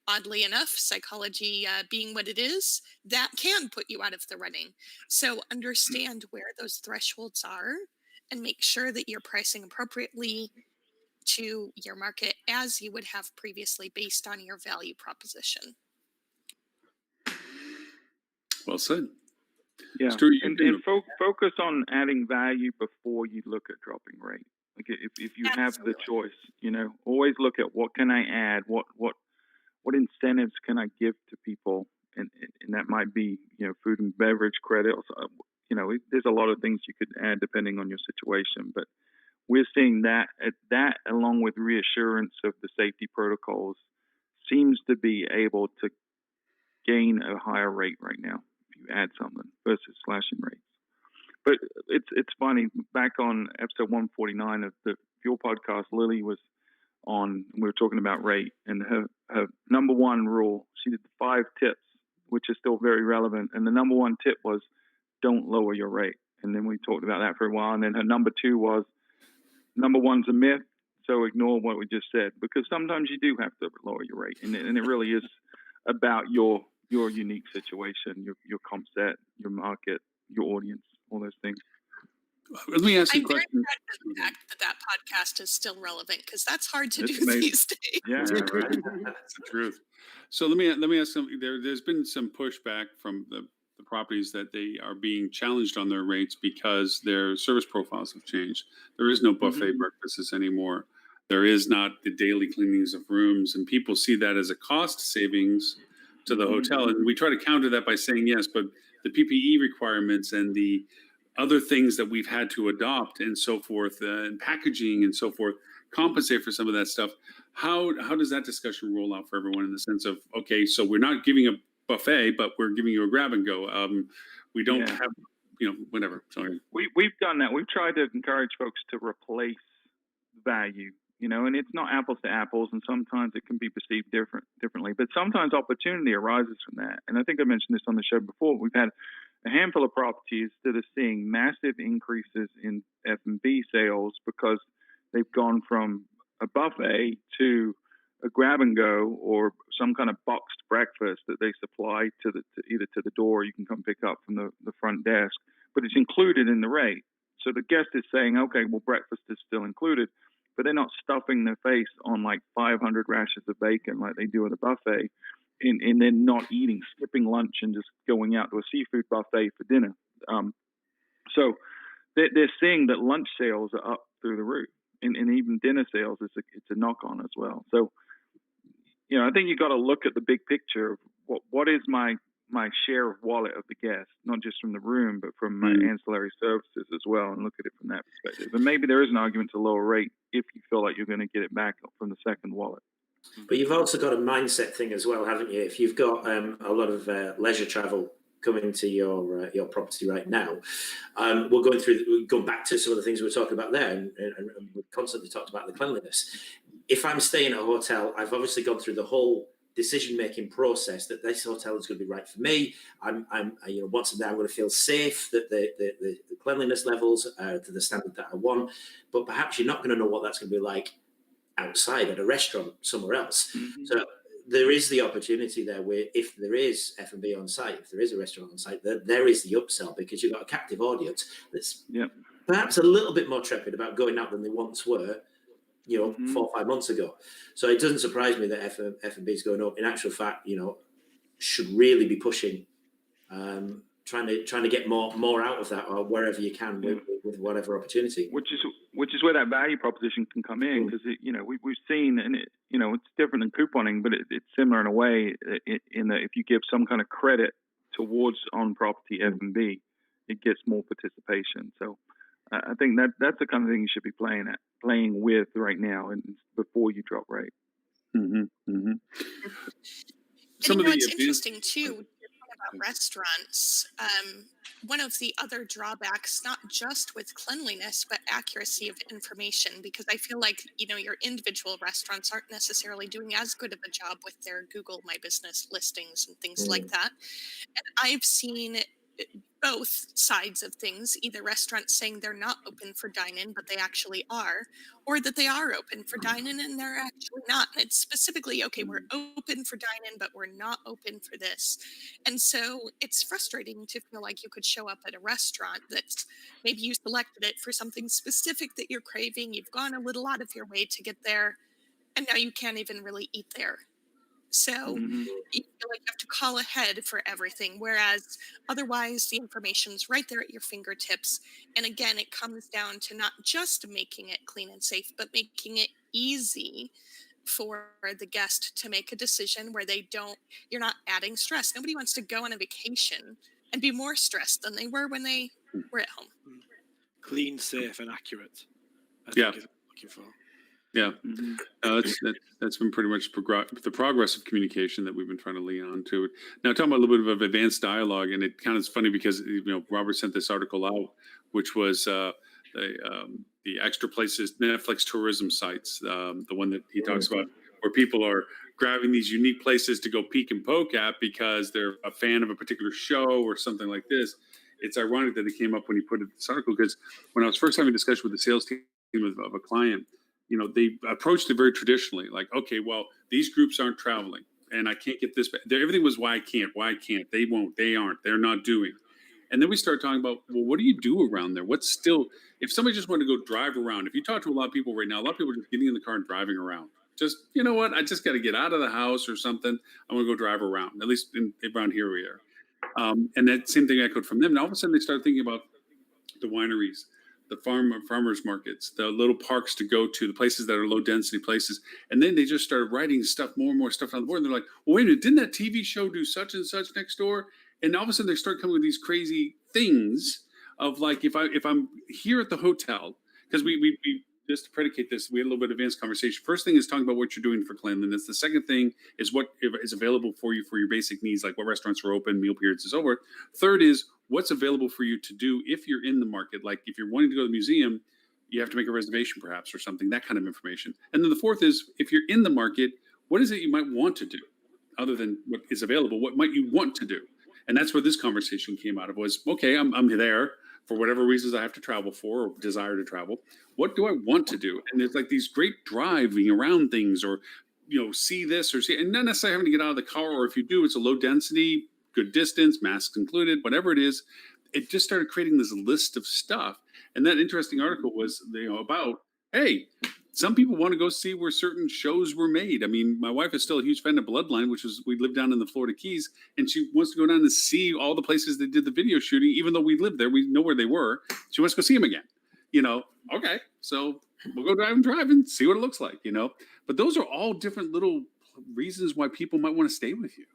oddly enough, psychology being what it is, that can put you out of the running. So understand where those thresholds are and make sure that you're pricing appropriately to your market as you would have previously based on your value proposition. Well said. Yeah, Stuart, and focus on adding value before you look at dropping rate. Like if you have the choice, always look at what can I add, what incentives can I give to people, and that might be food and beverage credit. There's a lot of things you could add depending on your situation, but we're seeing that along with reassurance of the safety protocols seems to be able to gain a higher rate right now if you add something versus slashing rates. But it's funny, back on episode 149 of the Fuel podcast, Lily was on, and we were talking about rate, and her number one rule, she did the 5 tips, which is still very relevant, and the number one tip was don't lower your rate. And then we talked about that for a while, and then her number 2 was number 1's a myth, so ignore what we just said, because sometimes you do have to lower your rate, and it really is about your unique situation, your comp set, your market, your audience, all those things. Let me ask you a question. I'm very proud of the fact that podcast is still relevant, because that's hard to do amazing. these days. Yeah, right. That's the truth. So let me ask something. There's been some pushback from the properties that they are being challenged on their rates because their service profiles have changed. There is no buffet breakfasts anymore. There is not the daily cleanings of rooms, and people see that as a cost savings to the hotel. And we try to counter that by saying yes, but the PPE requirements and the other things that we've had to adopt and so forth, and packaging and so forth, compensate for some of that stuff. How does that discussion roll out for everyone in the sense of, okay, so we're not giving a buffet, but we're giving you a grab and go. We don't have, whatever. Sorry. We've done that. We've tried to encourage folks to replace value, and it's not apples to apples, and sometimes it can be perceived differently. But sometimes opportunity arises from that. And I think I mentioned this on the show before. We've had a handful of properties that are seeing massive increases in F&B sales because they've gone from a buffet to a grab and go or some kind of boxed breakfast that they supply either to the door, or you can come pick up from the front desk, but it's included in the rate. So the guest is saying, okay, well, breakfast is still included, but they're not stuffing their face on like 500 rashers of bacon like they do at a buffet, and then not eating, skipping lunch and just going out to a seafood buffet for dinner. So they're seeing that lunch sales are up through the roof, and even dinner sales it's a knock on as well. So I think you got to look at the big picture of what is my share of wallet of the guest, not just from the room, but from my ancillary services as well, and look at it from that perspective. And maybe there is an argument to lower rate if you feel like you're going to get it back from the second wallet. But you've also got a mindset thing as well, haven't you? If you've got a lot of leisure travel coming to your property right now, we're going back to some of the things we were talking about there, and we've constantly talked about the cleanliness. If I'm staying at a hotel, I've obviously gone through the whole decision-making process that this hotel is going to be right for me. Once I'm there, I'm going to feel safe, that the cleanliness levels are to the standard that I want. But perhaps you're not going to know what that's going to be like outside at a restaurant somewhere else. So there is the opportunity there where if there is F&B on site, if there is a restaurant on site, there is the upsell, because you've got a captive audience that's perhaps a little bit more trepid about going out than they once were, 4 or 5 months ago. So it doesn't surprise me that F&B is going up. In actual fact, should really be pushing, trying to get more out of that, or wherever you can with whatever opportunity. Which is where that value proposition can come in, because we've seen, and it's different than couponing, but it's similar in a way in that if you give some kind of credit towards on property F&B, it gets more participation. So I think that's the kind of thing you should be playing with right now, and before you drop rate. It's interesting too about restaurants. One of the other drawbacks, not just with cleanliness, but accuracy of information, because I feel like, your individual restaurants aren't necessarily doing as good of a job with their Google My Business listings and things like that. And I've seen both sides of things, either restaurants saying they're not open for dine-in, but they actually are, or that they are open for dine-in and they're actually not. And it's specifically, okay, we're open for dine-in, but we're not open for this. And so it's frustrating to feel like you could show up at a restaurant that's maybe you selected it for something specific that you're craving. You've gone a little out of your way to get there, and now you can't even really eat there. So Mhm. you feel like you have to call ahead for everything, whereas otherwise the information's right there at your fingertips. And again, it comes down to not just making it clean and safe, but making it easy for the guest to make a decision where you're not adding stress. Nobody wants to go on a vacation and be more stressed than they were when they were at home. Clean, safe, and accurate. I Yeah. think is what I'm looking for. Yeah, Mhm. that's been pretty much the progress of communication that we've been trying to lean on to. Now, talking about a little bit of advanced dialogue, and it kind of is funny because Robert sent this article out, which was the extra places Netflix tourism sites, the one that he talks about, where people are grabbing these unique places to go peek and poke at because they're a fan of a particular show or something like this. It's ironic that it came up when he put this article, because when I was first having a discussion with the sales team of a client, they approached it very traditionally, like, okay, well, these groups aren't traveling and I can't get this. Everything was why I can't, they won't, they aren't, they're not doing. And then we start talking about, well, what do you do around there? What's still, if somebody just wanted to go drive around, if you talk to a lot of people right now, a lot of people are just getting in the car and driving around. Just, you know what? I just got to get out of the house or something. I want to go drive around, at least around here we are. And that same thing echoed from them. And all of a sudden they started thinking about the wineries, the farmers markets, the little parks to go to, the places that are low density places. And then they just started writing stuff, more and more stuff on the board. And they're like, well, wait a minute, didn't that TV show do such and such next door? And all of a sudden they start coming with these crazy things of like, if I'm here at the hotel, because we just to predicate this, we had a little bit of advanced conversation. First thing is talking about what you're doing for cleanliness. The second thing is what is available for you for your basic needs, like what restaurants are open, meal periods, and so forth. Third is what's available for you to do if you're in the market. Like if you're wanting to go to the museum, you have to make a reservation perhaps or something, that kind of information. And then the fourth is if you're in the market, what is it you might want to do other than what is available? What might you want to do? And that's where this conversation came out of was, okay, I'm there for whatever reasons I have to travel for or desire to travel. What do I want to do? And there's like these great driving around things or, see this or see, and not necessarily having to get out of the car, or if you do, it's a low density, good distance, masks included, whatever it is. It just started creating this list of stuff. And that interesting article was, about, hey, some people want to go see where certain shows were made. I mean, my wife is still a huge fan of Bloodline, which is, we live down in the Florida Keys, and she wants to go down and see all the places they did the video shooting, even though we live there, we know where they were. She wants to go see them again. Okay, so we'll go drive and see what it looks like, But those are all different little reasons why people might want to stay with you.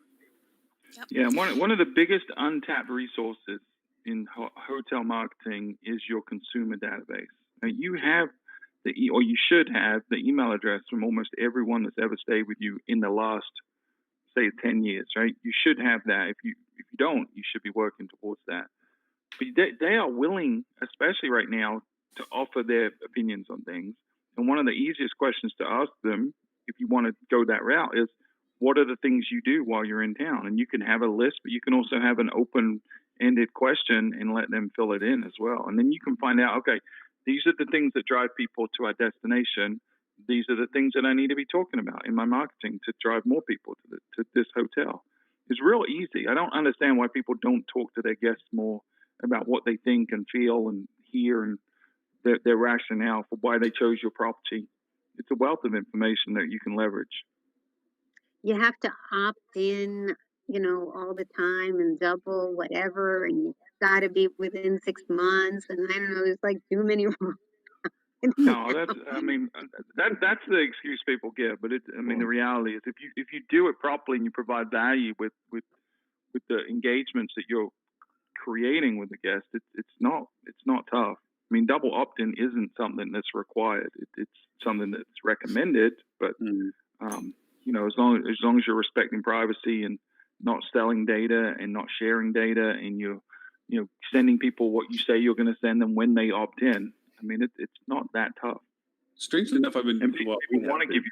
Yep. Yeah, one of the biggest untapped resources in hotel marketing is your consumer database. Now, you have or you should have the email address from almost everyone that's ever stayed with you in the last, say, 10 years, right? You should have that. If you don't, you should be working towards that. But they are willing, especially right now, to offer their opinions on things. And one of the easiest questions to ask them, if you want to go that route, is what are the things you do while you're in town? And you can have a list, but you can also have an open-ended question and let them fill it in as well. And then you can find out, okay, these are the things that drive people to our destination. These are the things that I need to be talking about in my marketing to drive more people to this hotel. It's real easy. I don't understand why people don't talk to their guests more about what they think and feel and hear and their rationale for why they chose your property. It's a wealth of information that you can leverage. You have to opt in, all the time and double whatever, and you got to be within 6 months. And I don't know, there's like too many. No, that's the excuse people give. But the reality is, if you do it properly and you provide value with the engagements that you're creating with the guest, it's not tough. I mean, double opt-in isn't something that's required. It's something that's recommended, but as long as you're respecting privacy and not selling data and not sharing data, and you're sending people what you say you're going to send them when they opt in. I mean, it's not that tough. Strangely enough, people want to give you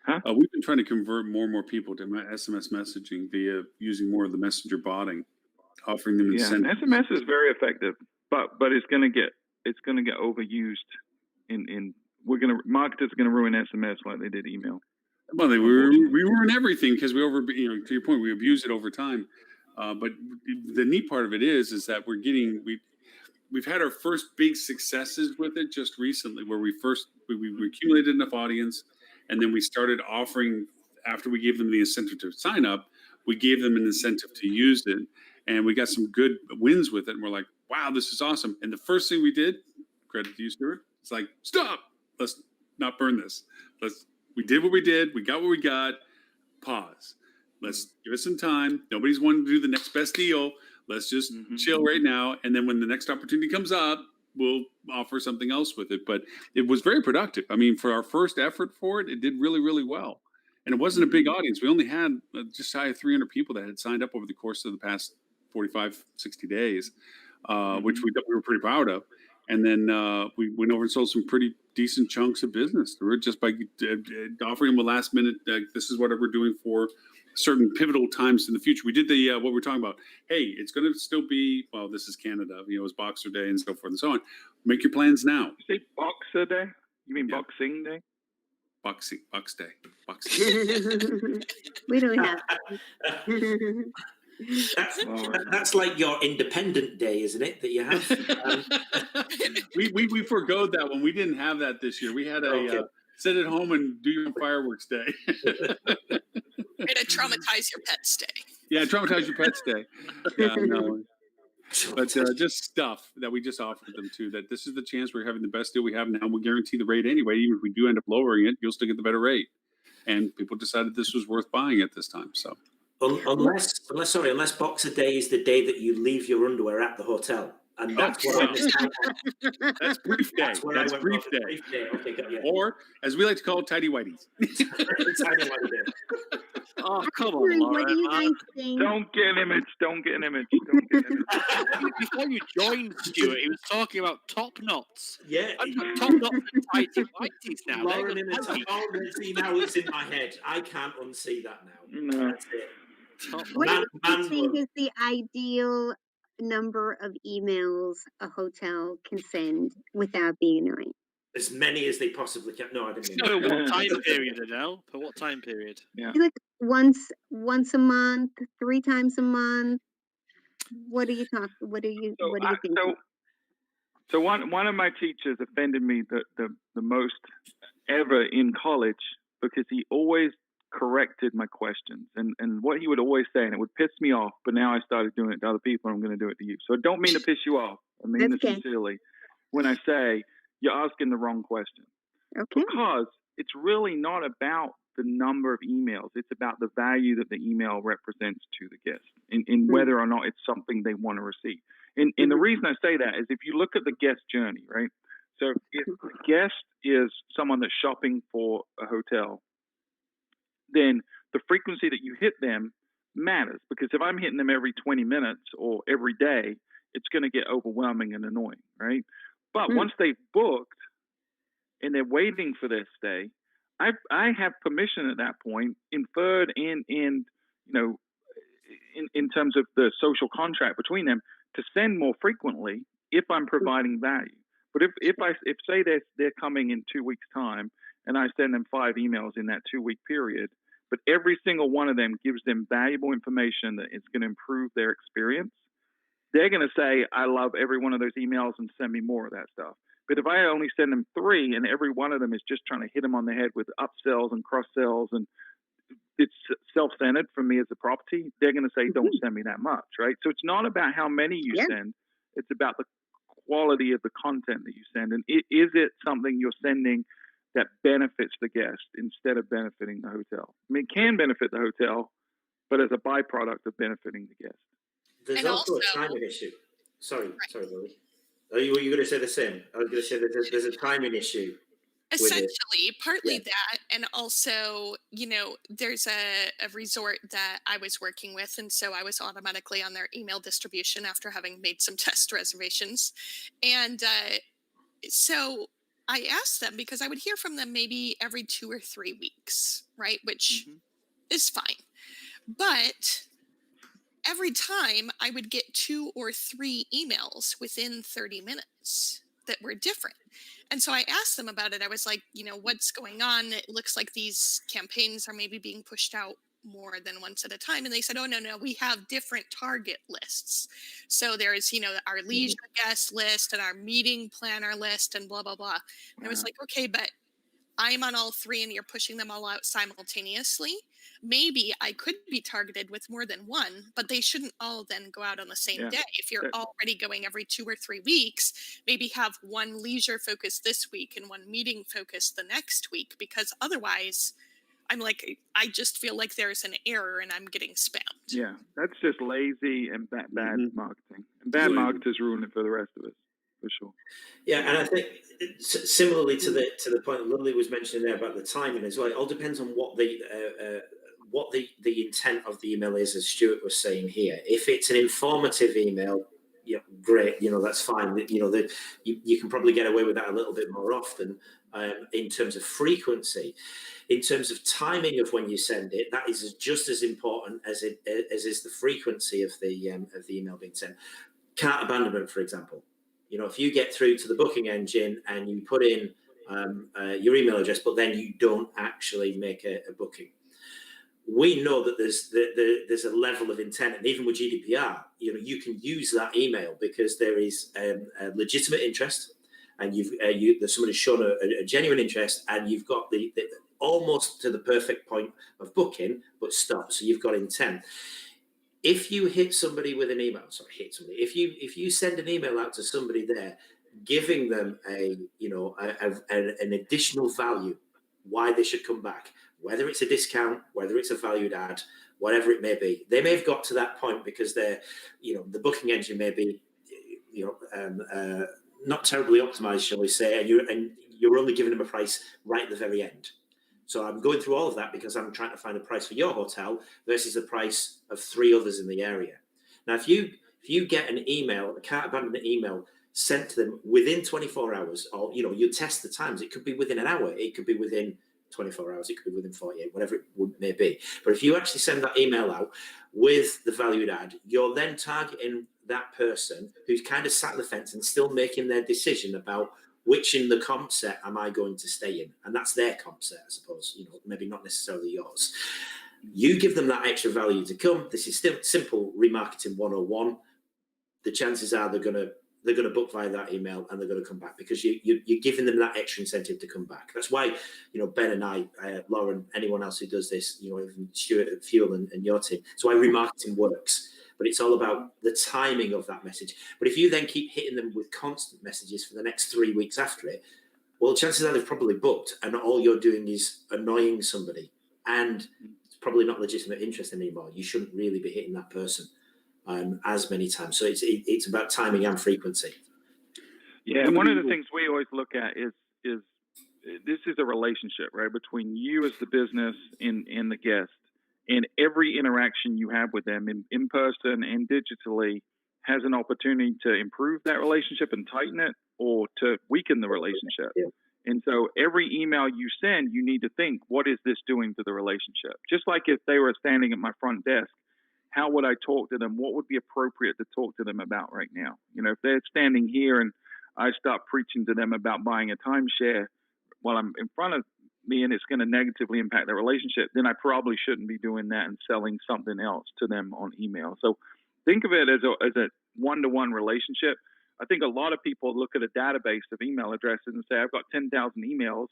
responses. We've been trying to convert more and more people to my SMS messaging via using more of the messenger botting. offering them Yeah, incentives. SMS is very effective, but it's going to get overused. Marketers are going to ruin SMS like they did email. Well, we ruin everything because to your point, we abuse it over time. But the neat part of it is that we've had our first big successes with it just recently, where we accumulated enough audience, and then we started offering, after we gave them the incentive to sign up, we gave them an incentive to use it, and we got some good wins with it. And we're like, wow, this is awesome. And the first thing we did, credit to you, Stuart, it's like, stop, let's not burn this. We did what we did. We got what we got. Pause. Let's give it some time. Nobody's wanting to do the next best deal. Let's just chill right now. And then when the next opportunity comes up, we'll offer something else with it. But it was very productive. I mean, for our first effort for it, it did really, really well. And it wasn't a big audience. We only had just shy of 300 people that had signed up over the course of the past 45, 60 days, which we were pretty proud of. And then we went over and sold some pretty decent chunks of business through it just by offering them a last minute, this is what we're doing for certain pivotal times in the future. We did what we're talking about. Hey, it's going to still be, well, this is Canada, it's Boxer Day and so forth and so on. Make your plans now. You say Boxer Day? You mean Boxing Day? Box Day. We don't have. That's like your Independent Day, isn't it? That you have. We forgoed that one. We didn't have that this year. We had a sit at home and do your fireworks day. And a traumatize your pets day. Yeah, traumatize your pets day. Yeah, no. But just stuff that we just offered them too. That this is the chance we're having the best deal we have now. We'll guarantee the rate anyway. Even if we do end up lowering it, you'll still get the better rate. And people decided this was worth buying at this time. So. Unless Boxer Day is the day that you leave your underwear at the hotel, and that's what I missed out on. That's brief day. That's brief day. Okay, got you. Or, as we like to call it, tidy whities. Tidy whitey day. Oh, come on, Laura. What do you guys think? Don't get an image. Before you joined, Stuart, he was talking about top knots. Yeah. I've got top knots and tidy whities now. Lauren in a top see now it's in my head. I can't unsee that now. No. That's it. What do you think is the ideal number of emails a hotel can send without being annoying? As many as they possibly can. No, I didn't mean So what time period, Adele? For what time period? Yeah. Like once a month, 3 times a month. What are you thinking? So one of my teachers offended me the most ever in college because he always corrected my questions and what he would always say, and it would piss me off, but now I started doing it to other people and I'm going to do it to you. So I don't mean to piss you off. I mean this sincerely when I say you're asking the wrong question. Okay. Because it's really not about the number of emails. It's about the value that the email represents to the guest in whether or not it's something they want to receive. And the reason I say that is if you look at the guest journey, right? So if the guest is someone that's shopping for a hotel, then the frequency that you hit them matters, because if I'm hitting them every 20 minutes or every day, it's going to get overwhelming and annoying, right? But once they've booked and they're waiting for their stay, I have permission at that point, inferred in terms of the social contract between them, to send more frequently if I'm providing value. But if say they're coming in 2 weeks' time and I send them 5 emails in that 2-week period, but every single one of them gives them valuable information that is going to improve their experience, they're going to say, I love every one of those emails and send me more of that stuff. But if I only send them 3 and every one of them is just trying to hit them on the head with upsells and cross-sells and it's self-centered for me as a property, they're going to say, don't send me that much, right? So it's not about how many you send. It's about the quality of the content that you send. And is it something you're sending that benefits the guest instead of benefiting the hotel? I mean, it can benefit the hotel, but as a byproduct of benefiting the guest. There's also a timing issue. Sorry, Lily. Were you going to say the same? I was going to say that there's a timing issue. Essentially, partly that, and also, there's a resort that I was working with, and so I was automatically on their email distribution after having made some test reservations. And so I asked them, because I would hear from them maybe every 2 or 3 weeks, right? Which is fine. But every time I would get 2 or 3 emails within 30 minutes that were different. And so I asked them about it. I was like, what's going on? It looks like these campaigns are maybe being pushed out more than once at a time. And they said, oh, no, we have different target lists. So there's, our leisure guest list and our meeting planner list and blah, blah, blah. And I was like, okay, but I'm on all 3 and you're pushing them all out simultaneously. Maybe I could be targeted with more than one, but they shouldn't all then go out on the same day. If you're already going every 2 or 3 weeks, maybe have one leisure focus this week and one meeting focus the next week, because otherwise I'm like, I just feel like there's an error and I'm getting spammed. Yeah, that's just lazy and bad marketing. And bad marketers ruin it for the rest of us, for sure. Yeah, and I think similarly to the point that Lily was mentioning there about the timing as well, it all depends on what the intent of the email is, as Stuart was saying here. If it's an informative email, great, that's fine. You can probably get away with that a little bit more often. In terms of frequency, in terms of timing of when you send it, that is just as important as is the frequency of the email being sent. Cart abandonment, for example. If you get through to the booking engine and you put in your email address, but then you don't actually make a booking, we know that there's a level of intent, and even with GDPR, you can use that email because there is a legitimate interest, and there's somebody shown a genuine interest, and you've got the almost to the perfect point of booking, but stop. So you've got intent. If you hit somebody with an email, if you send an email out to somebody there, giving them an additional value, why they should come back, whether it's a discount, whether it's a valued ad, whatever it may be, they may have got to that point because they're, the booking engine may be, not terribly optimized, shall we say, and you're only giving them a price right at the very end. So I'm going through all of that because I'm trying to find a price for your hotel versus the price of 3 others in the area. Now, if you get an email, a cart abandonment email sent to them within 24 hours, or you test the times, it could be within an hour, it could be within 24 hours, it could be within 48, whatever it may be. But if you actually send that email out with the valued ad, you're then targeting that person who's kind of sat on the fence and still making their decision about which in the comp set am I going to stay in? And that's their comp set, I suppose, maybe not necessarily yours. You give them that extra value to come. This is still simple remarketing 101. The chances are they're going to book via that email, and they're going to come back because you're giving them that extra incentive to come back. That's why, Ben and I, Lauren, anyone else who does this, even Stuart at Fuel and your team. That's why remarketing works. But it's all about the timing of that message. But if you then keep hitting them with constant messages for the next 3 weeks after it, well, chances are they've probably booked, and all you're doing is annoying somebody, and it's probably not legitimate interest anymore. You shouldn't really be hitting that person as many times. So it's about timing and frequency. Yeah, one of the things we always look at is this is a relationship, right, between you as the business and the guest. And every interaction you have with them in person and digitally has an opportunity to improve that relationship and tighten it, or to weaken the relationship. Yeah. And so every email you send, you need to think, what is this doing to the relationship? Just like if they were standing at my front desk, how would I talk to them? What would be appropriate to talk to them about right now? If they're standing here and I start preaching to them about buying a timeshare while I'm in front of me and it's going to negatively impact their relationship, then I probably shouldn't be doing that and selling something else to them on email. So think of it as a one-to-one relationship. I think a lot of people look at a database of email addresses and say, I've got 10,000 emails,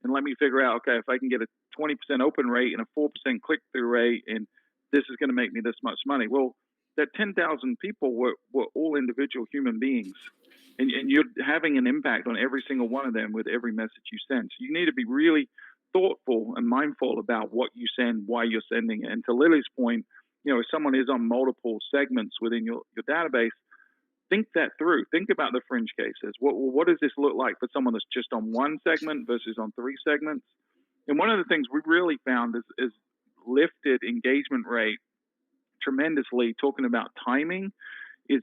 and let me figure out, okay, if I can get a 20% open rate and a 4% click-through rate, and this is going to make me this much money. Well, that 10,000 people were all individual human beings. And you're having an impact on every single one of them with every message you send. So you need to be really thoughtful and mindful about what you send, why you're sending it. And to Lily's point, if someone is on multiple segments within your database, think that through. Think about the fringe cases. What does this look like for someone that's just on one segment versus on 3 segments? And one of the things we really found is lifted engagement rate tremendously, talking about timing, is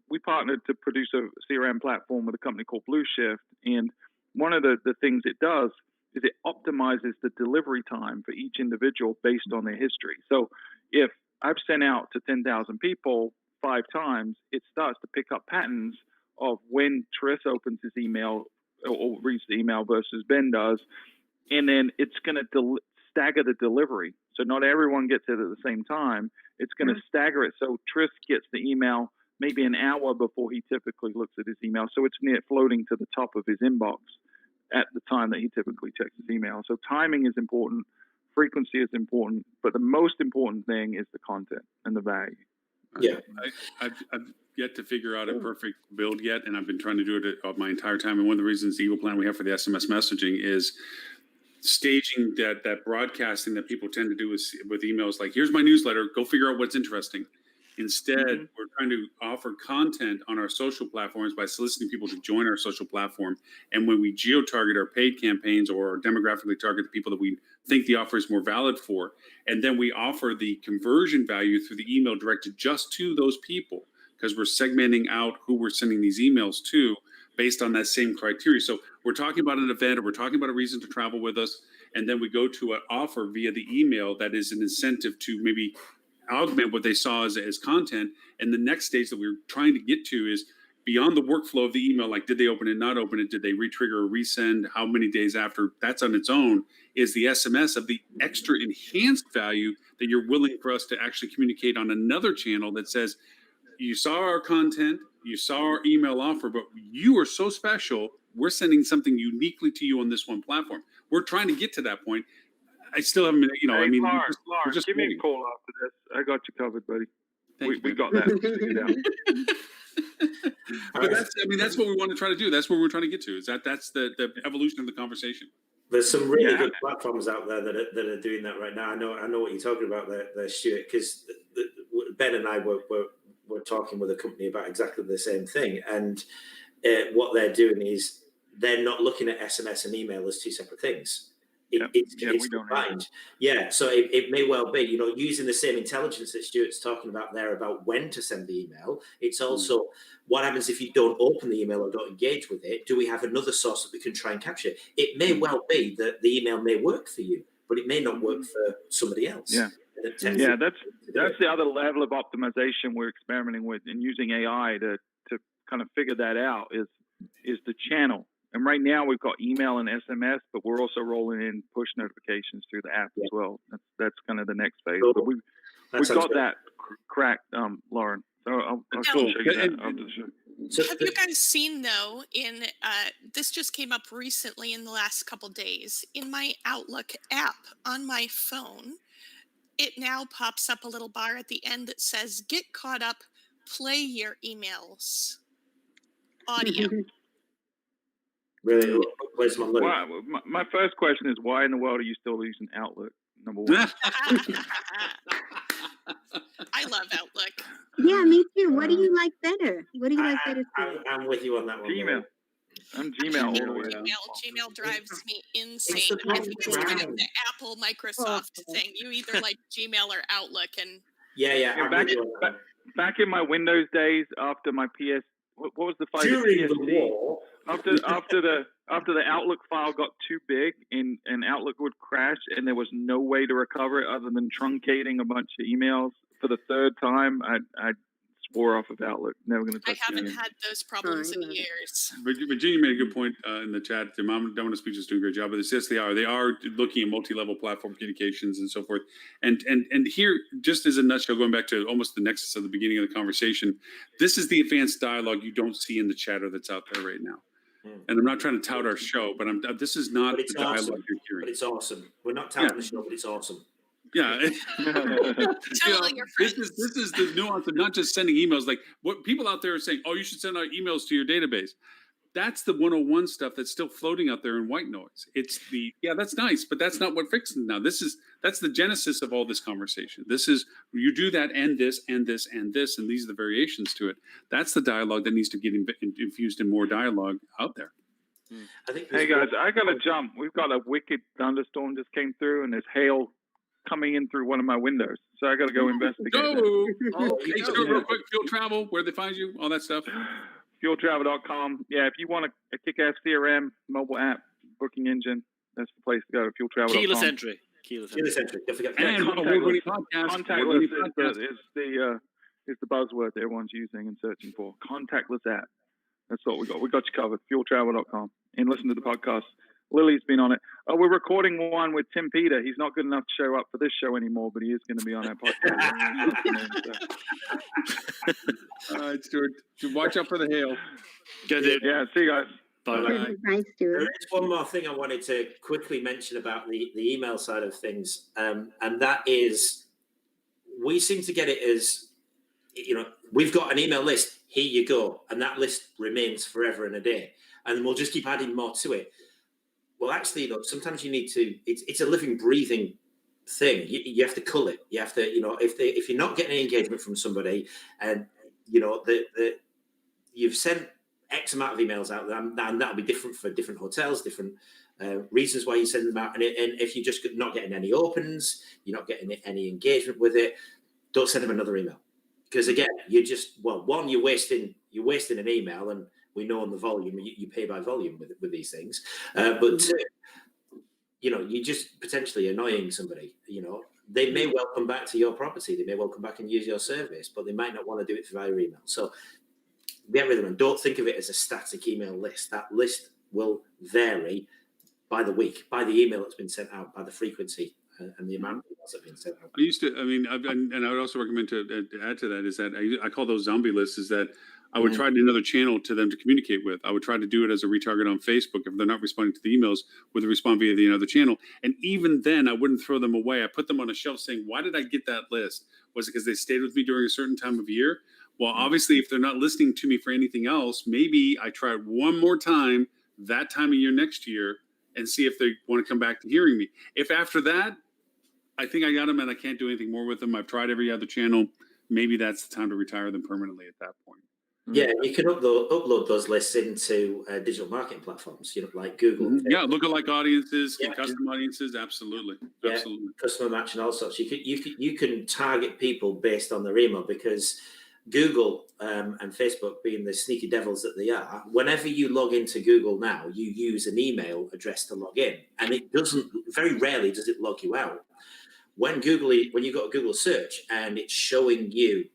we partnered to produce a CRM platform with a company called Blue Shift, and one of the things it does is it optimizes the delivery time for each individual based on their history. So if I've sent out to 10,000 people 5 times, it starts to pick up patterns of when Tris opens his email or reads the email versus Ben does. And then it's going to stagger the delivery. So not everyone gets it at the same time. It's going to stagger it. So Tris gets the email maybe an hour before he typically looks at his email. So it's near floating to the top of his inbox at the time that he typically checks his email. So timing is important. Frequency is important. But the most important thing is the content and the value. Yeah. I've yet to figure out a perfect build yet, and I've been trying to do it my entire time. And one of the reasons the Evil plan we have for the SMS messaging is staging that broadcasting that people tend to do with emails like, here's my newsletter, go figure out what's interesting. Instead, we're trying to offer content on our social platforms by soliciting people to join our social platform. And when we geo-target our paid campaigns or demographically target the people that we think the offer is more valid for, and then we offer the conversion value through the email directed just to those people, because we're segmenting out who we're sending these emails to based on that same criteria. So we're talking about an event, or we're talking about a reason to travel with us, and then we go to an offer via the email that is an incentive to maybe augment what they saw as content. And the next stage that we're trying to get to is beyond the workflow of the email, like did they open it, not open it, did they retrigger or resend, how many days after, that's on its own, is the SMS of the extra enhanced value that you're willing for us to actually communicate on another channel that says, you saw our content, you saw our email offer, but you are so special, we're sending something uniquely to you on this one platform. We're trying to get to that point. I still haven't been, Hey, I mean, Lauren, we're just give me waiting. a call after this. I got you covered, buddy. We You, got that figured out. but that's what we want to try to do. That's what we're trying to get to. That's the evolution of the conversation. There's some really good platforms out there that are doing that right now. I know what you're talking about there, Stuart, because Ben and I were talking with a company about exactly the same thing, and what they're doing is they're not looking at SMS and email as two separate things. It's combined. Yeah, so it may well be, using the same intelligence that Stuart's talking about there about when to send the email. It's also what happens if you don't open the email or don't engage with it. Do we have another source that we can try and capture? It may well be that the email may work for you, but it may not work for somebody else. Yeah, that's the other level of optimization we're experimenting with, and using AI to kind of figure that out is the channel. And right now we've got email and SMS, but we're also rolling in push notifications through the app as well. That's kind of the next phase. Cool. But we've got that cracked, Lauren. So I'll show you that after the show. So have you guys seen, though, this just came up recently in the last couple days, in my Outlook app on my phone, it now pops up a little bar at the end that says, get caught up, play your emails. Audio. Really? Where's my look? My first question is, why in the world are you still using Outlook? Number one. I love Outlook. Yeah, me too. What do you like better? What do you like better? I'm with you on that one. Gmail. I'm Gmail all the way. Gmail drives me insane. I think it's kind of the Apple Microsoft thing. You either like Gmail or Outlook, and back in my Windows days, after my PS, what was the file? During the war. After the Outlook file got too big and Outlook would crash, and there was no way to recover it other than truncating a bunch of emails for the third time, I swore off of Outlook. Never going to touch it. I haven't had those problems in years. Virginia made a good point in the chat. The Domino Speech is doing a great job, but yes, they are. They are looking at multi-level platform communications and so forth. And here, just as a nutshell, going back to almost the nexus of the beginning of the conversation, this is the advanced dialogue you don't see in the chatter that's out there right now. And I'm not trying to tout our show, but this is not the dialogue you're hearing. But it's awesome. We're not touting the show, but it's awesome. Yeah. Tell all your friends. This is the nuance of not just sending emails. Like what people out there are saying, oh, you should send out emails to your database. That's the 101 stuff that's still floating out there in white noise. It's that's nice, but that's not what fixes now. That's the genesis of all this conversation. This is, you do that and this and this and this, and these are the variations to it. That's the dialogue that needs to get infused in more dialogue out there. Hey guys, I got to jump. We've got a wicked thunderstorm just came through, and there's hail coming in through one of my windows. So I got to go investigate. Hey, so real quick, Fuel Travel, where they find you, all that stuff. FuelTravel.com. Yeah, if you want a kick-ass CRM mobile app booking engine, that's the place to go. FuelTravel.com. Keyless entry. Keyless-centric. Don't forget. And award-winning podcast. Contactless is the buzzword that everyone's using and searching for. Contactless app. That's what we got. We got you covered. FuelTravel.com. And listen to the podcast. Lily's been on it. We're recording one with Tim Peter. He's not good enough to show up for this show anymore, but he is going to be on our podcast. All right, Stuart. Watch out for the hail. Good, dude. Yeah, see you guys. Bye. Nice, Stuart. There is one more thing I wanted to quickly mention about the email side of things, and that is we seem to get it as, we've got an email list, here you go, and that list remains forever and a day, and we'll just keep adding more to it. Well, actually, sometimes you need to, it's a living, breathing thing. You have to cull it. You have to, if you're not getting any engagement from somebody, and, you've sent X amount of emails out there, and that'll be different for different hotels, different reasons why you send them out. And if you're just not getting any opens, you're not getting any engagement with it, don't send them another email. Because again, you're wasting an email, and we know on the volume, you pay by volume with these things. But two, you're just potentially annoying somebody. They may well come back to your property, they may well come back and use your service, but they might not want to do it via email. So get rid of them. Don't think of it as a static email list. That list will vary by the week, by the email that's been sent out, by the frequency and the amount of emails that have been sent out. I used to, and I would also recommend to add to that is that I call those zombie lists, is that I would try another channel to them to communicate with. I would try to do it as a retarget on Facebook. If they're not responding to the emails, would they respond via the other channel? And even then, I wouldn't throw them away. I put them on a shelf saying, why did I get that list? Was it because they stayed with me during a certain time of year? Well, obviously, if they're not listening to me for anything else, maybe I try one more time that time of year next year and see if they want to come back to hearing me. If after that, I think I got them and I can't do anything more with them, I've tried every other channel, maybe that's the time to retire them permanently at that point. Yeah, you can upload those lists into digital marketing platforms, like Google. Yeah, lookalike audiences, custom audiences, absolutely. Customer match and all sorts. You can target people based on their email, because Google and Facebook, being the sneaky devils that they are, whenever you log into Google now, you use an email address to log in, and it doesn't. Very rarely does it log you out. When you go to Google search and it's showing you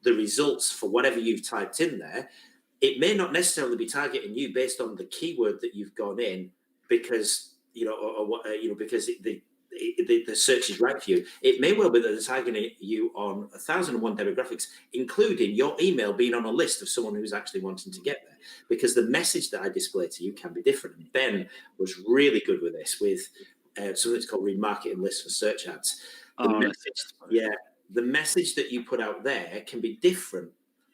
the results for whatever you've typed in there, it may not necessarily be targeting you based on the keyword that you've gone in, because because the search is right for you. It may well be that they're targeting you on 1,001 demographics, including your email being on a list of someone who's actually wanting to get there, because the message that I display to you can be different. And Ben was really good with this, with something that's called remarketing lists for search ads. The message that you put out there can be different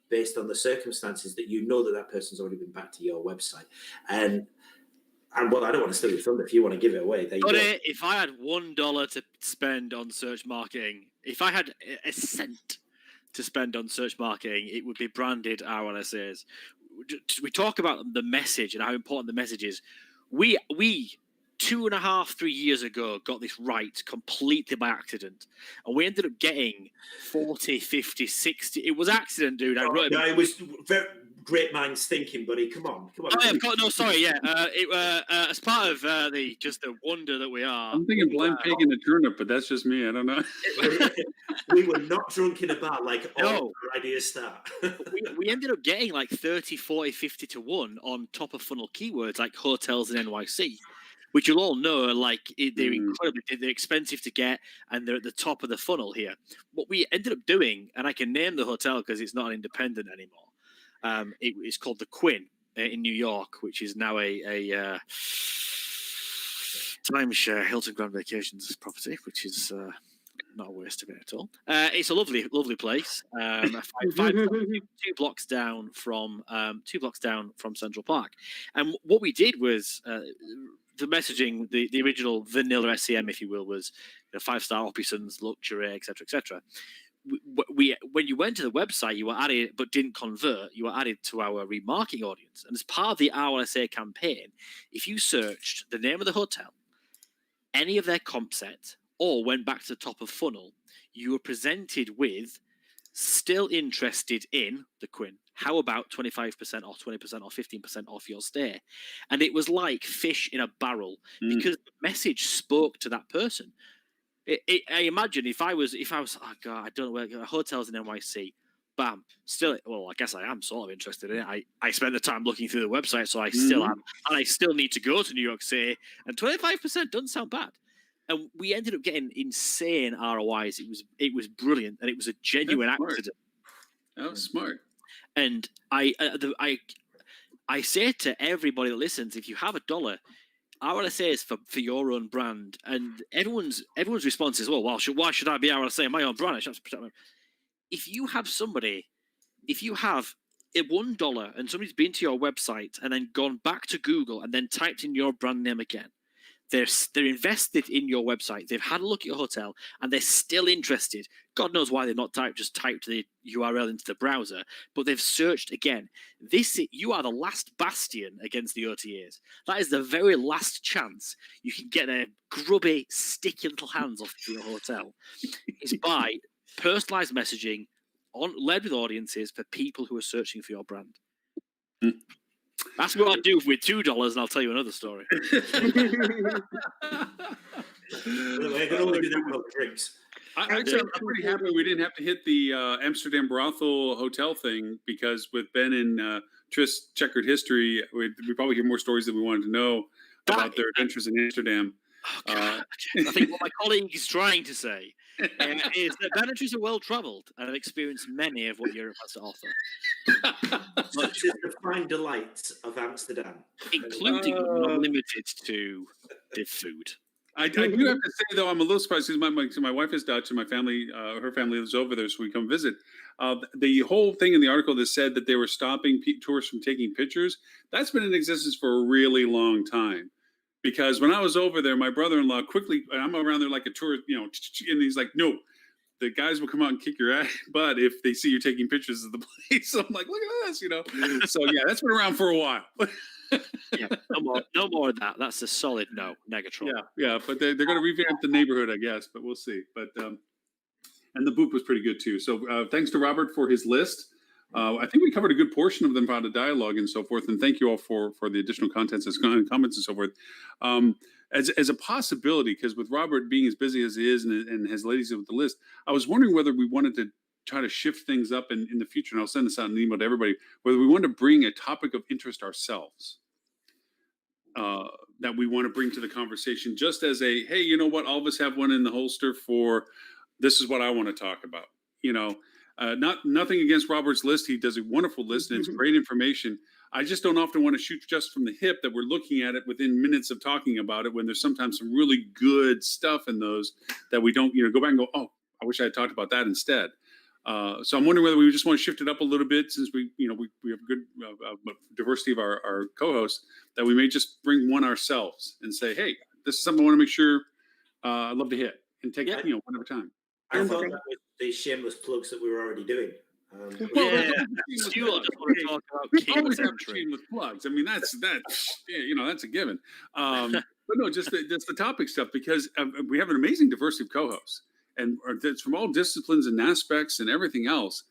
based on the circumstances that that person's already been back to your website. And well, I don't want to steal your thunder. If you want to give it away, there you go. If I had $1 to spend on search marketing, if I had a cent to spend on search marketing, it would be branded RLSAs. We talk about the message and how important the message is. We 2.5, 3 years ago got this right completely by accident, and we ended up getting 40, 50, 60. It was accident, dude. It was very great minds thinking, buddy. Come on. As part of the wonder that we are. I'm thinking blind pig in a turnip, but that's just me. I don't know. We were not drunk in a bar like all our ideas start. we ended up getting like 30, 40, 50 to 1 on top of funnel keywords like hotels in NYC, which you'll all know, they're expensive to get, and they're at the top of the funnel here. What we ended up doing, and I can name the hotel because it's not an independent anymore. It's called the Quinn in New York, which is now a timeshare Hilton Grand Vacations property, which is not a waste of it at all. It's a lovely, lovely place. 2 blocks down from Central Park. And what we did was the messaging, the original vanilla SEM, if you will, was 5-star options, luxury, etc., etc. When you went to the website, you were added, but didn't convert. You were added to our remarketing audience, and as part of the RLSA campaign, if you searched the name of the hotel, any of their comp set, or went back to the top of funnel, you were presented with still interested in the Quinn. How about 25% off, 20% off, 15% off your stay? And it was like fish in a barrel because the message spoke to that person. I imagine if I was, oh God, I don't know where hotels in NYC. Bam, still, well, I guess I am sort of interested in it. I spent the time looking through the website, so I still am, and I still need to go to New York City. And 25% doesn't sound bad. And we ended up getting insane ROIs. It was brilliant, and it was a genuine accident. That was smart. And I say to everybody that listens, if you have $1, RLSA is for your own brand. And everyone's response is, well, why should I be RLSA in my own brand? I should have to protect my. If you have $1 and somebody's been to your website and then gone back to Google and then typed in your brand name again, they're invested in your website. They've had a look at your hotel and they're still interested. God knows why they've not just typed the URL into the browser, but they've searched again. You are the last bastion against the OTAs. That is the very last chance you can get their grubby, sticky little hands off your hotel. It's by personalized messaging led with audiences for people who are searching for your brand. That's what I do with $2, and I'll tell you another story. We're going to only do that with drinks. I'm pretty happy we didn't have to hit the Amsterdam brothel hotel thing, because with Ben and Tris' checkered history, we probably hear more stories that we wanted to know about their adventures in Amsterdam. I think what my colleague is trying to say is that Ben and Tris are well travelled and have experienced many of what Europe has to offer. Such as the fine delights of Amsterdam. Including but not limited to the food. I do have to say, though, I'm a little surprised because my wife is Dutch and my family, her family lives over there, so we come visit. The whole thing in the article that said that they were stopping tourists from taking pictures, that's been in existence for a really long time. Because when I was over there, my brother-in-law quickly, I'm around there like a tourist, and he's like, no, the guys will come out and kick your ass butt if they see you're taking pictures of the place. So I'm like, look at this, So yeah, that's been around for a while. Yeah, no more of that. That's a solid no, Negatron. Yeah, but they're going to revamp the neighborhood, I guess, but we'll see. But and the boop was pretty good too. So thanks to Robert for his list. I think we covered a good portion of them about the dialogue and so forth. And thank you all for the additional contents and comments and so forth. As a possibility, because with Robert being as busy as he is and his ladies with the list, I was wondering whether we wanted to try to shift things up in the future. And I'll send this out in an email to everybody, whether we want to bring a topic of interest ourselves that we want to bring to the conversation, just as a, hey, you know what, all of us have one in the holster for, this is what I want to talk about, nothing against Robert's list. He does a wonderful list and it's great information. I just don't often want to shoot just from the hip that we're looking at it within minutes of talking about it, when there's sometimes some really good stuff in those that we don't, go back and go, oh, I wish I had talked about that instead. So I'm wondering whether we just want to shift it up a little bit, since we have good diversity of our co-hosts, that we may just bring one ourselves and say, hey, this is something I want to make sure I'd love to hit and take one at a time. I thought that was the shameless plugs that we were already doing. Stuart doesn't want to talk about always have shameless plugs. I mean, that's a given. But no, just the topic stuff, because we have an amazing diversity of co-hosts, and it's from all disciplines and aspects and everything else.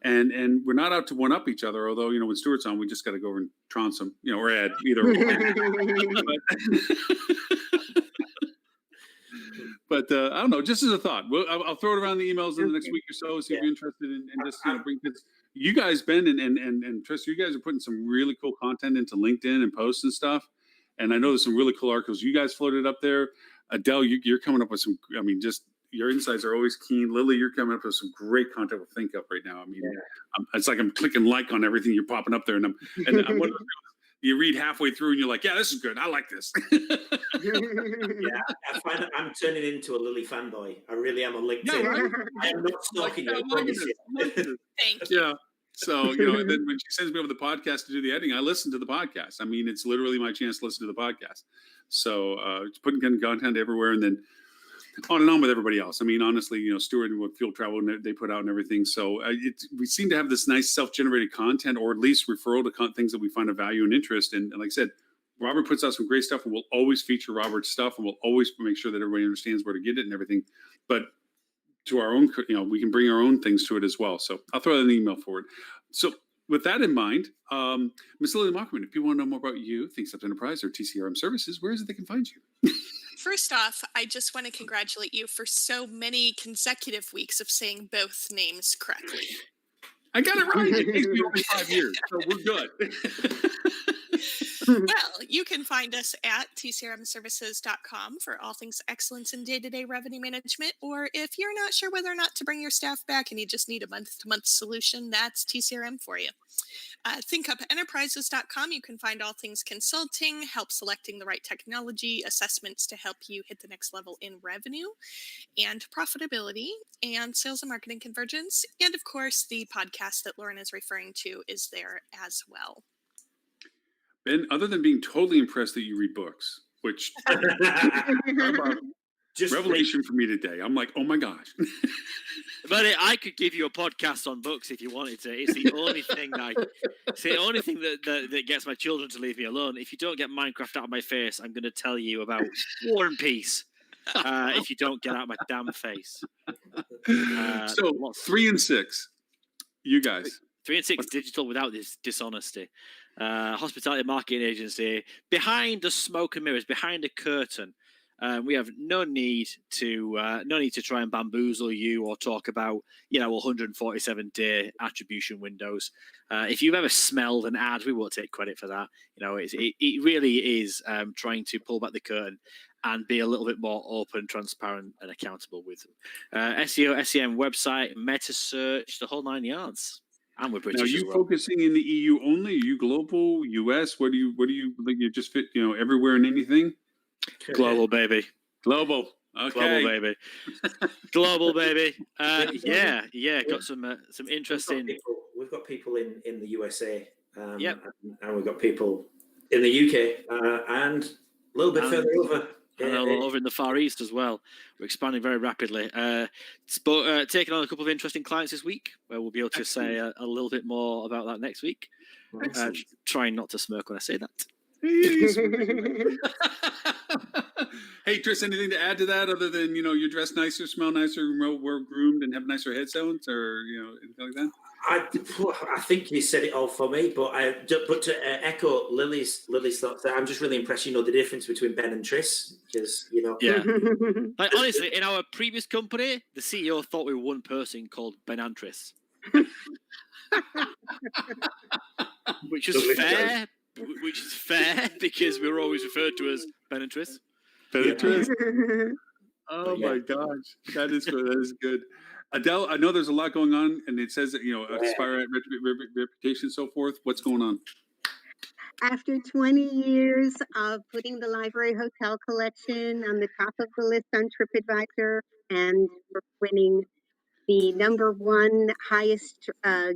And we're not out to one up each other. Although when Stuart's on, we just got to go over and trounce him, or add either. But I don't know, just as a thought, I'll throw it around the emails in the next week or so, see if you're interested in just bring this. You guys, Ben and Tris, you guys are putting some really cool content into LinkedIn and posts and stuff. And I know there's some really cool articles you guys floated up there. Adele, you're coming up with some. I mean, just your insights are always keen. Lily, you're coming up with some great content with Think Up right now. I mean, it's like I'm clicking like on everything you're popping up there, and I'm wondering, you read halfway through and you're like, yeah, this is good. I like this. Yeah, I find that I'm turning into a Lily fanboy. I really am on LinkedIn. Yeah, right? I am not stalking you. Thank you. Yeah. So, and then when she sends me over the podcast to do the editing, I listen to the podcast. I mean, it's literally my chance to listen to the podcast. So putting content everywhere, and then on and on with everybody else. I mean, honestly, Stuart and what Field Travel they put out and everything. So we seem to have this nice self-generated content, or at least referral to things that we find of value and interest. And like I said, Robert puts out some great stuff, and we'll always feature Robert's stuff, and we'll always make sure that everybody understands where to get it and everything. But to our own, we can bring our own things to it as well. So I'll throw that in an email forward. So with that in mind, Ms. Lily Mockman, if people want to know more about you, Think Steps Enterprise, or TCRM services, where is it they can find you? First off, I just want to congratulate you for so many consecutive weeks of saying both names correctly. I got it right. It takes me only 5 years, so we're good. Well, you can find us at tcrmservices.com for all things excellence in day-to-day revenue management. Or if you're not sure whether or not to bring your staff back and you just need a month-to-month solution, that's TCRM for you. ThinkUpEnterprises.com, you can find all things consulting, help selecting the right technology, assessments to help you hit the next level in revenue and profitability and sales and marketing convergence. And of course, the podcast that Lauren is referring to is there as well. Ben, other than being totally impressed that you read books, which Just revelation for me today. I'm like, oh my gosh. But I could give you a podcast on books if you wanted to. It's the only thing that gets my children to leave me alone. If you don't get Minecraft out of my face, I'm going to tell you about War and Peace. If you don't get out of my damn face. So 3 and 6, you guys. 3 and 6 digital without this dishonesty. Hospitality marketing agency behind the smoke and mirrors, behind a curtain. We have no need to try and bamboozle you or talk about 147-day attribution windows. If you've ever smelled an ad, we won't take credit for that. It really is trying to pull back the curtain and be a little bit more open, transparent, and accountable with them. SEO, SEM, website, meta search, the whole 9 yards. And we're British. Now, are you as well. focusing in the EU only? Are you global, US? What do you like? You just fit, everywhere and anything? Global, baby. Global. Okay. Global, baby. Global, baby. Yeah. Got some interesting. We've got people in the USA. Yep. And we've got people in the UK and a little bit further over. And over in the Far East as well. We're expanding very rapidly. But taking on a couple of interesting clients this week, where we'll be able to say a little bit more about that next week. Trying not to smirk when I say that. Hey, Tris, anything to add to that other than, you dress nicer, smell nicer, we're groomed, and have nicer headphones, or, anything like that? I think you said it all for me, but to echo Lily's thoughts, I'm just really impressed. The difference between Ben and Tris, because Yeah. Like honestly, in our previous company, the CEO thought we were one person called Ben and Tris, which is fair. Which is fair because we were always referred to as Ben and Tris. Ben and Tris. Oh my gosh, that is good. Adele, I know there's a lot going on, and it says that aspire at reputation, so forth. What's going on? After 20 years of putting the library hotel collection on the top of the list on TripAdvisor and winning the #1 highest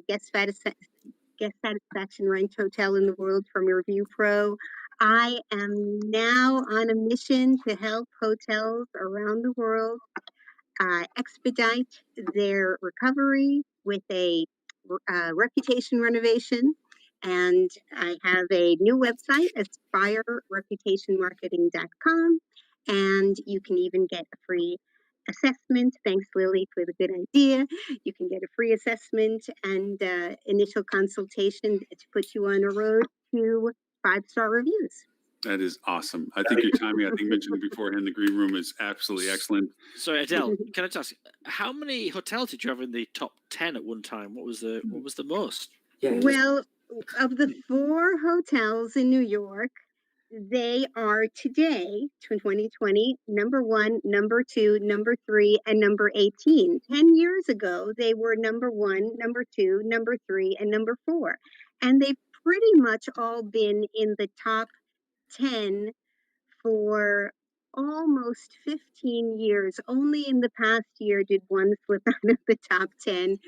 guest satisfaction ranked hotel in the world from Review Pro, I am now on a mission to help hotels around the world expedite their recovery with a reputation renovation. And I have a new website, aspirereputationmarketing.com, and you can even get a free assessment. Thanks, Lily, for the good idea. You can get a free assessment and initial consultation to put you on a road to 5-star reviews. That is awesome. I think your timing, I think mentioned it beforehand, the green room is absolutely excellent. Sorry, Adele, can I just ask, how many hotels did you have in the top 10 at one time? What was the most? Yeah. Well, of the 4 hotels in New York, they are today, 2020, #1, #2, #3, and #18. 10 years ago, they were #1, #2, #3, and #4. And they've pretty much all been in the top 10 for almost 15 years. Only in the past year did one slip out of the top 10.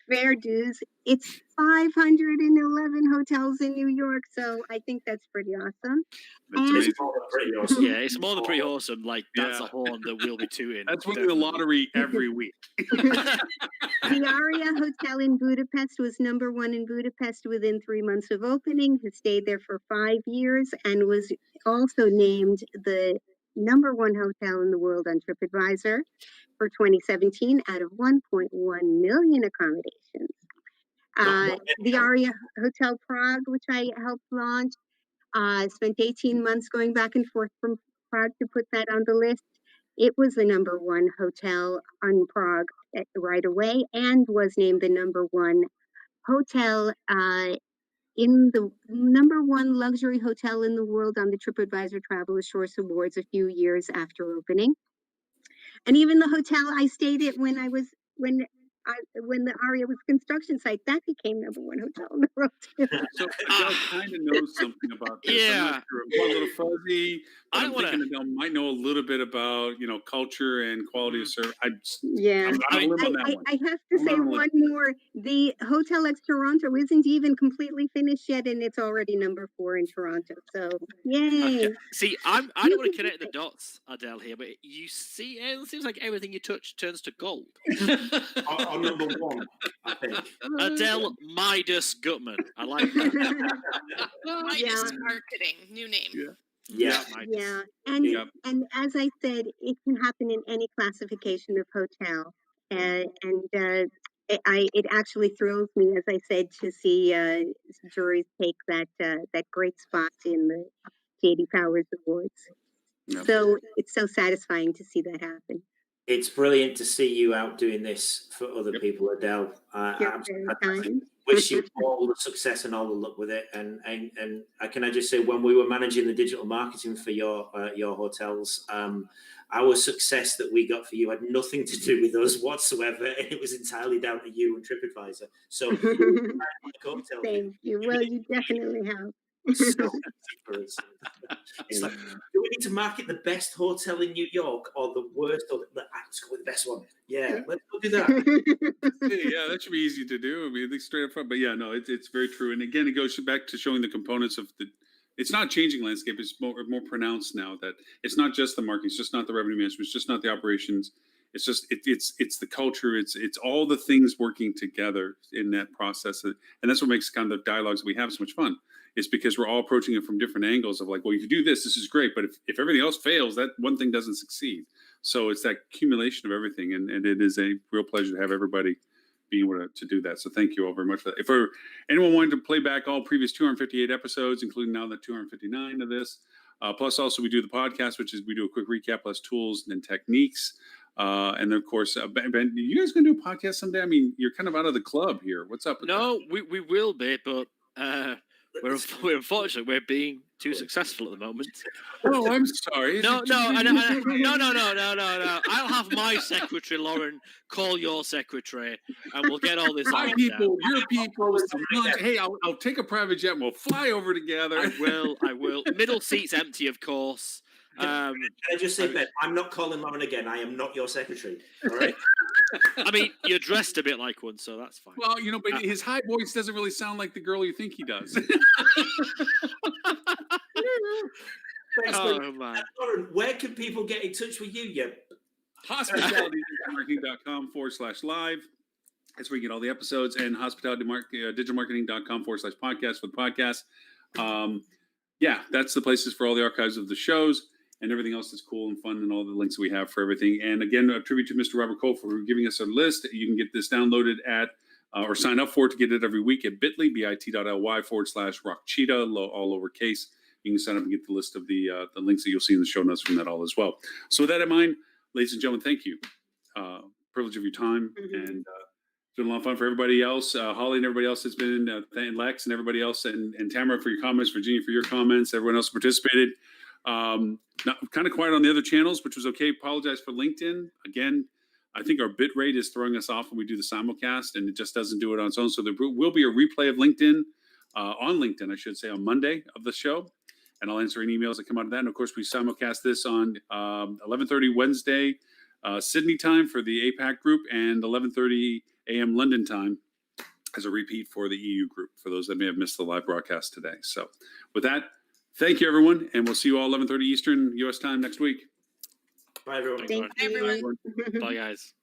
Fair dues. It's 511 hotels in New York, so I think that's pretty awesome. That's And amazing. Pretty awesome. Yeah, it's more than pretty awesome. Like, that's a horn that we'll be tooting. That's winning the lottery every week. the Aria Hotel in Budapest was #1 in Budapest within 3 months of opening. Has stayed there for 5 years and was also named the #1 hotel in the world on TripAdvisor for 2017 out of 1.1 million accommodations. The Aria Hotel Prague, which I helped launch, spent 18 months going back and forth from proud to put that on the list. It was the #1 hotel on Prague right away, and was named the #1 hotel in the #1 luxury hotel in the world on the TripAdvisor Traveler's Choice Awards a few years after opening. And even the hotel I stayed at when the Aria was construction site, that became #1 hotel in the world too. So Adele kind of knows something about this. I'm Yeah. not sure. I'm a little fuzzy, but I I'm don't thinking wanna- Adele might know a little bit about, culture and quality of service. Yeah, I'm I- on a limb on that one. I have to say Hold on. one more. The Hotel X Toronto isn't even completely finished yet, and it's already #4 in Toronto. So yay! Okay. See, I don't want to connect the dots, Adele, here, but you see, it seems like everything you touch turns to gold. On #1, I think. Adele Midas Gutman. I like that. Midas Marketing, new name. Yeah. Midas. Yeah, Yep. and as I said, it can happen in any classification of hotel, and it actually thrills me, as I said, to see juries take that great spot in the J.D. Powers Awards. Yep. So it's so satisfying to see that happen. It's brilliant to see you out doing this for other Yep. people, Adele. You're very kind. Wish you all the success and all the luck with it. And can I just say, when we were managing the digital marketing for your hotels, our success that we got for you had nothing to do with us whatsoever. It was entirely down to you and TripAdvisor. So, cocktail. Thank you. Well, you definitely have. So for us. It's like, do we need to market the best hotel in New York or the worst? Let's go with the best one. Yeah, let's go do that. Yeah, that should be easy to do. I mean, at least straight up front. But yeah, no, it's very true. And again, it goes back to showing the components of the. It's not changing landscape. It's more pronounced now that it's not just the marketing. It's just not the revenue management. It's just not the operations. It's just it's the culture. It's all the things working together in that process, and that's what makes kind of the dialogues that we have so much fun. It's because we're all approaching it from different angles of like, well, if you do this is great, but if everything else fails, that one thing doesn't succeed. So it's that accumulation of everything, and it is a real pleasure to have everybody be able to do that. So thank you all very much for that. If anyone wanted to play back all previous 258 episodes, including now the 259 of this, plus also we do the podcast, which is we do a quick recap plus tools and techniques. And then of course, Ben, you guys gonna do a podcast someday? I mean, you're kind of out of the club here. What's up with No, we will be, but we're unfortunately we're being too successful at the moment. Oh, I'm sorry. No. I'll have my secretary Lauren call your secretary, and we'll get all this. My ironed people, out. your people, some lunch. Hey, I'll take a private jet and we'll fly over together. I will. Middle seat's empty, of course. Can I just say, Ben, I'm not calling Lauren again. I am not your secretary. All right. I mean, you're dressed a bit like one, so that's fine. Well, but his high voice doesn't really sound like the girl you think he does. Thanks, Oh man. Lauren, where can people get in touch with you? hospitalitydigitalmarketing.com/live. That's where you get all the episodes, and hospitalitydigitalmarketing.com/podcast for the podcast. Yeah, that's the places for all the archives of the shows and everything else that's cool and fun, and all the links that we have for everything. And again, a tribute to Mr. Robert Cole for giving us a list. You can get this downloaded at or sign up for it to get it every week at bit.ly/rockcheetah, all lowercase. You can sign up and get the list of the links that you'll see in the show notes from that all as well. So with that in mind, ladies and gentlemen, thank you. Privilege of your time, and it's been a lot of fun for everybody else. Holly and everybody else that's been, and Lex and everybody else, and Tamara for your comments, Virginia for your comments, everyone else who participated. Not kind of quiet on the other channels, which was okay. Apologize for LinkedIn. Again, I think our bit rate is throwing us off when we do the simulcast, and it just doesn't do it on its own. So there will be a replay of LinkedIn, on LinkedIn, I should say, on Monday of the show. And I'll answer any emails that come out of that. And of course, we simulcast this on 11:30 Wednesday, Sydney time for the APAC group, and 11:30 a.m. London time as a repeat for the EU group, for those that may have missed the live broadcast today. So with that, thank you, everyone. And we'll see you all 11:30 Eastern U.S. time next week. Bye, everyone. Thank Bye, everyone. you. Bye, guys.